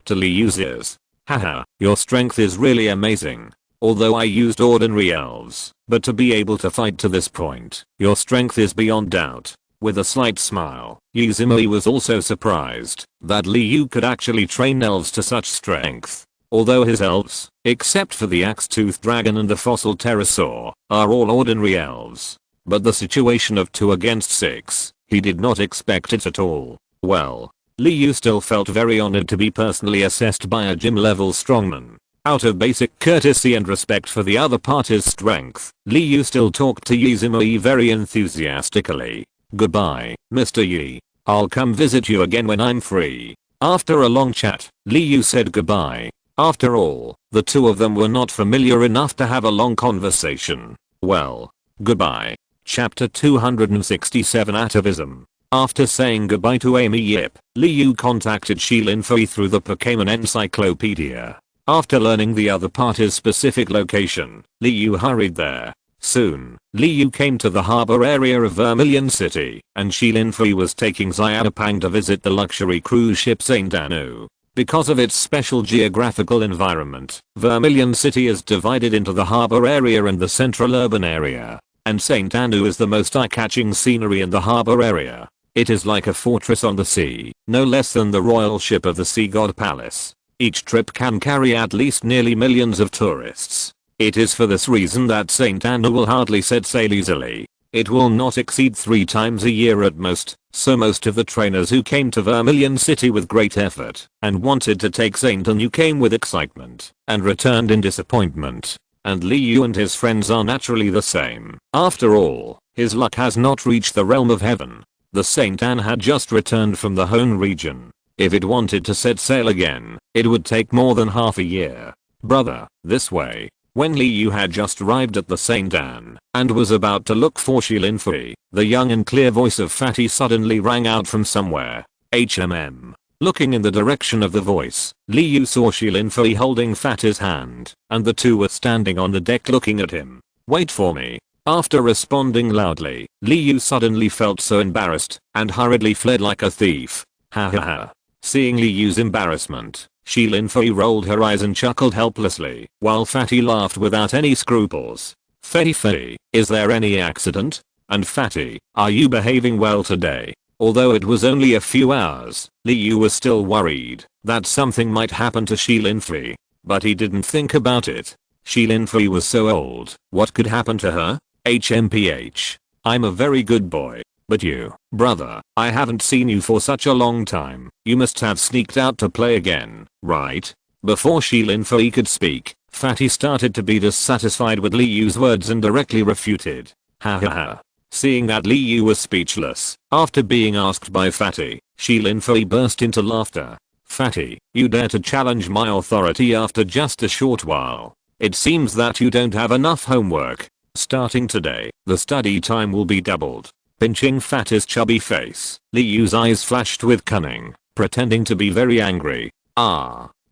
to Liu's ears. Haha, your strength is really amazing. Although I used ordinary elves, but to be able to fight to this point, your strength is beyond doubt. With a slight smile, Yuzumi was also surprised that Liu could actually train elves to such strength. Although his elves, except for the axe-toothed dragon and the fossil pterosaur, are all ordinary elves. But the situation of 2 against 6, he did not expect it at all. Well, Liu still felt very honored to be personally assessed by a gym-level strongman. Out of basic courtesy and respect for the other party's strength, Liu still talked to Yuzumi very enthusiastically. Goodbye, Mr. Yi. I'll come visit you again when I'm free. After a long chat, Liu said goodbye. After all, the two of them were not familiar enough to have a long conversation. Well, goodbye. Chapter 267 Atavism. After saying goodbye to Amy Yip, Liu contacted Shilin Fui through the Pokémon Encyclopedia. After learning the other party's specific location, Liu hurried there. Soon, Liu came to the harbor area of Vermilion City, and Shilin Fui was taking Xiaopang to visit the luxury cruise ship Saint Anu. Because of its special geographical environment, Vermilion City is divided into the harbor area and the central urban area. And Saint Anu is the most eye-catching scenery in the harbor area. It is like a fortress on the sea, no less than the royal ship of the Sea God Palace. Each trip can carry at least nearly millions of tourists. It is for this reason that Saint Anu will hardly set sail easily. It will not exceed 3 times a year at most, so most of the trainers who came to Vermilion City with great effort and wanted to take Saint Anu came with excitement and returned in disappointment. And Liu and his friends are naturally the same. After all, his luck has not reached the realm of heaven. The Saint Anne had just returned from the home region. If it wanted to set sail again, it would take more than half a year. Brother, this way. When Liu had just arrived at the Saint Anne and was about to look for Shilin Fui, the young and clear voice of Fatty suddenly rang out from somewhere. HMM. Looking in the direction of the voice, Liu saw Shilin Fei holding Fatty's hand, and the two were standing on the deck looking at him. Wait for me. After responding loudly, Liu suddenly felt so embarrassed and hurriedly fled like a thief. Ha ha ha. Seeing Liu's embarrassment, Shilin Fei rolled her eyes and chuckled helplessly, while Fatty laughed without any scruples. Fei, is there any accident? And Fatty, are you behaving well today? Although it was only a few hours, Liu was still worried that something might happen to Shilin Fei. But he didn't think about it. Shilin Fei was so old, what could happen to her? HMPH. I'm a very good boy. But you, brother, I haven't seen you for such a long time. You must have sneaked out to play again, right? Before Shilin Fei could speak, Fatty started to be dissatisfied with Liu's words and directly refuted. Ha ha ha. Seeing that Liu was speechless, after being asked by Fatty, Shilin Fei burst into laughter. Fatty, you dare to challenge my authority after just a short while. It seems that you don't have enough homework. Starting today, the study time will be doubled. Pinching Fatty's chubby face, Liu's eyes flashed with cunning, pretending to be very angry.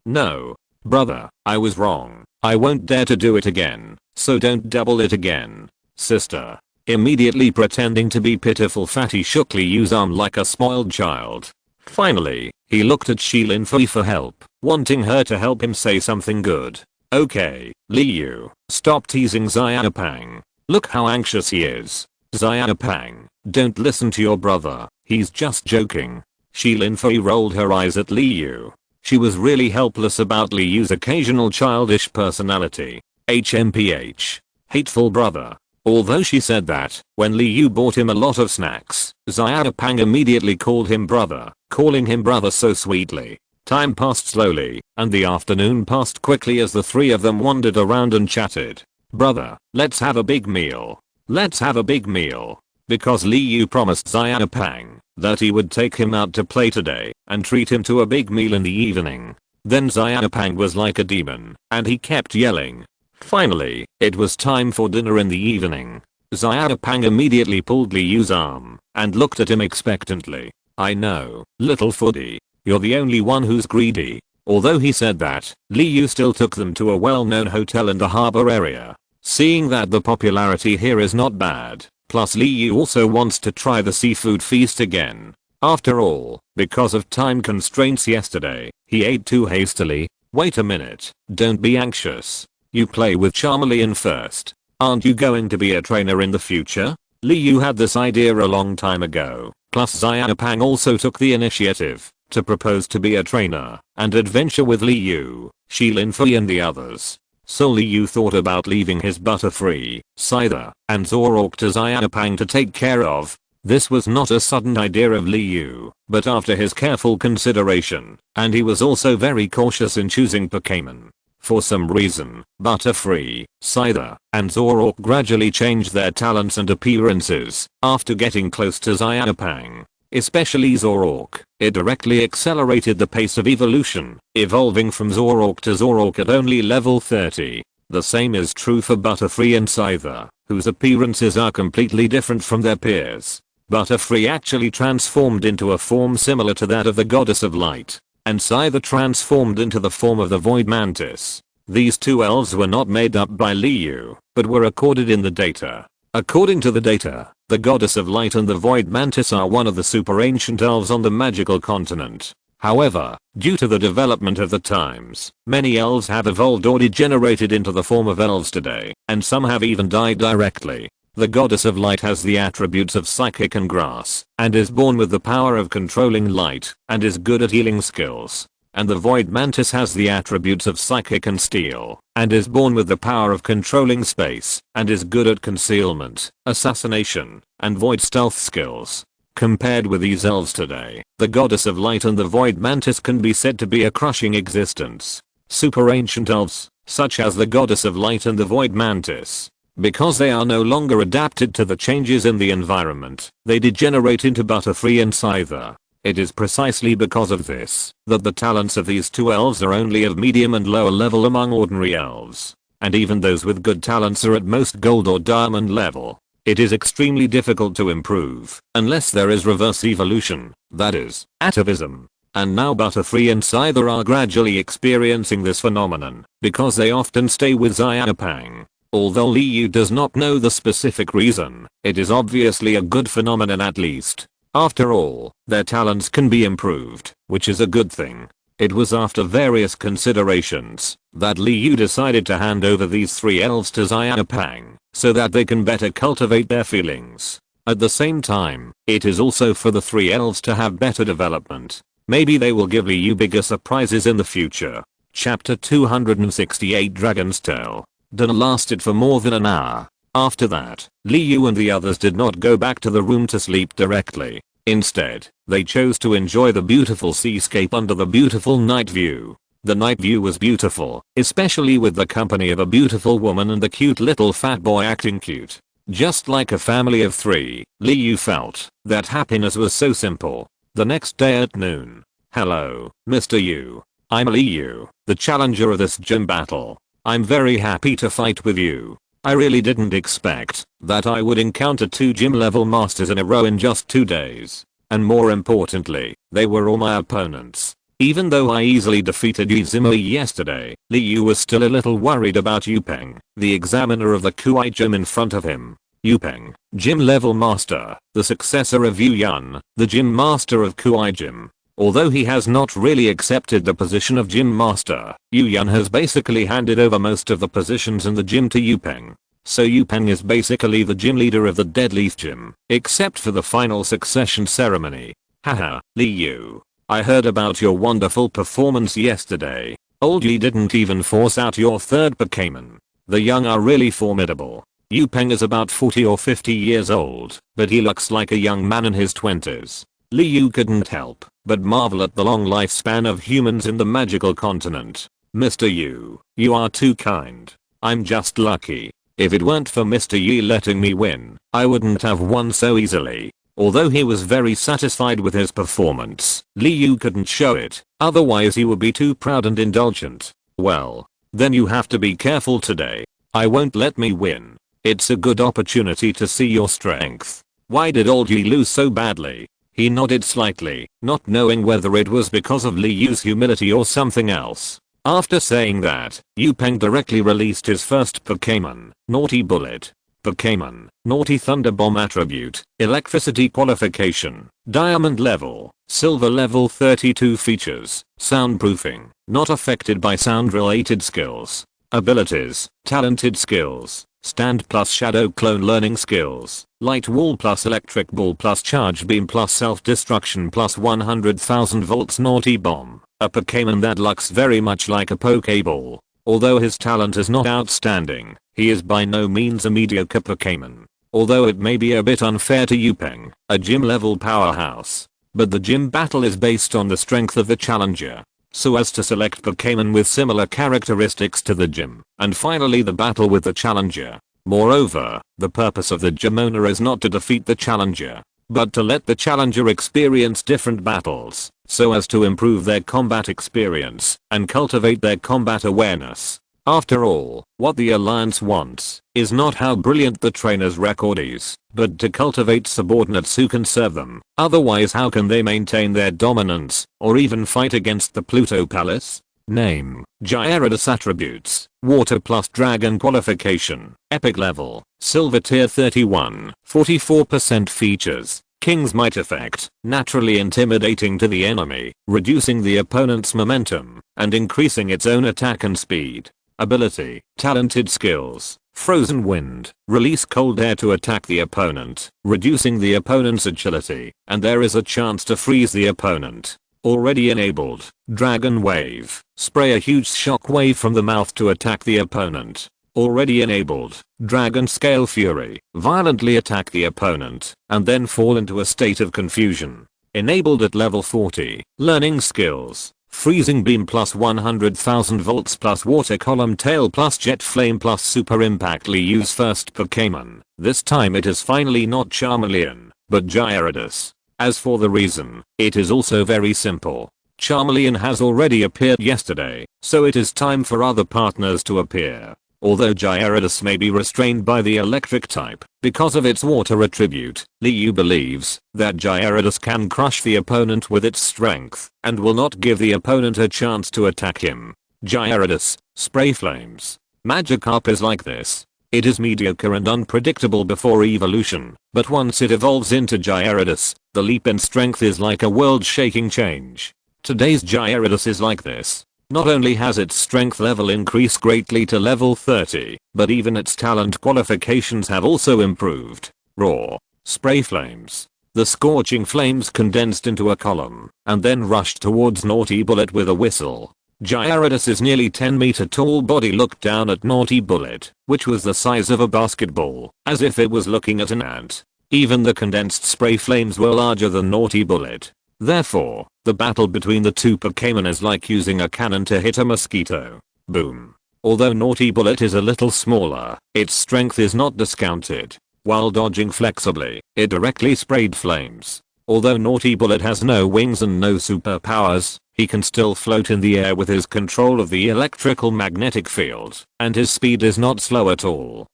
No. Brother, I was wrong. I won't dare to do it again, so don't double it again. Sister. Immediately pretending to be pitiful, Fatty shook Liu's arm like a spoiled child. Finally, he looked at Shilin Fei for help, wanting her to help him say something good. Okay, Liu, stop teasing Xiaopang. Look how anxious he is. Xiaopang, don't listen to your brother, he's just joking. Shilin Fei rolled her eyes at Liu. She was really helpless about Liu's occasional childish personality. HMPH. Hateful brother. Although she said that, when Liu bought him a lot of snacks, Xiaopang immediately called him brother, calling him brother so sweetly. Time passed slowly, and the afternoon passed quickly as the three of them wandered around and chatted. Brother, let's have a big meal. Let's have a big meal. Because Liu promised Xiaopang that he would take him out to play today and treat him to a big meal in the evening. Then Xiaopang was like a demon, and he kept yelling. Finally, it was time for dinner in the evening. Xiaopang immediately pulled Liu's arm and looked at him expectantly. I know, little foodie, you're the only one who's greedy. Although he said that, Liu still took them to a well-known hotel in the harbor area. Seeing that the popularity here is not bad, plus Liu also wants to try the seafood feast again. After all, because of time constraints yesterday, he ate too hastily. Wait a minute, don't be anxious. You play with Charmeleon first. Aren't you going to be a trainer in the future? Liu had this idea a long time ago, plus Xiaopang also took the initiative to propose to be a trainer and adventure with Liu, Shilin Fei and the others. So Liu thought about leaving his Butterfree, Scyther, and Zoroark to Xiaopang to take care of. This was not a sudden idea of Liu, but after his careful consideration, and he was also very cautious in choosing Pokémon. For some reason, Butterfree, Scyther, and Zoroark gradually changed their talents and appearances after getting close to Xiaopang. Especially Zoroark, it directly accelerated the pace of evolution, evolving from Zoroark to Zoroark at only level 30. The same is true for Butterfree and Scyther, whose appearances are completely different from their peers. Butterfree actually transformed into a form similar to that of the Goddess of Light, and Scyther transformed into the form of the Void Mantis. These two elves were not made up by Liu, but were recorded in the data. According to the data, the Goddess of Light and the Void Mantis are one of the super ancient elves on the magical continent. However, due to the development of the times, many elves have evolved or degenerated into the form of elves today, and some have even died directly. The Goddess of Light has the attributes of Psychic and Grass, and is born with the power of controlling light, and is good at healing skills. And the Void Mantis has the attributes of Psychic and Steel, and is born with the power of controlling space, and is good at concealment, assassination, and void stealth skills. Compared with these elves today, the Goddess of Light and the Void Mantis can be said to be a crushing existence. Super ancient elves, such as the Goddess of Light and the Void Mantis, because they are no longer adapted to the changes in the environment, they degenerate into Butterfree and Scyther. It is precisely because of this that the talents of these two elves are only of medium and lower level among ordinary elves, and even those with good talents are at most gold or diamond level. It is extremely difficult to improve unless there is reverse evolution, that is, atavism. And now Butterfree and Scyther are gradually experiencing this phenomenon because they often stay with Xiaopeng. Although Liu does not know the specific reason, it is obviously a good phenomenon at least. After all, their talents can be improved, which is a good thing. It was after various considerations that Liu decided to hand over these 3 elves to Xiaopeng so that they can better cultivate their feelings. At the same time, it is also for the 3 elves to have better development. Maybe they will give Liu bigger surprises in the future. Chapter 268 Dragon's Tale. Dinner lasted for more than an hour. After that, Liu and the others did not go back to the room to sleep directly. Instead, they chose to enjoy the beautiful seascape under the beautiful night view. The night view was beautiful, especially with the company of a beautiful woman and the cute little fat boy acting cute. Just like a family of 3, Liu felt that happiness was so simple. The next day at noon. Hello, Mr. Yu. I'm Liu, the challenger of this gym battle. I'm very happy to fight with you. I really didn't expect that I would encounter 2 gym level masters in a row in just 2 days. And more importantly, they were all my opponents. Even though I easily defeated Yu Zimei yesterday, Liu was still a little worried about Yupeng, the examiner of the Kuai gym in front of him. Yupeng, gym level master, the successor of Yu Yun, the gym master of Kuai gym. Although he has not really accepted the position of gym master, Yu Yun has basically handed over most of the positions in the gym to Yupeng. So Yupeng is basically the gym leader of the Deadleaf gym, except for the final succession ceremony. Haha, Liu. I heard about your wonderful performance yesterday. Old Yi didn't even force out your 3rd Pokémon. The young are really formidable. Yupeng is about 40 or 50 years old, but he looks like a young man in his 20s. Liu couldn't help but marvel at the long lifespan of humans in the magical continent. Mr. Yu, you are too kind. I'm just lucky. If it weren't for Mr. Yi letting me win, I wouldn't have won so easily. Although he was very satisfied with his performance, Liu couldn't show it, otherwise he would be too proud and indulgent. Well, then you have to be careful today. I won't let me win. It's a good opportunity to see your strength. Why did old Yi lose so badly? He nodded slightly, not knowing whether it was because of Liu's humility or something else. After saying that, Yupeng directly released his first Pokémon, Naughty Bullet. Pokémon, Naughty Thunder Bomb attribute, electricity qualification, diamond level, silver level 32 features, soundproofing, not affected by sound related skills. Abilities, talented skills, stand plus shadow clone learning skills, light wall plus electric ball plus charge beam plus self-destruction plus 100,000 volts Naughty Bomb, a Pokémon that looks very much like a Pokéball. Although his talent is not outstanding, he is by no means a mediocre Pokémon. Although it may be a bit unfair to Yupeng, a gym level powerhouse. But the gym battle is based on the strength of the challenger, so as to select Pokémon with similar characteristics to the gym, and finally the battle with the challenger. Moreover, the purpose of the gym owner is not to defeat the challenger, but to let the challenger experience different battles, so as to improve their combat experience and cultivate their combat awareness. After all, what the Alliance wants is not how brilliant the trainer's record is, but to cultivate subordinates who can serve them. Otherwise, how can they maintain their dominance or even fight against the Pluto Palace? Name, Gyarados attributes, Water plus Dragon qualification, Epic level, Silver tier 31, 44% features, King's Might effect, naturally intimidating to the enemy, reducing the opponent's momentum and increasing its own attack and speed. Ability, talented skills, Frozen Wind, release cold air to attack the opponent, reducing the opponent's agility, and there is a chance to freeze the opponent. Already enabled, Dragon Wave, spray a huge shock wave from the mouth to attack the opponent. Already enabled, Dragon Scale Fury, violently attack the opponent, and then fall into a state of confusion. Enabled at level 40, Learning Skills, Freezing Beam plus 100,000 volts plus Water Column Tail plus Jet Flame plus Super Impact. Liu's first Pokémon. This time it is finally not Charmeleon, but Gyarados. As for the reason, it is also very simple. Charmeleon has already appeared yesterday, so it is time for other partners to appear. Although Gyarados may be restrained by the electric type because of its water attribute, Liu believes that Gyarados can crush the opponent with its strength and will not give the opponent a chance to attack him. Gyarados, Spray Flames. Magikarp is like this. It is mediocre and unpredictable before evolution, but once it evolves into Gyarados, the leap in strength is like a world-shaking change. Today's Gyarados is like this. Not only has its strength level increased greatly to level 30, but even its talent qualifications have also improved. Raw. Spray Flames. The scorching flames condensed into a column, and then rushed towards Naughty Bullet with a whistle. Gyarados' nearly 10-meter tall body looked down at Naughty Bullet, which was the size of a basketball, as if it was looking at an ant. Even the condensed spray flames were larger than Naughty Bullet. Therefore, the battle between the two Pokémon is like using a cannon to hit a mosquito. Boom. Although Naughty Bullet is a little smaller, its strength is not discounted. While dodging flexibly, it directly sprayed flames. Although Naughty Bullet has no wings and no superpowers, he can still float in the air with his control of the electrical magnetic field, and his speed is not slow at all.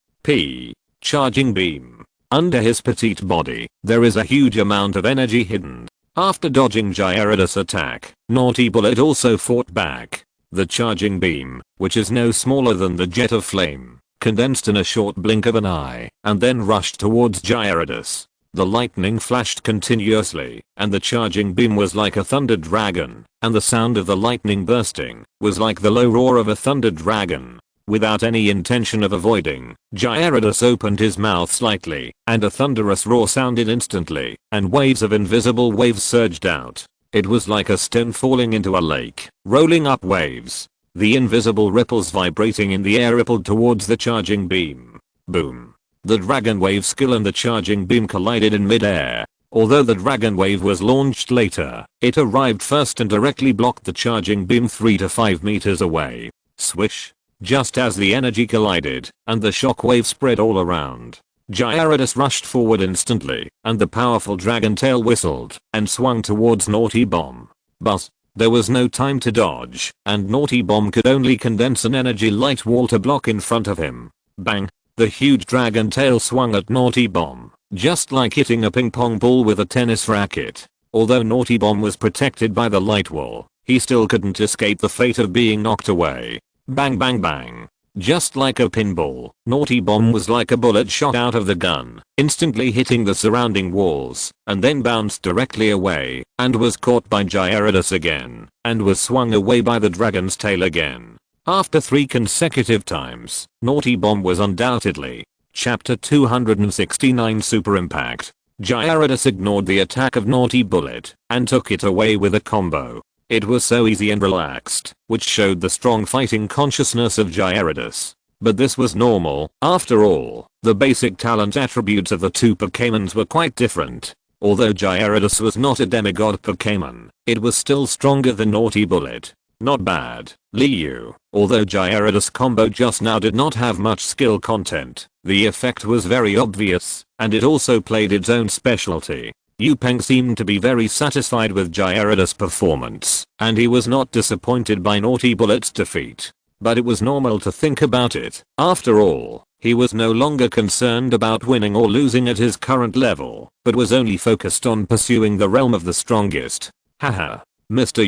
Charging Beam. Under his petite body, there is a huge amount of energy hidden. After dodging Gyarados' attack, Naughty Bullet also fought back. The Charging Beam, which is no smaller than the Jet of Flame, condensed in a short blink of an eye, and then rushed towards Gyarados. The lightning flashed continuously, and the Charging Beam was like a thunder dragon, and the sound of the lightning bursting was like the low roar of a thunder dragon. Without any intention of avoiding, Gyarados opened his mouth slightly, and a thunderous roar sounded instantly, and waves of invisible waves surged out. It was like a stone falling into a lake, rolling up waves. The invisible ripples vibrating in the air rippled towards the Charging Beam. Boom. The Dragon Wave skill and the Charging Beam collided in mid-air. Although the Dragon Wave was launched later, it arrived first and directly blocked the Charging Beam 3 to 5 meters away. Swish. Just as the energy collided, and the shock wave spread all around, Gyarados rushed forward instantly, and the powerful Dragon Tail whistled, and swung towards Naughty Bomb. But there was no time to dodge, and Naughty Bomb could only condense an energy light wall to block in front of him. Bang! The huge Dragon Tail swung at Naughty Bomb, just like hitting a ping pong ball with a tennis racket. Although Naughty Bomb was protected by the light wall, he still couldn't escape the fate of being knocked away. Bang bang bang. Just like a pinball, Naughty Bomb was like a bullet shot out of the gun, instantly hitting the surrounding walls, and then bounced directly away, and was caught by Gyarados again, and was swung away by the Dragon's Tail again. After 3 consecutive times, Naughty Bomb was undoubtedly. Chapter 269 Super Impact. Gyarados ignored the attack of Naughty Bullet, and took it away with a combo. It was so easy and relaxed, which showed the strong fighting consciousness of Gyarados. But this was normal. After all, the basic talent attributes of the two Pokémons were quite different. Although Gyarados was not a demigod Pokémon, it was still stronger than Naughty Bullet. Not bad. Liu. Although Gyarados' combo just now did not have much skill content, the effect was very obvious, and it also played its own specialty. Peng seemed to be very satisfied with Gyarados' performance, and he was not disappointed by Naughty Bullet's defeat. But it was normal to think about it. After all, he was no longer concerned about winning or losing at his current level, but was only focused on pursuing the realm of the strongest. Haha. Mr.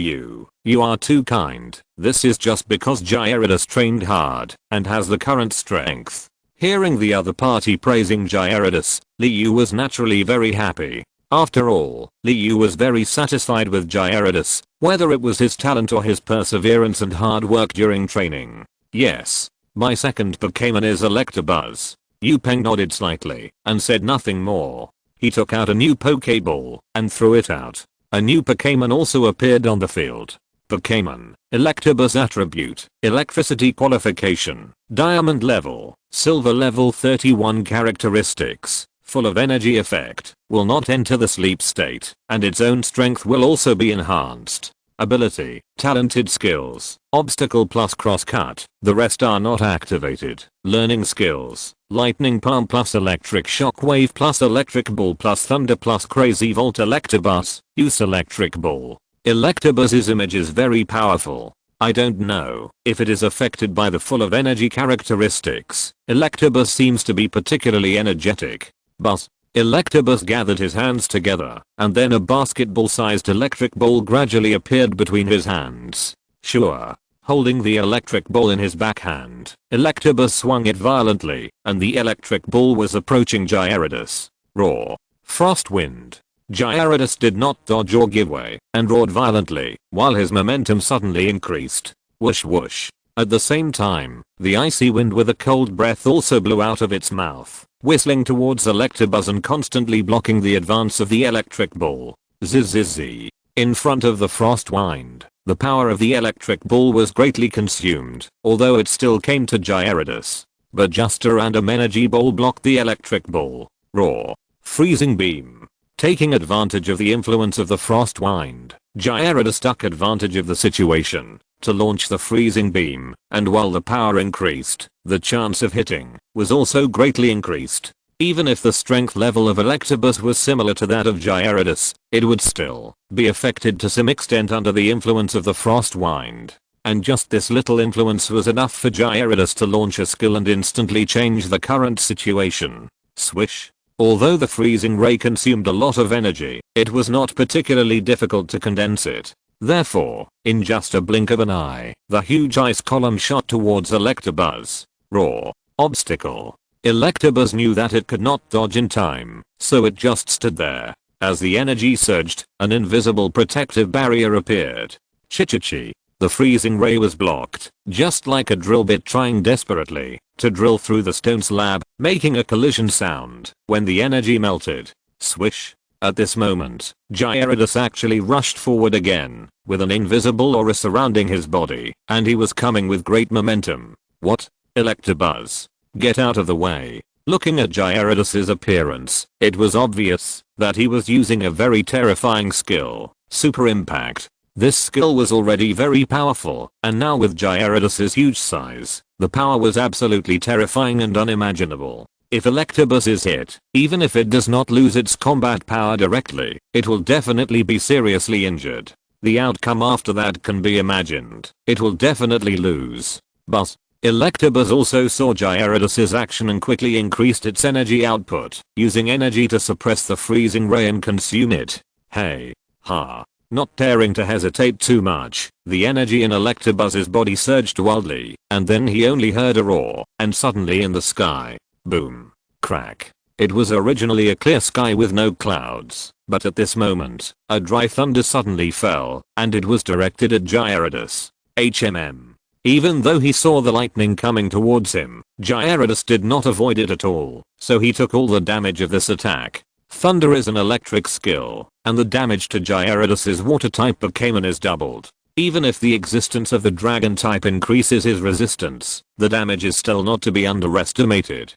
You are too kind. This is just because Gyarados trained hard and has the current strength. Hearing the other party praising Gyarados, Liu was naturally very happy. After all, Liu was very satisfied with Gyarados, whether it was his talent or his perseverance and hard work during training. Yes. My second Pokémon is Electabuzz. Peng nodded slightly and said nothing more. He took out a new Pokéball and threw it out. A new Pokémon also appeared on the field. Pokémon, Electabuzz attribute, electricity qualification, diamond level, silver level 31 characteristics, full of energy effect, will not enter the sleep state, and its own strength will also be enhanced. Ability, talented skills, obstacle plus crosscut, the rest are not activated. Learning skills, lightning palm plus electric shockwave plus electric ball plus thunder plus crazy volt. Electabuzz, use electric ball. Electabuzz's image is very powerful. I don't know if it is affected by the full of energy characteristics. Electabuzz seems to be particularly energetic. But Electabuzz gathered his hands together, and then a basketball-sized electric ball gradually appeared between his hands. Sure. Holding the electric ball in his backhand, Electabuzz swung it violently, and the electric ball was approaching Gyarados. Roar. Frost wind. Gyarados did not dodge or give way, and roared violently, while his momentum suddenly increased. Whoosh whoosh. At the same time, the icy wind with a cold breath also blew out of its mouth, whistling towards Electabuzz and constantly blocking the advance of the electric ball. Zzz. In front of the frost wind, the power of the electric ball was greatly consumed, although it still came to Gyarados. But just a random energy ball blocked the electric ball. Roar. Freezing beam. Taking advantage of the influence of the frost wind, Gyarados took advantage of the situation to launch the freezing beam, and while the power increased, the chance of hitting was also greatly increased. Even if the strength level of Electabuzz was similar to that of Gyarados, it would still be affected to some extent under the influence of the frost wind. And just this little influence was enough for Gyarados to launch a skill and instantly change the current situation. Swish. Although the freezing ray consumed a lot of energy, it was not particularly difficult to condense it. Therefore, in just a blink of an eye, the huge ice column shot towards Electabuzz. Roar. Obstacle. Electabuzz knew that it could not dodge in time, so it just stood there. As the energy surged, an invisible protective barrier appeared. Chichichi. The freezing ray was blocked, just like a drill bit trying desperately to drill through the stone slab, making a collision sound when the energy melted. Swish. At this moment, Gyarados actually rushed forward again, with an invisible aura surrounding his body, and he was coming with great momentum. What? Electabuzz. Get out of the way. Looking at Gyarados' appearance, it was obvious that he was using a very terrifying skill, Super Impact. This skill was already very powerful, and now with Gyarados' huge size, the power was absolutely terrifying and unimaginable. If Electabuzz is hit, even if it does not lose its combat power directly, it will definitely be seriously injured. The outcome after that can be imagined. It will definitely lose. But Electabuzz also saw Gyarados' action and quickly increased its energy output, using energy to suppress the freezing ray and consume it. Hey. Ha. Not daring to hesitate too much, the energy in Electabuzz's body surged wildly, and then he only heard a roar, and suddenly in the sky. Boom. Crack. It was originally a clear sky with no clouds, but at this moment, a dry thunder suddenly fell, and it was directed at Gyarados. Even though he saw the lightning coming towards him, Gyarados did not avoid it at all, so he took all the damage of this attack. Thunder is an electric skill, and the damage to Gyarados' water type Pokémon is doubled. Even if the existence of the dragon type increases his resistance, the damage is still not to be underestimated.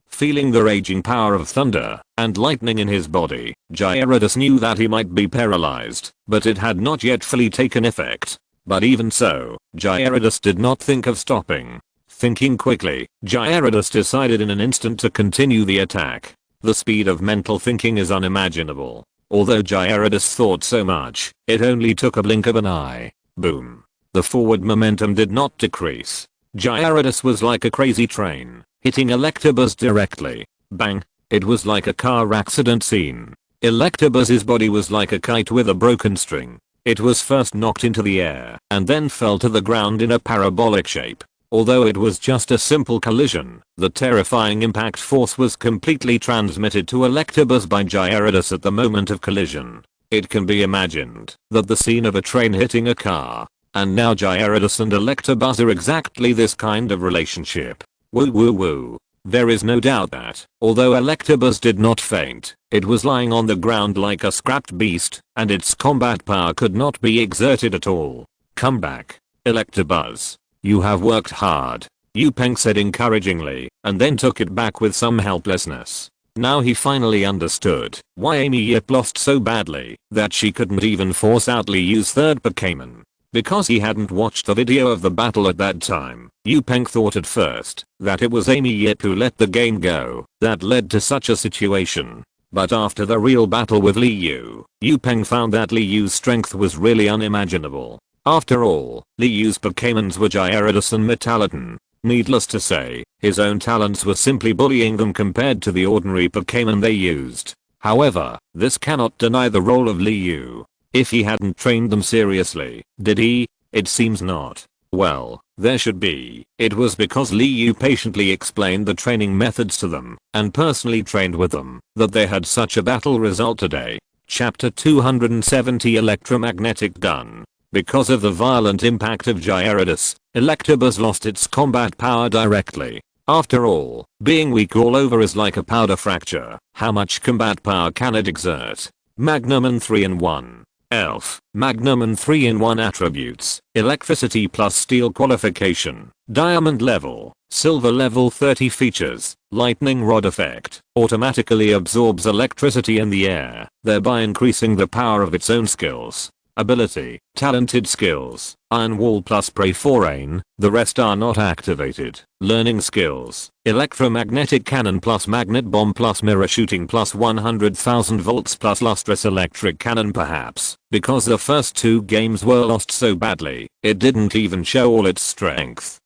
Feeling the raging power of thunder and lightning in his body, Gyarados knew that he might be paralyzed, but it had not yet fully taken effect. But even so, Gyarados did not think of stopping. Thinking quickly, Gyarados decided in an instant to continue the attack. The speed of mental thinking is unimaginable. Although Gyarados thought so much, it only took a blink of an eye. Boom. The forward momentum did not decrease. Gyarados was like a crazy train, hitting Electabuzz directly. Bang. It was like a car accident scene. Electabuzz's body was like a kite with a broken string. It was first knocked into the air, and then fell to the ground in a parabolic shape. Although it was just a simple collision, the terrifying impact force was completely transmitted to Electabuzz by Gyarados at the moment of collision. It can be imagined that the scene of a train hitting a car. And now Gyarados and Electabuzz are exactly this kind of relationship. Woo woo woo. There is no doubt that, although Electabuzz did not faint, it was lying on the ground like a scrapped beast, and its combat power could not be exerted at all. Come back, Electabuzz. You have worked hard, Yupeng said encouragingly, and then took it back with some helplessness. Now he finally understood why Amy Yip lost so badly that she couldn't even force out Liyu's third Pokémon. Because he hadn't watched the video of the battle at that time, Yupeng thought at first that it was Amy Yip who let the game go that led to such a situation. But after the real battle with Liyu, Yupeng found that Liyu's strength was really unimaginable. After all, Liu's Pokémons were Gyarados and Metalliton. Needless to say, his own talents were simply bullying them compared to the ordinary Pokémon they used. However, this cannot deny the role of Liu. If he hadn't trained them seriously, did he? It seems not. Well, there should be. It was because Liu patiently explained the training methods to them, and personally trained with them, that they had such a battle result today. Chapter 270 Electromagnetic Gun. Because of the violent impact of Gyarados, Electabuzz lost its combat power directly. After all, being weak all over is like a powder fracture. How much combat power can it exert? Magnum and 3-in-1. Elf, Magnum and 3-in-1 attributes, electricity plus steel qualification, diamond level, silver level 30 features, lightning rod effect, automatically absorbs electricity in the air, thereby increasing the power of its own skills. Ability, talented skills, Iron Wall plus Pray for Rain, the rest are not activated. Learning skills, Electromagnetic Cannon plus Magnet Bomb plus Mirror Shooting plus 100,000 volts plus Lustrous Electric Cannon perhaps, because the first two games were lost so badly, it didn't even show all its strength.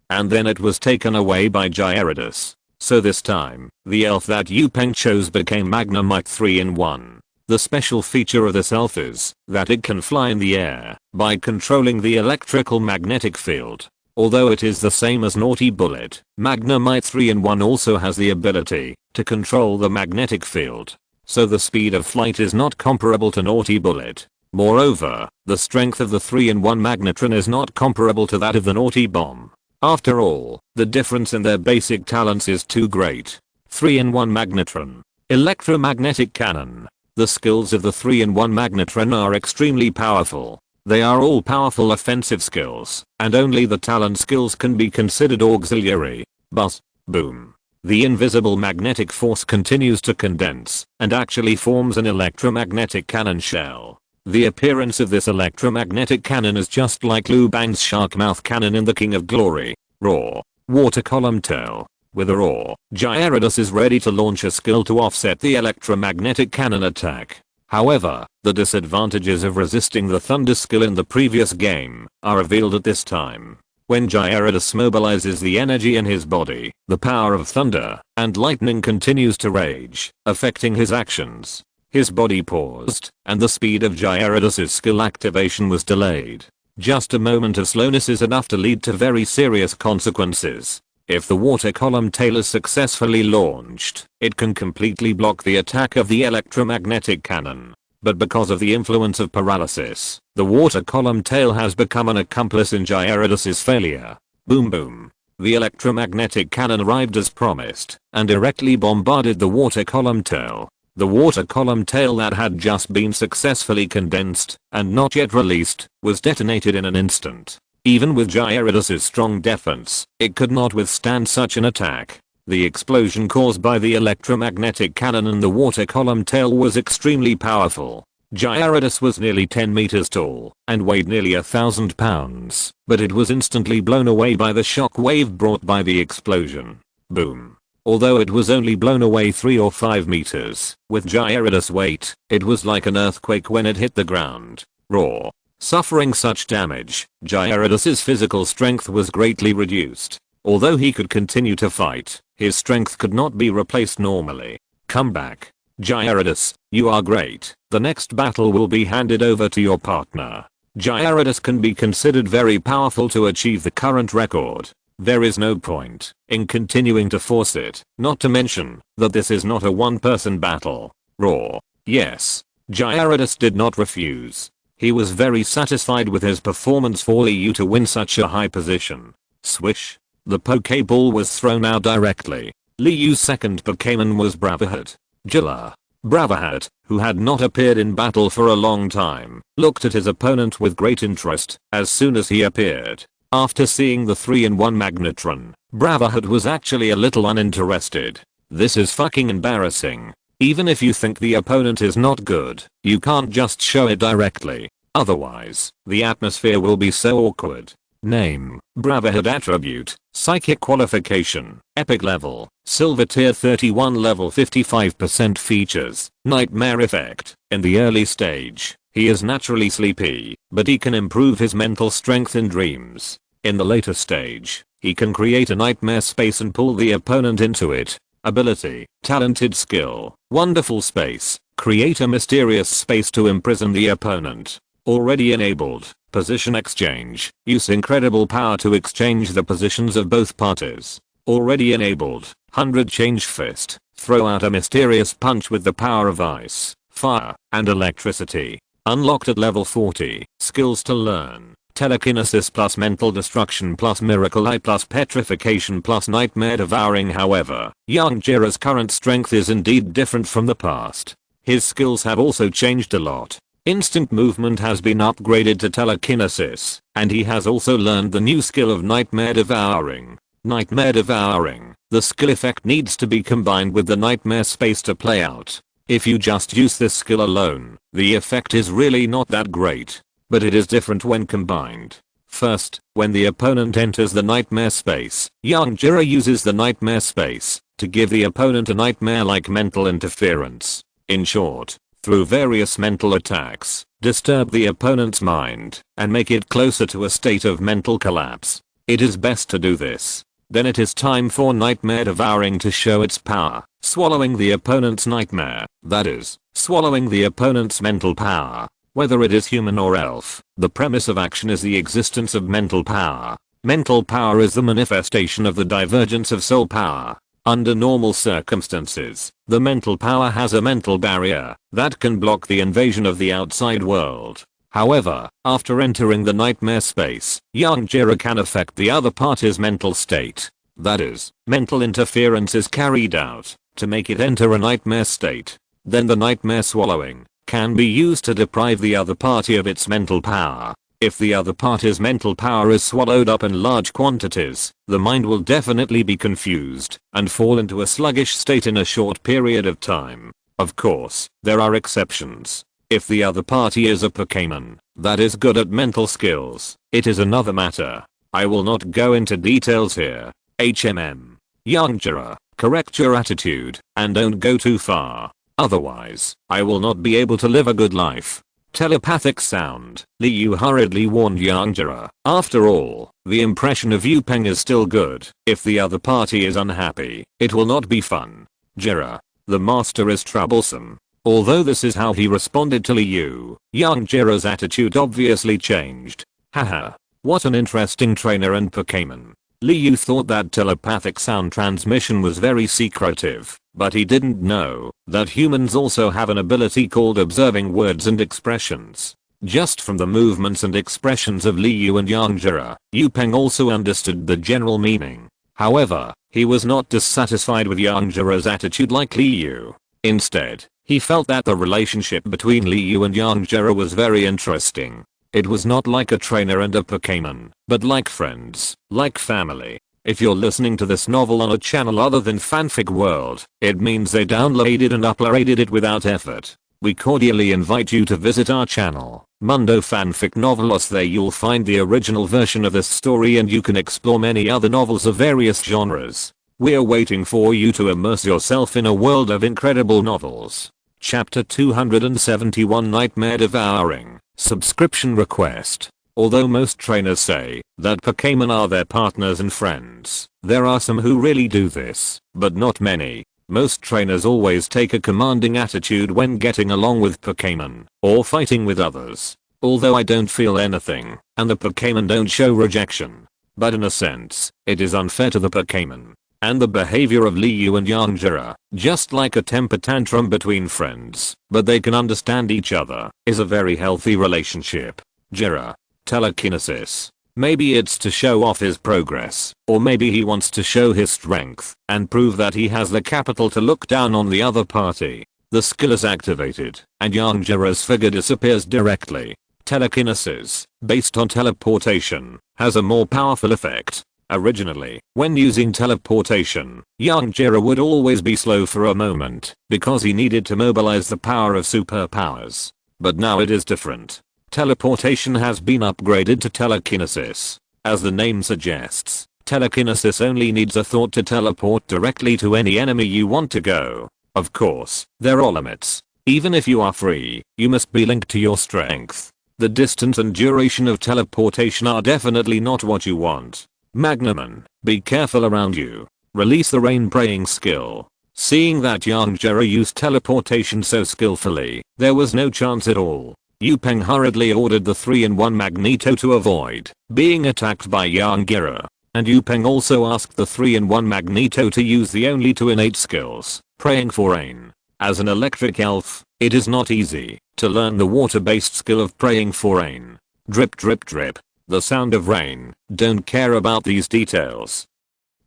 And then it was taken away by Gyarados. So this time, the elf that Upeng chose became Magnemite 3-in-1. The special feature of this elf is that it can fly in the air by controlling the electrical magnetic field. Although it is the same as Naughty Bullet, Magnemite 3-in-1 also has the ability to control the magnetic field. So the speed of flight is not comparable to Naughty Bullet. Moreover, the strength of the 3-in-1 Magnetron is not comparable to that of the Naughty Bomb. After all, the difference in their basic talents is too great. 3-in-1 Magnetron. Electromagnetic Cannon. The skills of the 3-in-1 Magnetron are extremely powerful. They are all powerful offensive skills, and only the talent skills can be considered auxiliary. Buzz. Boom. The invisible magnetic force continues to condense, and actually forms an electromagnetic cannon shell. The appearance of this electromagnetic cannon is just like Liu Bang's shark mouth cannon in The King of Glory. Roar. Water Column Tail. With a roar, Gyarados is ready to launch a skill to offset the electromagnetic cannon attack. However, the disadvantages of resisting the thunder skill in the previous game are revealed at this time. When Gyarados mobilizes the energy in his body, the power of thunder and lightning continues to rage, affecting his actions. His body paused, and the speed of Gyarados' skill activation was delayed. Just a moment of slowness is enough to lead to very serious consequences. If the water column tail is successfully launched, it can completely block the attack of the electromagnetic cannon. But because of the influence of paralysis, the water column tail has become an accomplice in Gyarados' failure. Boom boom. The electromagnetic cannon arrived as promised, and directly bombarded the water column tail. The water column tail that had just been successfully condensed, and not yet released, was detonated in an instant. Even with Gyarados' strong defense, it could not withstand such an attack. The explosion caused by the electromagnetic cannon and the water column tail was extremely powerful. Gyarados was nearly 10 meters tall and weighed nearly 1,000 pounds, but it was instantly blown away by the shock wave brought by the explosion. Boom. Although it was only blown away 3 or 5 meters, with Gyarados' weight, it was like an earthquake when it hit the ground. Roar. Suffering such damage, Gyarados' physical strength was greatly reduced. Although he could continue to fight, his strength could not be replaced normally. Come back. Gyarados, you are great. The next battle will be handed over to your partner. Gyarados can be considered very powerful to achieve the current record. There is no point in continuing to force it, not to mention that this is not a one-person battle. Roar. Yes. Gyarados did not refuse. He was very satisfied with his performance for Liu to win such a high position. Swish. The Pokeball was thrown out directly. Liu's second Pokémon was Bravahart. Jilla. Bravahart, who had not appeared in battle for a long time, looked at his opponent with great interest as soon as he appeared. After seeing the 3-in-1 Magnetron, Bravahart was actually a little uninterested. This is fucking embarrassing. Even if you think the opponent is not good, you can't just show it directly. Otherwise, the atmosphere will be so awkward. Name, Bravahart attribute, Psychic qualification, Epic level, Silver tier 31 level 55% features, Nightmare effect. In the early stage, He is naturally sleepy, but he can improve his mental strength in dreams. In the later stage, he can create a nightmare space and pull the opponent into it. Ability, talented skill, wonderful space, create a mysterious space to imprison the opponent. Already enabled, position exchange, use incredible power to exchange the positions of both parties. Already enabled, 100 change fist, throw out a mysterious punch with the power of ice, fire, and electricity. Unlocked at level 40, skills to learn. Telekinesis plus mental destruction plus miracle eye plus petrification plus nightmare devouring. However, young Jiraiya's current strength is indeed different from the past. His skills have also changed a lot. Instant movement has been upgraded to telekinesis, and he has also learned the new skill of nightmare devouring. Nightmare devouring, the skill effect needs to be combined with the nightmare space to play out. If you just use this skill alone, the effect is really not that great. But it is different when combined. First, when the opponent enters the nightmare space, young Jiraiya uses the nightmare space to give the opponent a nightmare-like mental interference. In short, through various mental attacks, disturb the opponent's mind and make it closer to a state of mental collapse. It is best to do this. Then it is time for nightmare devouring to show its power, swallowing the opponent's nightmare, that is, swallowing the opponent's mental power. Whether it is human or elf, the premise of action is the existence of mental power. Mental power is the manifestation of the divergence of soul power. Under normal circumstances, the mental power has a mental barrier that can block the invasion of the outside world. However, after entering the nightmare space, young Jiraiya can affect the other party's mental state. That is, mental interference is carried out to make it enter a nightmare state. Then the nightmare swallowing can be used to deprive the other party of its mental power. If the other party's mental power is swallowed up in large quantities, the mind will definitely be confused and fall into a sluggish state in a short period of time. Of course, there are exceptions. If the other party is a Pokémon that is good at mental skills, it is another matter. I will not go into details here. Young Jiraiya, correct your attitude and don't go too far. Otherwise, I will not be able to live a good life. Telepathic sound, Liu hurriedly warned young Jiraiya. After all, the impression of Yu Peng is still good. If the other party is unhappy, it will not be fun. Jiraiya, the master is troublesome. Although this is how he responded to Liu, young Jiraiya's attitude obviously changed. Haha, what an interesting trainer and Pokémon. Liu thought that telepathic sound transmission was very secretive, but he didn't know that humans also have an ability called observing words and expressions. Just from the movements and expressions of Liu and young Jiraiya, Yu Peng also understood the general meaning. However, he was not dissatisfied with young Jiraiya's attitude like Liu. Instead, he felt that the relationship between Liu and young Jiraiya was very interesting. It was not like a trainer and a Pokémon, but like friends, like family. If you're listening to this novel on a channel other than Fanfic World, it means they downloaded and uploaded it without effort. We cordially invite you to visit our channel, Mundo Fanfic Novelos. There you'll find the original version of this story and you can explore many other novels of various genres. We're waiting for you to immerse yourself in a world of incredible novels. Chapter 271 Nightmare Devouring. Subscription request. Although most trainers say that Pokémon are their partners and friends, there are some who really do this, but not many. Most trainers always take a commanding attitude when getting along with Pokémon or fighting with others. Although I don't feel anything, and the Pokémon don't show rejection. But in a sense, it is unfair to the Pokémon. And the behavior of Liu and young Jiraiya, just like a temper tantrum between friends, but they can understand each other, is a very healthy relationship. Jiraiya. Telekinesis. Maybe it's to show off his progress, or maybe he wants to show his strength and prove that he has the capital to look down on the other party. The skill is activated, and young Jiraiya's figure disappears directly. Telekinesis, based on teleportation, has a more powerful effect. Originally, when using teleportation, young Jiraiya would always be slow for a moment because he needed to mobilize the power of superpowers. But now it is different. Teleportation has been upgraded to telekinesis. As the name suggests, telekinesis only needs a thought to teleport directly to any enemy you want to go. Of course, there are limits. Even if you are free, you must be linked to your strength. The distance and duration of teleportation are definitely not what you want. Magnemon, be careful around you. Release the rain praying skill. Seeing that Yang Jira used teleportation so skillfully, there was no chance at all. Yu Peng hurriedly ordered the 3-in-1 Magneto to avoid being attacked by Yang Jira. And Yu Peng also asked the 3-in-1 Magneto to use the only 2 innate skills, praying for rain. As an electric elf, it is not easy to learn the water-based skill of praying for rain. Drip drip drip. The sound of rain. Don't care about these details.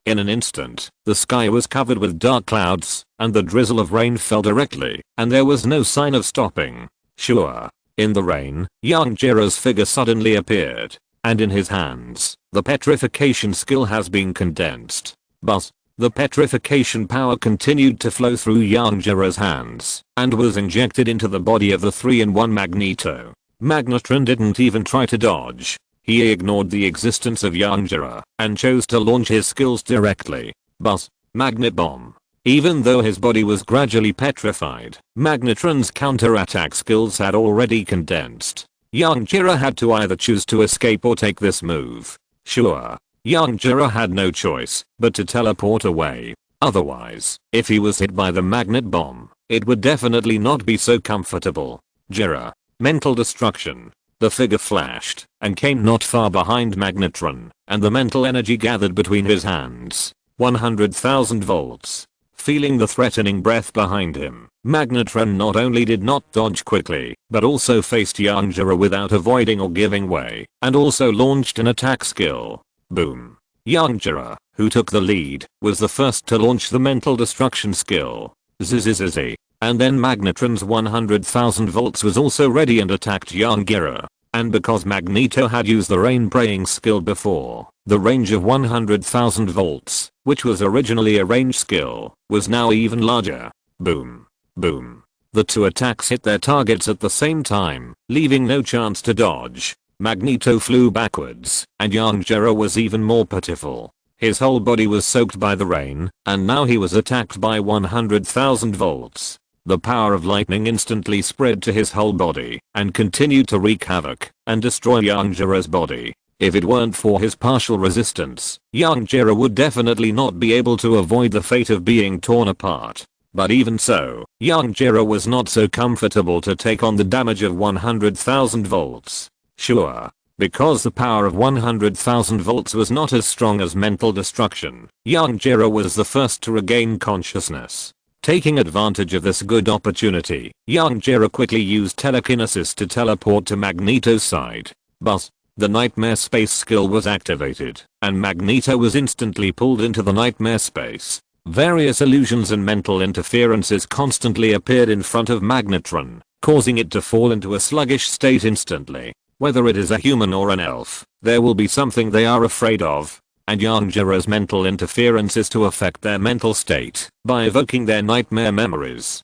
In an instant, the sky was covered with dark clouds, and the drizzle of rain fell directly, and there was no sign of stopping. Sure. In the rain, Yang Jira's figure suddenly appeared, and in his hands, the petrification skill has been condensed. But, the petrification power continued to flow through Yang Jira's hands, and was injected into the body of the 3-in-1 Magneto. Magnetron didn't even try to dodge. He ignored the existence of Yang Jira, and chose to launch his skills directly. But, Magnet Bomb. Even though his body was gradually petrified, Magnetron's counterattack skills had already condensed. Yang Jira had to either choose to escape or take this move. Sure. Yang Jira had no choice but to teleport away. Otherwise, if he was hit by the magnet bomb, it would definitely not be so comfortable. Jira. Mental destruction. The figure flashed and came not far behind Magnetron, and the mental energy gathered between his hands. 100,000 volts. Feeling the threatening breath behind him, Magnetron not only did not dodge quickly, but also faced Yang Jira without avoiding or giving way, and also launched an attack skill. Boom. Yang Jira, who took the lead, was the first to launch the mental destruction skill. Zzzz. And then Magnetron's 100,000 volts was also ready and attacked Yang Jira. And because Magneto had used the rain praying skill before, the range of 100,000 volts, which was originally a range skill, was now even larger. Boom. Boom. The two attacks hit their targets at the same time, leaving no chance to dodge. Magneto flew backwards, and Yang Jira was even more pitiful. His whole body was soaked by the rain, and now he was attacked by 100,000 volts. The power of lightning instantly spread to his whole body and continued to wreak havoc and destroy Yang Jira's body. If it weren't for his partial resistance, Yang Jira would definitely not be able to avoid the fate of being torn apart. But even so, Yang Jira was not so comfortable to take on the damage of 100,000 volts. Sure. Because the power of 100,000 volts was not as strong as mental destruction, Yang Jira was the first to regain consciousness. Taking advantage of this good opportunity, Yang Jira quickly used telekinesis to teleport to Magneto's side. But, the Nightmare Space skill was activated, and Magneto was instantly pulled into the Nightmare Space. Various illusions and mental interferences constantly appeared in front of Magnetron, causing it to fall into a sluggish state instantly. Whether it is a human or an elf, there will be something they are afraid of. And Yang Jira's mental interference is to affect their mental state by evoking their nightmare memories.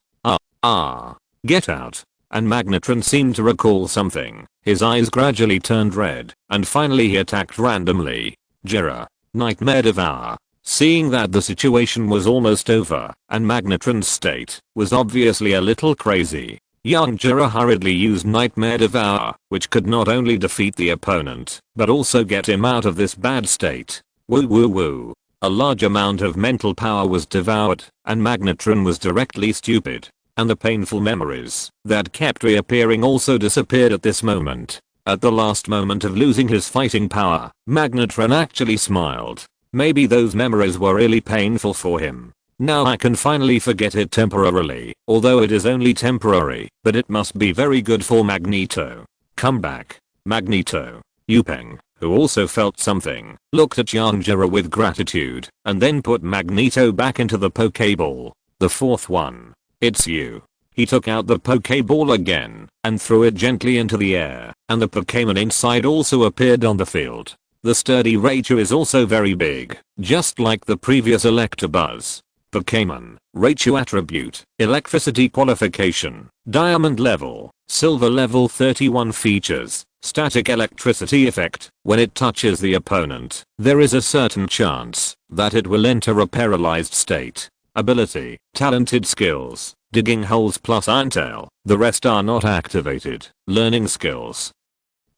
Get out. And Magnetron seemed to recall something. His eyes gradually turned red, and finally he attacked randomly. Jira. Nightmare Devour. Seeing that the situation was almost over, and Magnetron's state was obviously a little crazy, Yang Jira hurriedly used Nightmare Devour, which could not only defeat the opponent, but also get him out of this bad state. Woo woo woo. A large amount of mental power was devoured, and Magnetron was directly stupid. And the painful memories that kept reappearing also disappeared at this moment. At the last moment of losing his fighting power, Magnetron actually smiled. Maybe those memories were really painful for him. Now I can finally forget it temporarily, although it is only temporary, but it must be very good for Magneto. Come back. Magneto. Yu Peng, who also felt something, looked at Yang Jira with gratitude, and then put Magneto back into the Pokeball. The fourth one. It's you. He took out the Pokeball again, and threw it gently into the air, and the Pokémon inside also appeared on the field. The sturdy Raichu is also very big, just like the previous Electabuzz. Pokémon, Raichu attribute, electricity qualification, diamond level, silver level 31 features. Static electricity effect. When it touches the opponent, there is a certain chance that it will enter a paralyzed state. Ability, talented skills, digging holes plus Iron Tail. The rest are not activated. Learning skills.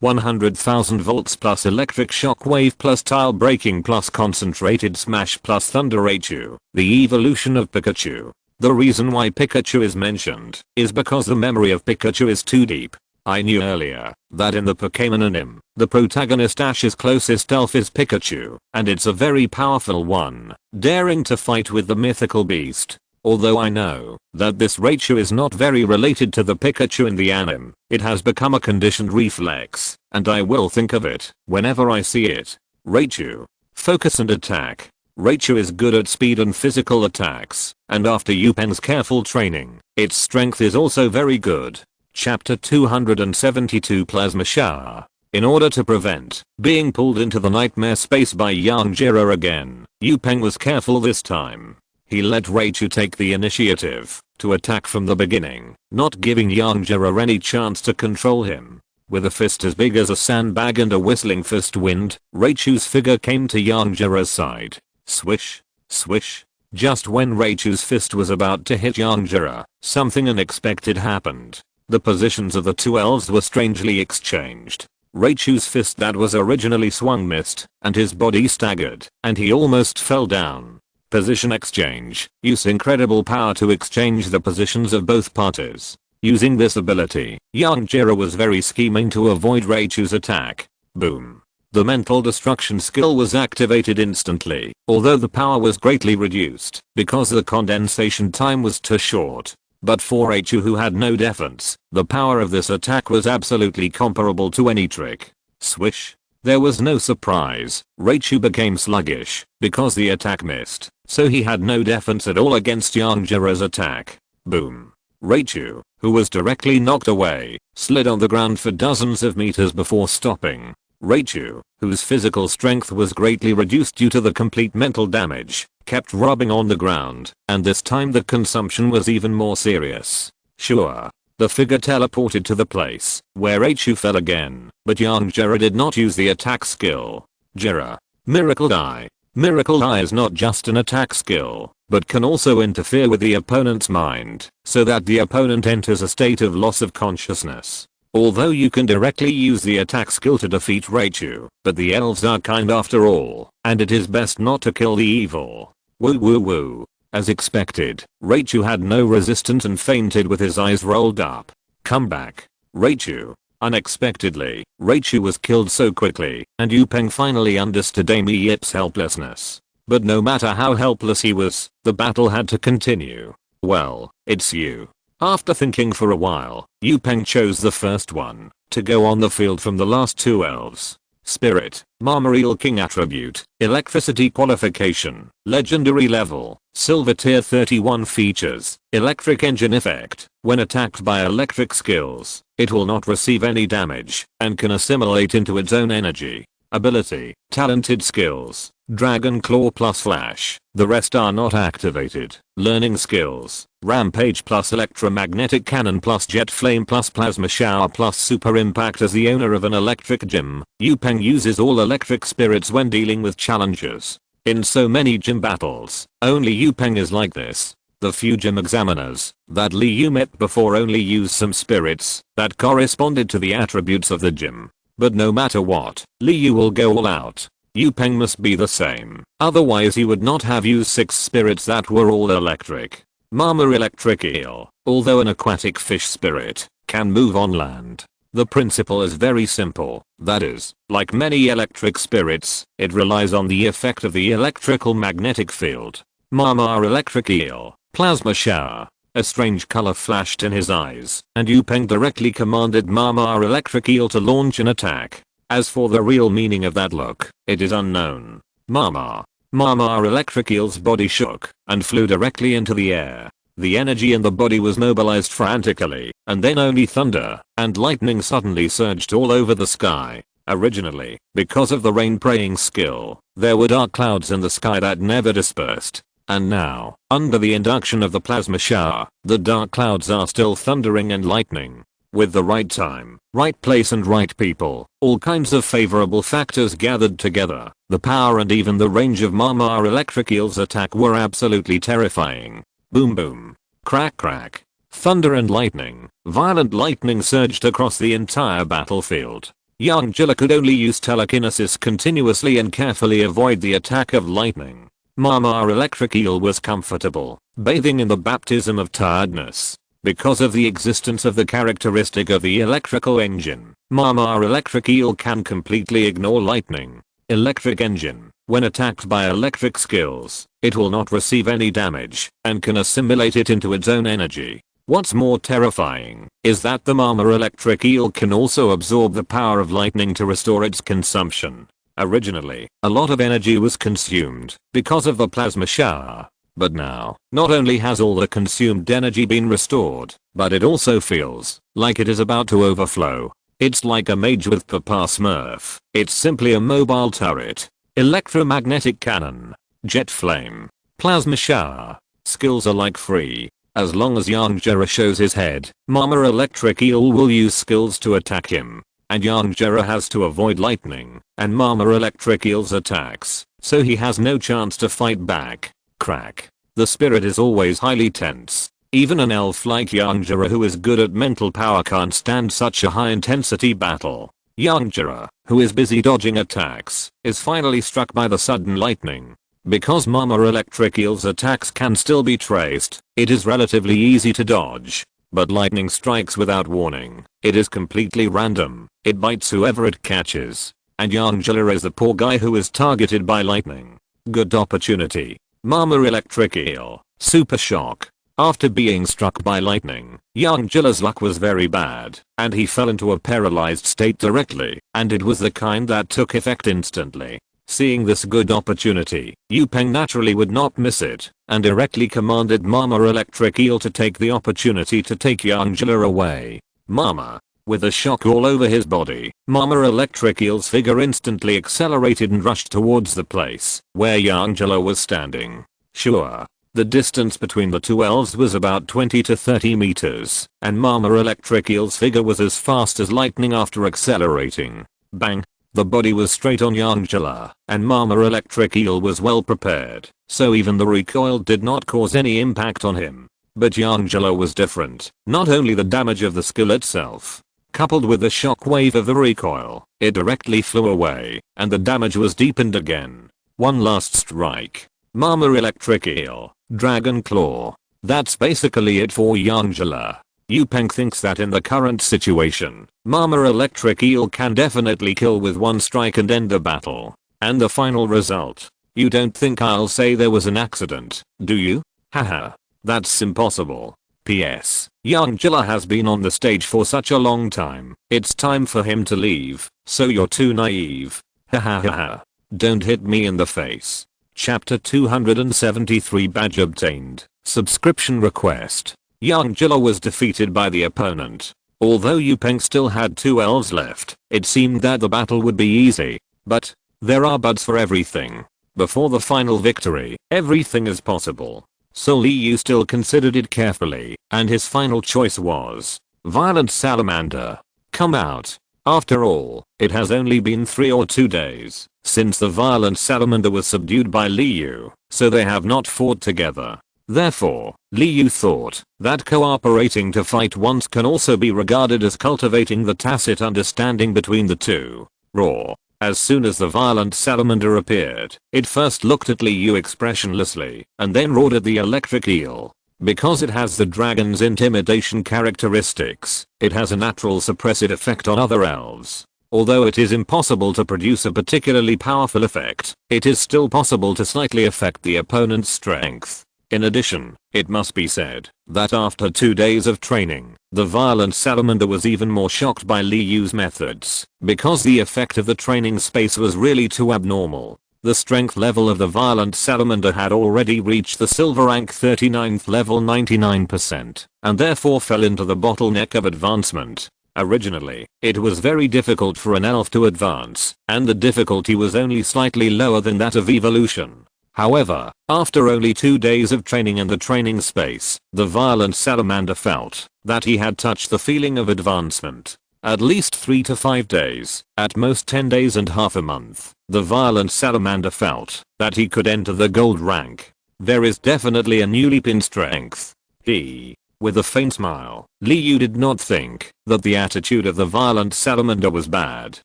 100,000 volts plus electric shock wave plus tile breaking plus concentrated smash plus thunder Raichu. The evolution of Pikachu. The reason why Pikachu is mentioned is because the memory of Pikachu is too deep. I knew earlier that in the Pokémon anime, the protagonist Ash's closest elf is Pikachu, and it's a very powerful one, daring to fight with the mythical beast. Although I know that this Raichu is not very related to the Pikachu in the anime, it has become a conditioned reflex, and I will think of it whenever I see it. Raichu. Focus and attack. Raichu is good at speed and physical attacks, and after Upeng's careful training, its strength is also very good. Chapter 272 Plasma Shower. In order to prevent being pulled into the nightmare space by Yanjira again, Upeng was careful this time. He let Raichu take the initiative to attack from the beginning, not giving Yanjira any chance to control him. With a fist as big as a sandbag and a whistling fist wind, Raichu's figure came to Yanjira's side. Swish, swish. Just when Raichu's fist was about to hit Yanjira, something unexpected happened. The positions of the two elves were strangely exchanged. Raichu's fist that was originally swung missed, and his body staggered, and he almost fell down. Position exchange. Use incredible power to exchange the positions of both parties. Using this ability, Yanjira was very scheming to avoid Raichu's attack. Boom. The mental destruction skill was activated instantly, although the power was greatly reduced because the condensation time was too short. But for Raichu who had no defense, the power of this attack was absolutely comparable to any trick. Swish. There was no surprise. Raichu became sluggish because the attack missed, so he had no defense at all against Yanjira's attack. Boom. Raichu, who was directly knocked away, slid on the ground for dozens of meters before stopping. Raichu, whose physical strength was greatly reduced due to the complete mental damage, kept rubbing on the ground, and this time the consumption was even more serious. Sure. The figure teleported to the place where Raichu fell again, but Yanjira did not use the attack skill. Jira. Miracle Eye. Miracle Eye is not just an attack skill, but can also interfere with the opponent's mind, so that the opponent enters a state of loss of consciousness. Although you can directly use the attack skill to defeat Raichu, but the elves are kind after all, and it is best not to kill the evil. Woo woo woo. As expected, Raichu had no resistance and fainted with his eyes rolled up. Comeback. Raichu. Unexpectedly, Raichu was killed so quickly, and Upeng finally understood Amy Yip's helplessness. But no matter how helpless he was, the battle had to continue. Well, it's you. After thinking for a while, Upeng chose the first one to go on the field from the last two elves. Spirit, Marmoreal King attribute, electricity qualification, legendary level, silver tier 31 features, electric engine effect. When attacked by electric skills, it will not receive any damage and can assimilate into its own energy. Ability, talented skills, Dragon Claw plus Flash. The rest are not activated. Learning skills, Rampage plus Electromagnetic Cannon plus Jet Flame plus Plasma Shower plus Super Impact. As the owner of an electric gym, Upeng uses all electric spirits when dealing with challenges. In so many gym battles, only Upeng is like this. The few gym examiners that Liu met before only used some spirits that corresponded to the attributes of the gym. But no matter what, Liu will go all out. Upeng must be the same, otherwise he would not have used 6 spirits that were all electric. Marmor Electric Eel, although an aquatic fish spirit, can move on land. The principle is very simple, that is, like many electric spirits, it relies on the effect of the electrical magnetic field. Marmor Electric Eel, Plasma Shower. A strange color flashed in his eyes, and Upeng directly commanded Marmor Electric Eel to launch an attack. As for the real meaning of that look, it is unknown. Marmor Electric Eel's body shook and flew directly into the air. The energy in the body was mobilized frantically, and then only thunder and lightning suddenly surged all over the sky. Originally, because of the rain praying skill, there were dark clouds in the sky that never dispersed. And now, under the induction of the plasma shower, the dark clouds are still thundering and lightning. With the right time, right place and right people, all kinds of favorable factors gathered together, the power and even the range of Mama Electric Eel's attack were absolutely terrifying. Boom boom. Crack crack. Thunder and lightning. Violent lightning surged across the entire battlefield. Young Jilla could only use telekinesis continuously and carefully avoid the attack of lightning. Mama Electric Eel was comfortable, bathing in the baptism of tiredness. Because of the existence of the characteristic of the electrical engine, Mama Electric Eel can completely ignore lightning. Electric engine. When attacked by electric skills, it will not receive any damage and can assimilate it into its own energy. What's more terrifying is that the Mama Electric Eel can also absorb the power of lightning to restore its consumption. Originally, a lot of energy was consumed because of the plasma shower. But now, not only has all the consumed energy been restored, but it also feels like it is about to overflow. It's like a mage with Papa Smurf. It's simply a mobile turret. Electromagnetic cannon. Jet flame. Plasma shower. Skills are like free. As long as Yanjera shows his head, Mama Electric Eel will use skills to attack him. And Yanjera has to avoid lightning and Mama Electric Eel's attacks, so he has no chance to fight back. Crack. The spirit is always highly tense. Even an elf like Yanjera who is good at mental power can't stand such a high intensity battle. Yanjera, who is busy dodging attacks, is finally struck by the sudden lightning. Because Mama Electric Eel's attacks can still be traced, it is relatively easy to dodge. But lightning strikes without warning. It is completely random. It bites whoever it catches. And Yanjera is the poor guy who is targeted by lightning. Good opportunity. Mama Electric Eel. Super shock. After being struck by lightning, Yanjela's luck was very bad, and he fell into a paralyzed state directly, and it was the kind that took effect instantly. Seeing this good opportunity, Yupeng naturally would not miss it, and directly commanded Mama Electric Eel to take the opportunity to take Yanjela away. Mama. With a shock all over his body, Mama Electric Eel's figure instantly accelerated and rushed towards the place where Yanjela was standing. Sure. The distance between the two elves was about 20 to 30 meters, and Mama Electric Eel's figure was as fast as lightning after accelerating. Bang. The body was straight on Yanjela, and Mama Electric Eel was well prepared, so even the recoil did not cause any impact on him. But Yanjela was different. Not only the damage of the skill itself, coupled with the shock wave of the recoil, it directly flew away, and the damage was deepened again. One last strike. Mama Electric Eel. Dragon Claw. That's basically it for Yanjela. Yupeng thinks that in the current situation, Mama Electric Eel can definitely kill with one strike and end the battle. And the final result. You don't think I'll say there was an accident, do you? Haha. That's impossible. P.S. Yanjela has been on the stage for such a long time, it's time for him to leave, so you're too naive. Hahaha. Don't hit me in the face. Chapter 273 Badge obtained. Subscription request. Yanjela was defeated by the opponent. Although Yupeng still had 2 elves left, it seemed that the battle would be easy. But, there are buts for everything. Before the final victory, everything is possible. So Liu still considered it carefully, and his final choice was Violent Salamander. Come out. After all, it has only been 3 or 2 days since the Violent Salamander was subdued by Liu, so they have not fought together. Therefore, Liu thought that cooperating to fight once can also be regarded as cultivating the tacit understanding between the two. Raw. As soon as the Violent Salamander appeared, it first looked at Liu expressionlessly, and then roared at the Electric Eel. Because it has the dragon's intimidation characteristics, it has a natural suppressive effect on other elves. Although it is impossible to produce a particularly powerful effect, it is still possible to slightly affect the opponent's strength. In addition, it must be said that after 2 days of training, the Violent Salamander was even more shocked by Liu's methods, because the effect of the training space was really too abnormal. The strength level of the Violent Salamander had already reached the silver rank 39th level 99%, and therefore fell into the bottleneck of advancement. Originally, it was very difficult for an elf to advance, and the difficulty was only slightly lower than that of evolution. However, after only 2 days of training in the training space, the violent salamander felt that he had touched the feeling of advancement. At least 3 to 5 days, at most 10 days and half a month, the violent salamander felt that he could enter the gold rank. There is definitely a new leap in strength. With a faint smile, Liu did not think that the attitude of the violent salamander was bad.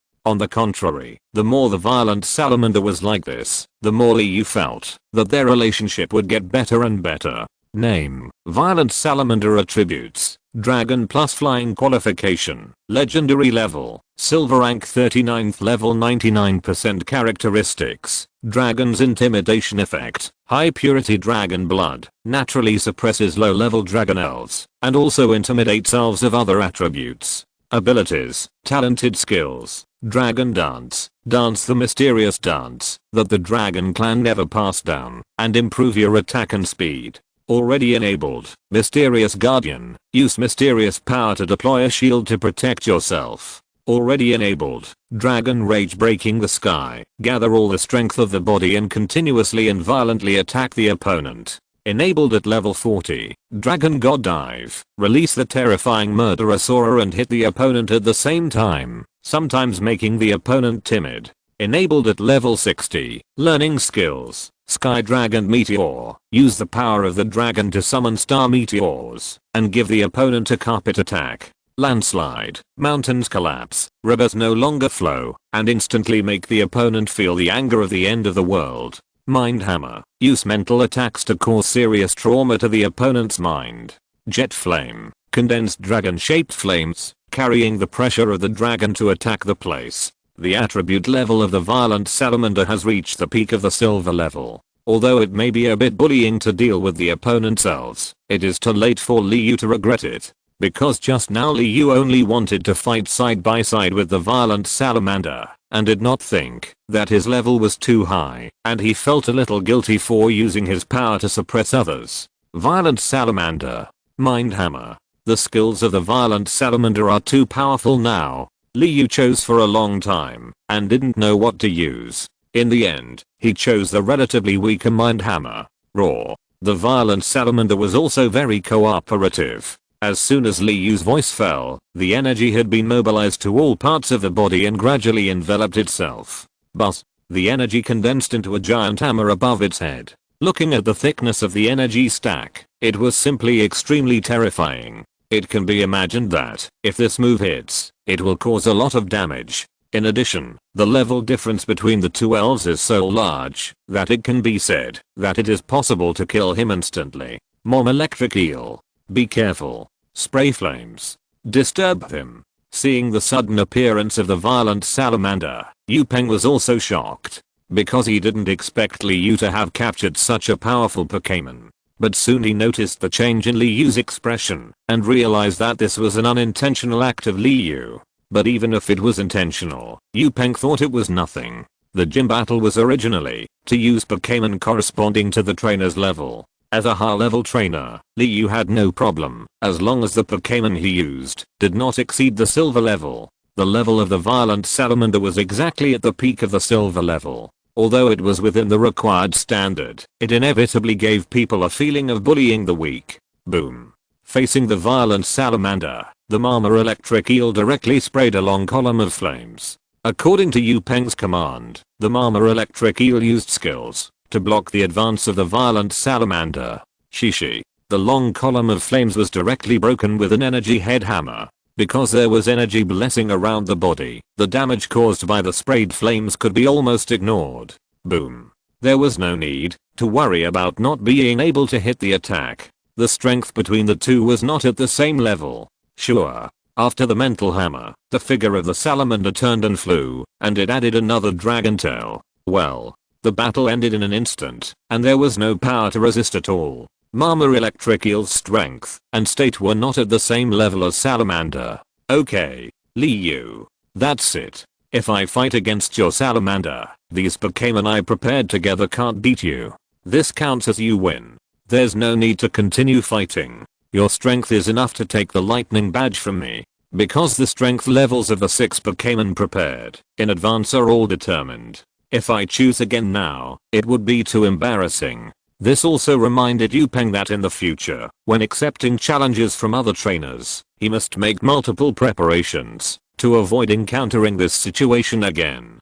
On the contrary, the more the violent salamander was like this, the more Liu felt that their relationship would get better and better. Name: Violent Salamander. Attributes: Dragon plus Flying. Qualification: Legendary level, Silver rank. 39th level. 99% characteristics: Dragon's Intimidation effect, High purity dragon blood, naturally suppresses low level dragon elves, and also intimidates elves of other attributes. Abilities: Talented skills, Dragon Dance, dance the mysterious dance that the dragon clan never passed down, and improve your attack and speed. Already enabled: Mysterious Guardian, use mysterious power to deploy a shield to protect yourself. Already enabled: Dragon Rage, breaking the sky, gather all the strength of the body and continuously and violently attack the opponent. Enabled at level 40, Dragon God Dive, release the terrifying murderer Sora and hit the opponent at the same time, sometimes making the opponent timid. Enabled at level 60, learning skills, Sky Dragon Meteor, use the power of the dragon to summon star meteors, and give the opponent a carpet attack. Landslide, mountains collapse, rivers no longer flow, and instantly make the opponent feel the anger of the end of the world. Mind Hammer, use mental attacks to cause serious trauma to the opponent's mind. Jet Flame, condensed dragon-shaped flames, carrying the pressure of the dragon to attack the place. The attribute level of the violent salamander has reached the peak of the silver level. Although it may be a bit bullying to deal with the opponent's elves, it is too late for Liu to regret it. Because just now Liu only wanted to fight side by side with the violent salamander, and did not think that his level was too high, and he felt a little guilty for using his power to suppress others. Violent Salamander. Mind Hammer. The skills of the violent salamander are too powerful now. Liu chose for a long time, and didn't know what to use. In the end, he chose the relatively weaker Mind Hammer. Roar. The violent salamander was also very cooperative. As soon as Liu's voice fell, the energy had been mobilized to all parts of the body and gradually enveloped itself. But, the energy condensed into a giant hammer above its head. Looking at the thickness of the energy stack, it was simply extremely terrifying. It can be imagined that, if this move hits, it will cause a lot of damage. In addition, the level difference between the two elves is so large, that it can be said that it is possible to kill him instantly. Mom Electric Eel. Be careful. Spray flames. Disturb him. Seeing the sudden appearance of the violent salamander, Yu Peng was also shocked. Because he didn't expect Liu to have captured such a powerful Pokémon. But soon he noticed the change in Liu's expression, and realized that this was an unintentional act of Liu. But even if it was intentional, Yu Peng thought it was nothing. The gym battle was originally to use Pokémon corresponding to the trainer's level. As a high-level trainer, Liu had no problem, as long as the Pokémon he used did not exceed the silver level. The level of the violent salamander was exactly at the peak of the silver level. Although it was within the required standard, it inevitably gave people a feeling of bullying the weak. Boom. Facing the violent salamander, the Mama Electric Eel directly sprayed a long column of flames. According to Yu Peng's command, the Mama Electric Eel used skills to block the advance of the violent salamander. Shishi. The long column of flames was directly broken with an energy head hammer. Because there was energy blessing around the body, the damage caused by the sprayed flames could be almost ignored. Boom. There was no need to worry about not being able to hit the attack. The strength between the two was not at the same level. Sure. After the mental hammer, the figure of the salamander turned and flew, and it added another dragon tail. Well, the battle ended in an instant, and there was no power to resist at all. Mama Electric Eel's strength and state were not at the same level as Salamander. Okay, Liu. That's it. If I fight against your salamander, these Pokémon I prepared together can't beat you. This counts as you win. There's no need to continue fighting. Your strength is enough to take the lightning badge from me. Because the strength levels of the 6 Pokémon prepared in advance are all determined. If I choose again now, it would be too embarrassing. This also reminded Yu Peng that in the future, when accepting challenges from other trainers, he must make multiple preparations to avoid encountering this situation again.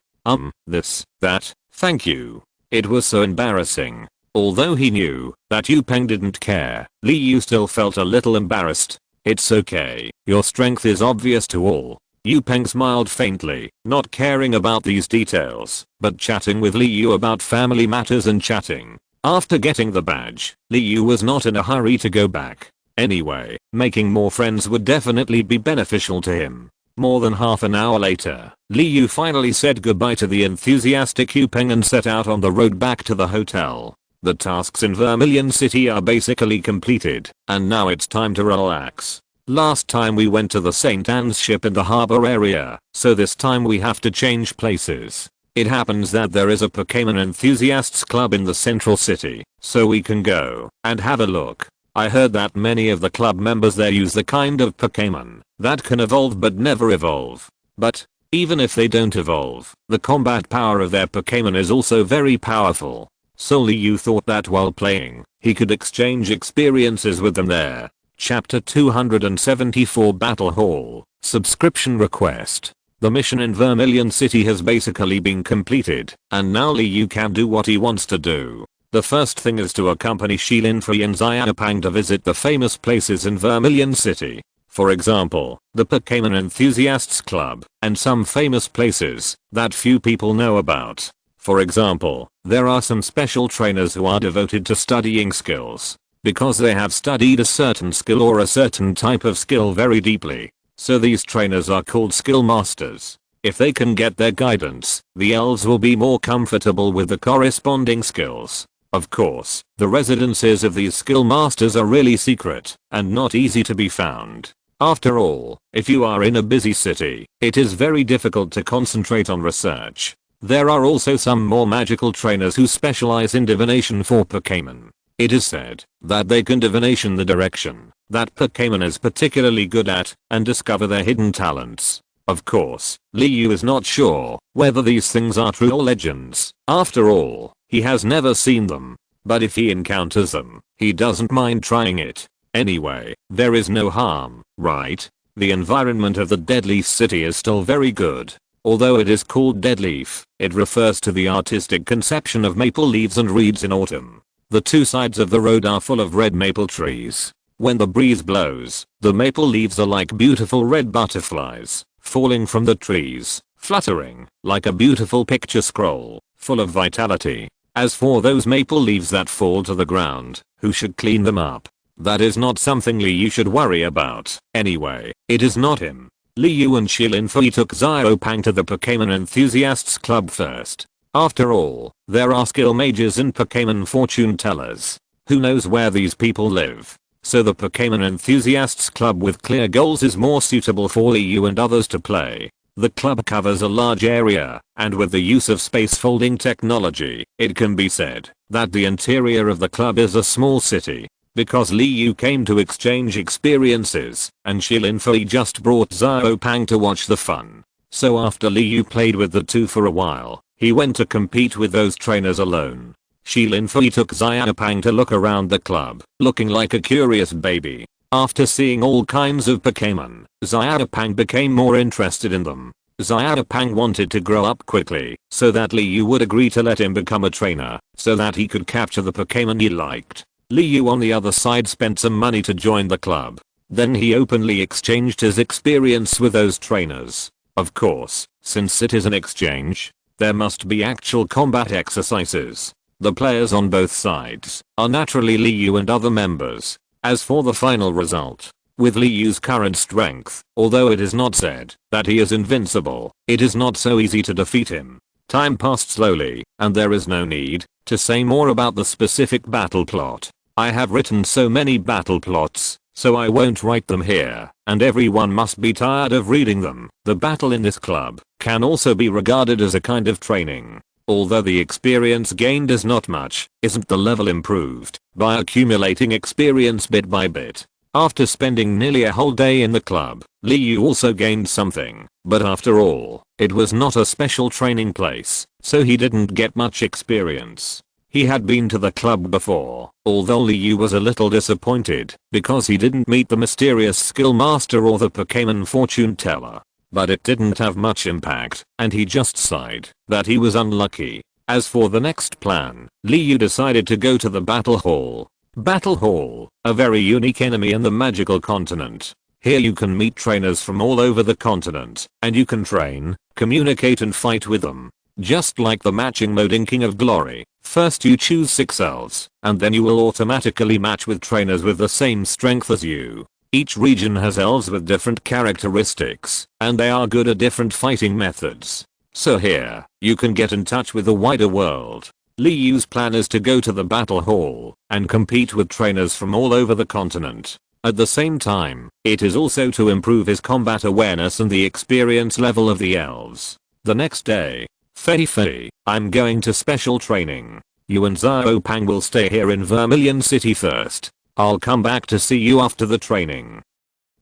That, thank you. It was so embarrassing. Although he knew that Yu Peng didn't care, Li Yu still felt a little embarrassed. It's okay, your strength is obvious to all. Yu Peng smiled faintly, not caring about these details, but chatting with Li Yu about family matters and chatting. After getting the badge, Li Yu was not in a hurry to go back. Anyway, making more friends would definitely be beneficial to him. More than half an hour later, Li Yu finally said goodbye to the enthusiastic Yu Peng and set out on the road back to the hotel. The tasks in Vermilion City are basically completed, and now it's time to relax. Last time we went to the St. Anne's ship in the harbor area, so this time we have to change places. It happens that there is a Pokémon enthusiasts club in the central city, so we can go and have a look. I heard that many of the club members there use the kind of Pokémon that can evolve but never evolve. But even if they don't evolve, the combat power of their Pokémon is also very powerful. So Li Yu thought that while playing, he could exchange experiences with them there. Chapter 274 Battle Hall, Subscription Request. The mission in Vermilion City has basically been completed, and now Li Yu can do what he wants to do. The first thing is to accompany Shilin Fei and Xiaopang to visit the famous places in Vermilion City. For example, the Pokémon Enthusiasts Club, and some famous places that few people know about. For example, there are some special trainers who are devoted to studying skills, because they have studied a certain skill or a certain type of skill very deeply. So these trainers are called skill masters. If they can get their guidance, the elves will be more comfortable with the corresponding skills. Of course, the residences of these skill masters are really secret and not easy to be found. After all, if you are in a busy city, it is very difficult to concentrate on research. There are also some more magical trainers who specialize in divination for Pokémon. It is said that they can divination the direction that Pokémon is particularly good at and discover their hidden talents. Of course, Li Yu is not sure whether these things are true or legends. After all, he has never seen them. But if he encounters them, he doesn't mind trying it. Anyway, there is no harm, right? The environment of the Deadleaf City is still very good. Although it is called Deadleaf, it refers to the artistic conception of maple leaves and reeds in autumn. The two sides of the road are full of red maple trees. When the breeze blows, the maple leaves are like beautiful red butterflies, falling from the trees, fluttering like a beautiful picture scroll, full of vitality. As for those maple leaves that fall to the ground, who should clean them up? That is not something Li Yu should worry about. Anyway, it is not him. Li Yu and Shilin Fei took Xiaopang to the Pokémon Enthusiasts Club first. After all, there are skill mages and Pokémon fortune tellers. Who knows where these people live? So the Pokémon Enthusiasts Club with clear goals is more suitable for Li Yu and others to play. The club covers a large area, and with the use of space folding technology, it can be said that the interior of the club is a small city. Because Li Yu came to exchange experiences, and Shilin Fei just brought Xiaopang to watch the fun. So after Li Yu played with the two for a while, he went to compete with those trainers alone. Shilin Fei took Xiaopang to look around the club, looking like a curious baby. After seeing all kinds of Pokémon, Xiaopang became more interested in them. Xiaopang wanted to grow up quickly, so that Li Yu would agree to let him become a trainer, so that he could capture the Pokémon he liked. Li Yu on the other side spent some money to join the club. Then he openly exchanged his experience with those trainers. Of course, since it is an exchange, there must be actual combat exercises. The players on both sides are naturally Li Yu and other members. As for the final result, with Li Yu's current strength, although it is not said that he is invincible, it is not so easy to defeat him. Time passed slowly, and there is no need to say more about the specific battle plot. I have written so many battle plots, so I won't write them here, and everyone must be tired of reading them. The battle in this club can also be regarded as a kind of training. Although the experience gained is not much, isn't the level improved by accumulating experience bit by bit? After spending nearly a whole day in the club, Liu also gained something, but after all, it was not a special training place, so he didn't get much experience. He had been to the club before, although Liu was a little disappointed because he didn't meet the mysterious skill master or the Pokémon fortune teller. But it didn't have much impact, and he just sighed that he was unlucky. As for the next plan, Liu decided to go to the Battle Hall. Battle Hall, a very unique enemy in the magical continent. Here you can meet trainers from all over the continent, and you can train, communicate and fight with them. Just like the matching mode in King of Glory, first you choose 6 elves, and then you will automatically match with trainers with the same strength as you. Each region has elves with different characteristics, and they are good at different fighting methods. So here, you can get in touch with the wider world. Liu's plan is to go to the Battle Hall and compete with trainers from all over the continent. At the same time, it is also to improve his combat awareness and the experience level of the elves. The next day, Fei, I'm going to special training. You and Zhao Pang will stay here in Vermilion City first. I'll come back to see you after the training.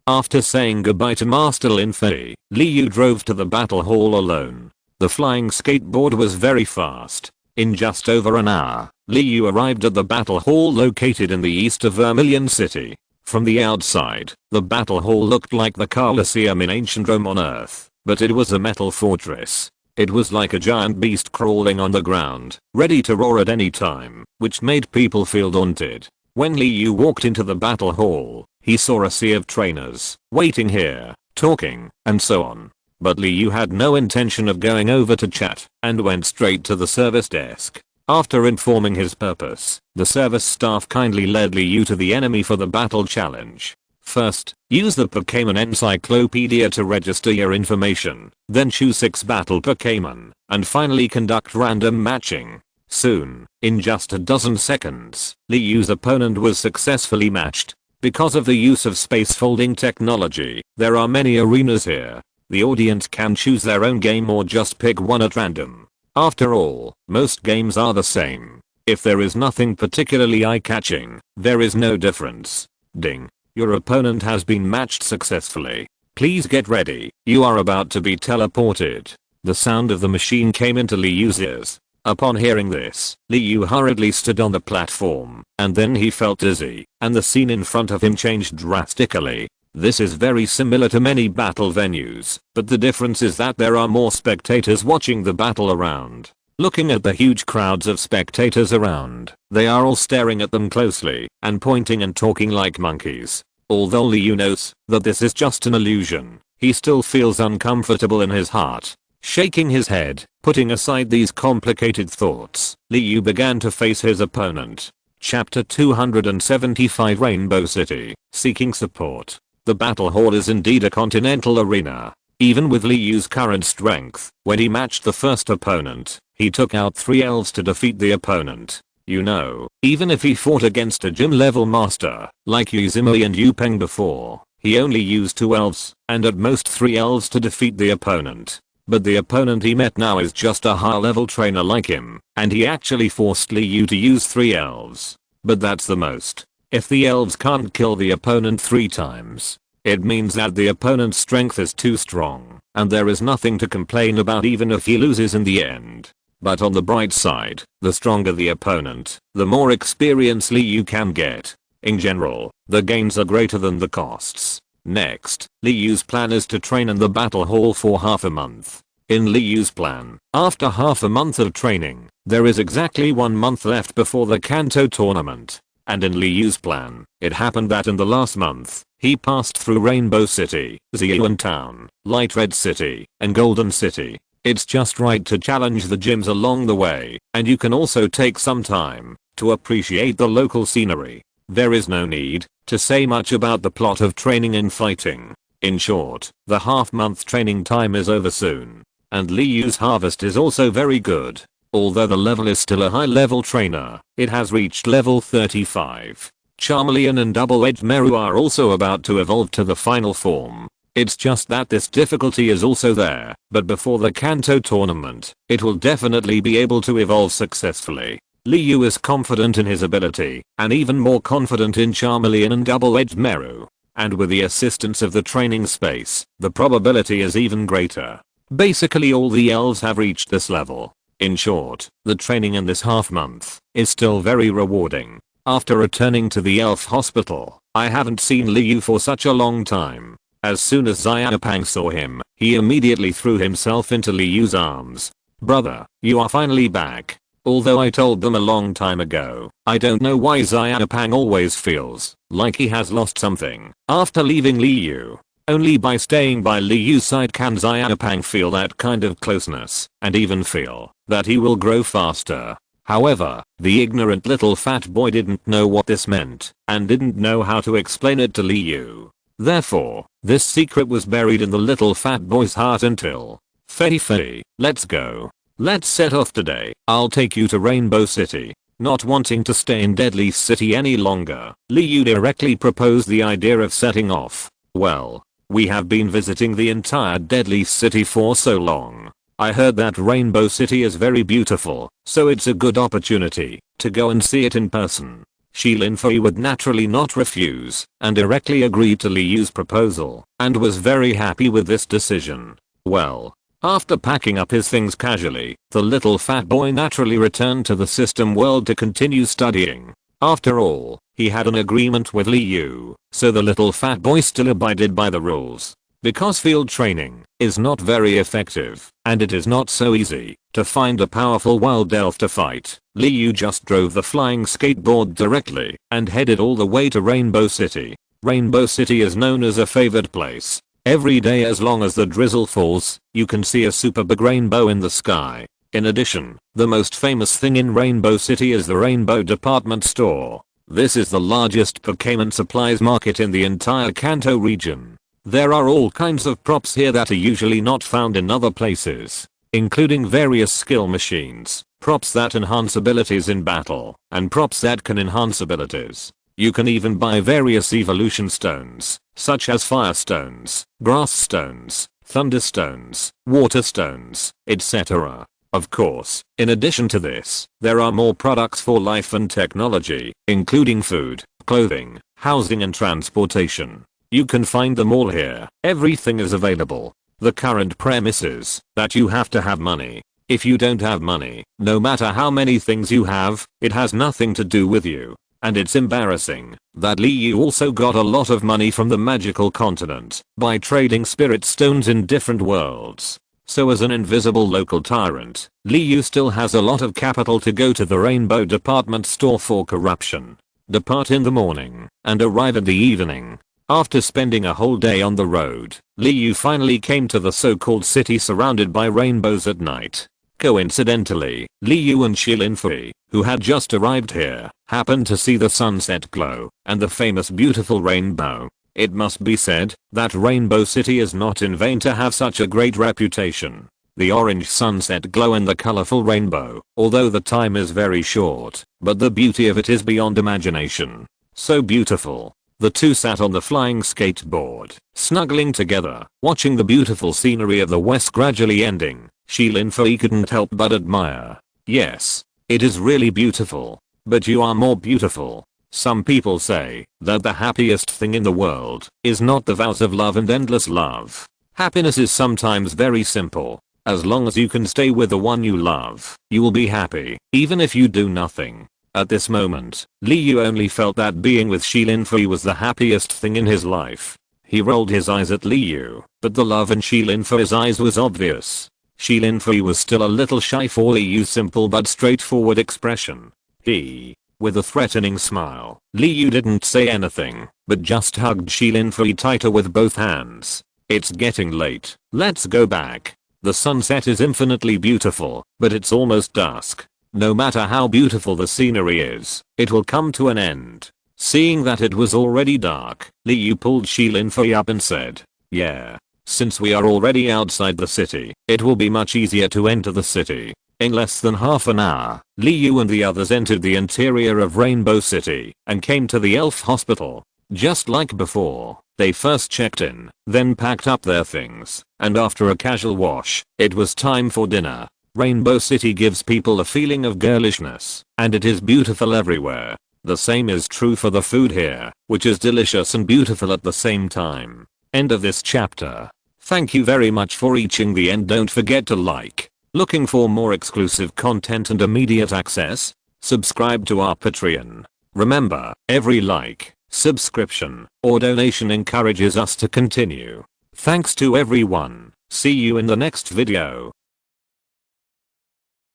After saying goodbye to Master Lin Fei, Liu drove to the Battle Hall alone. The flying skateboard was very fast. In just over an hour, Liu arrived at the Battle Hall located in the east of Vermilion City. From the outside, the Battle Hall looked like the Colosseum in ancient Rome on Earth, but it was a metal fortress. It was like a giant beast crawling on the ground, ready to roar at any time, which made people feel daunted. When Liu walked into the Battle Hall, he saw a sea of trainers, waiting here, talking, and so on. But Liu had no intention of going over to chat, and went straight to the service desk. After informing his purpose, the service staff kindly led Liu to the enemy for the battle challenge. First, use the Pokémon encyclopedia to register your information, then choose 6 battle Pokémon, and finally conduct random matching. Soon, in just a dozen seconds, Liu's opponent was successfully matched. Because of the use of space folding technology, there are many arenas here. The audience can choose their own game or just pick one at random. After all, most games are the same. If there is nothing particularly eye-catching, there is no difference. Ding. Your opponent has been matched successfully. Please get ready, you are about to be teleported. The sound of the machine came into Liu's ears. Upon hearing this, Liu hurriedly stood on the platform, and then he felt dizzy, and the scene in front of him changed drastically. This is very similar to many battle venues, but the difference is that there are more spectators watching the battle around. Looking at the huge crowds of spectators around, they are all staring at them closely, and pointing and talking like monkeys. Although Liu knows that this is just an illusion, he still feels uncomfortable in his heart. Shaking his head, putting aside these complicated thoughts, Liu began to face his opponent. Chapter 275 Rainbow City, Seeking Support. The Battle Hall is indeed a continental arena. Even with Liu's current strength, when he matched the first opponent, he took out 3 elves to defeat the opponent. You know, even if he fought against a gym level master, like Yuzumi and Yupeng before, he only used 2 elves, and at most 3 elves to defeat the opponent. But the opponent he met now is just a high level trainer like him, and he actually forced Liu to use 3 elves. But that's the most. If the elves can't kill the opponent 3 times, it means that the opponent's strength is too strong, and there is nothing to complain about even if he loses in the end. But on the bright side, the stronger the opponent, the more experience Liu can get. In general, the gains are greater than the costs. Next, Liu's plan is to train in the Battle Hall for half a month. In Liu's plan, after half a month of training, there is exactly 1 month left before the Kanto tournament. And in Liu's plan, it happened that in the last month, he passed through Rainbow City, Ziyuan Town, Light Red City, and Golden City. It's just right to challenge the gyms along the way, and you can also take some time to appreciate the local scenery. There is no need to say much about the plot of training and fighting. In short, the half-month training time is over soon. And Liu's harvest is also very good. Although the level is still a high-level trainer, it has reached level 35. Charmeleon and Double-Edged Meru are also about to evolve to the final form. It's just that this difficulty is also there, but before the Kanto tournament, it will definitely be able to evolve successfully. Li Yu is confident in his ability, and even more confident in Charmeleon and Double-Edged Meru. And with the assistance of the training space, the probability is even greater. Basically all the elves have reached this level. In short, the training in this half month is still very rewarding. After returning to the elf hospital, I haven't seen Li Yu for such a long time. As soon as Xiaopang saw him, he immediately threw himself into Li Yu's arms. Brother, you are finally back. Although I told them a long time ago, I don't know why Xiaopang always feels like he has lost something after leaving Li Yu. Only by staying by Li Yu's side can Xiaopang feel that kind of closeness and even feel that he will grow faster. However, the ignorant little fat boy didn't know what this meant and didn't know how to explain it to Li Yu. Therefore, this secret was buried in the little fat boy's heart until Fei, let's go. Let's set off today. I'll take you to Rainbow City. Not wanting to stay in Deadly City any longer, Li Yu directly proposed the idea of setting off. Well, we have been visiting the entire Deadly City for so long. I heard that Rainbow City is very beautiful, so it's a good opportunity to go and see it in person. Shi Linfei would naturally not refuse and directly agreed to Li Yu's proposal and was very happy with this decision. Well, after packing up his things casually, the little fat boy naturally returned to the system world to continue studying. After all, he had an agreement with Li Yu, so the little fat boy still abided by the rules. Because field training is not very effective, and it is not so easy to find a powerful wild elf to fight, Li Yu just drove the flying skateboard directly and headed all the way to Rainbow City. Rainbow City is known as a favored place. Every day as long as the drizzle falls, you can see a super big rainbow in the sky. In addition, the most famous thing in Rainbow City is the Rainbow Department Store. This is the largest Pokémon supplies market in the entire Kanto region. There are all kinds of props here that are usually not found in other places, including various skill machines, props that enhance abilities in battle, and props that can enhance abilities. You can even buy various evolution stones, such as fire stones, grass stones, thunder stones, water stones, etc. Of course, in addition to this, there are more products for life and technology, including food, clothing, housing and transportation. You can find them all here. Everything is available. The current premise is that you have to have money. If you don't have money, no matter how many things you have, it has nothing to do with you. And it's embarrassing that Li Yu also got a lot of money from the magical continent by trading spirit stones in different worlds. So as an invisible local tyrant, Li Yu still has a lot of capital to go to the Rainbow Department Store for corruption. Depart in the morning and arrive in the evening. After spending a whole day on the road, Li Yu finally came to the so-called city surrounded by rainbows at night. Coincidentally, Li Yu and Shi Linfei, who had just arrived here, happened to see the sunset glow and the famous beautiful rainbow. It must be said that Rainbow City is not in vain to have such a great reputation. The orange sunset glow and the colorful rainbow, although the time is very short, but the beauty of it is beyond imagination. So beautiful. The two sat on the flying skateboard, snuggling together, watching the beautiful scenery of the west gradually ending. Shi Linfei couldn't help but admire. Yes, it is really beautiful, but you are more beautiful. Some people say that the happiest thing in the world is not the vows of love and endless love. Happiness is sometimes very simple. As long as you can stay with the one you love, you will be happy, even if you do nothing. At this moment, Li Yu only felt that being with Shi Linfei was the happiest thing in his life. He rolled his eyes at Li Yu, but the love in Shi Linfei's eyes was obvious. Shi Linfei was still a little shy for Li Yu's simple but straightforward expression. With a threatening smile, Li Yu didn't say anything, but just hugged Shi Linfei tighter with both hands. It's getting late. Let's go back. The sunset is infinitely beautiful, but it's almost dusk. No matter how beautiful the scenery is, it will come to an end. Seeing that it was already dark, Li Yu pulled Shi Linfei up and said, yeah. Since we are already outside the city, it will be much easier to enter the city. In less than half an hour, Li Yu and the others entered the interior of Rainbow City and came to the elf hospital. Just like before, they first checked in, then packed up their things, and after a casual wash, it was time for dinner. Rainbow City gives people a feeling of girlishness, and it is beautiful everywhere. The same is true for the food here, which is delicious and beautiful at the same time. End of this chapter. Thank you very much for reaching the end. Don't forget to like. Looking for more exclusive content and immediate access? Subscribe to our Patreon. Remember, every like, subscription, or donation encourages us to continue. Thanks to everyone. See you in the next video.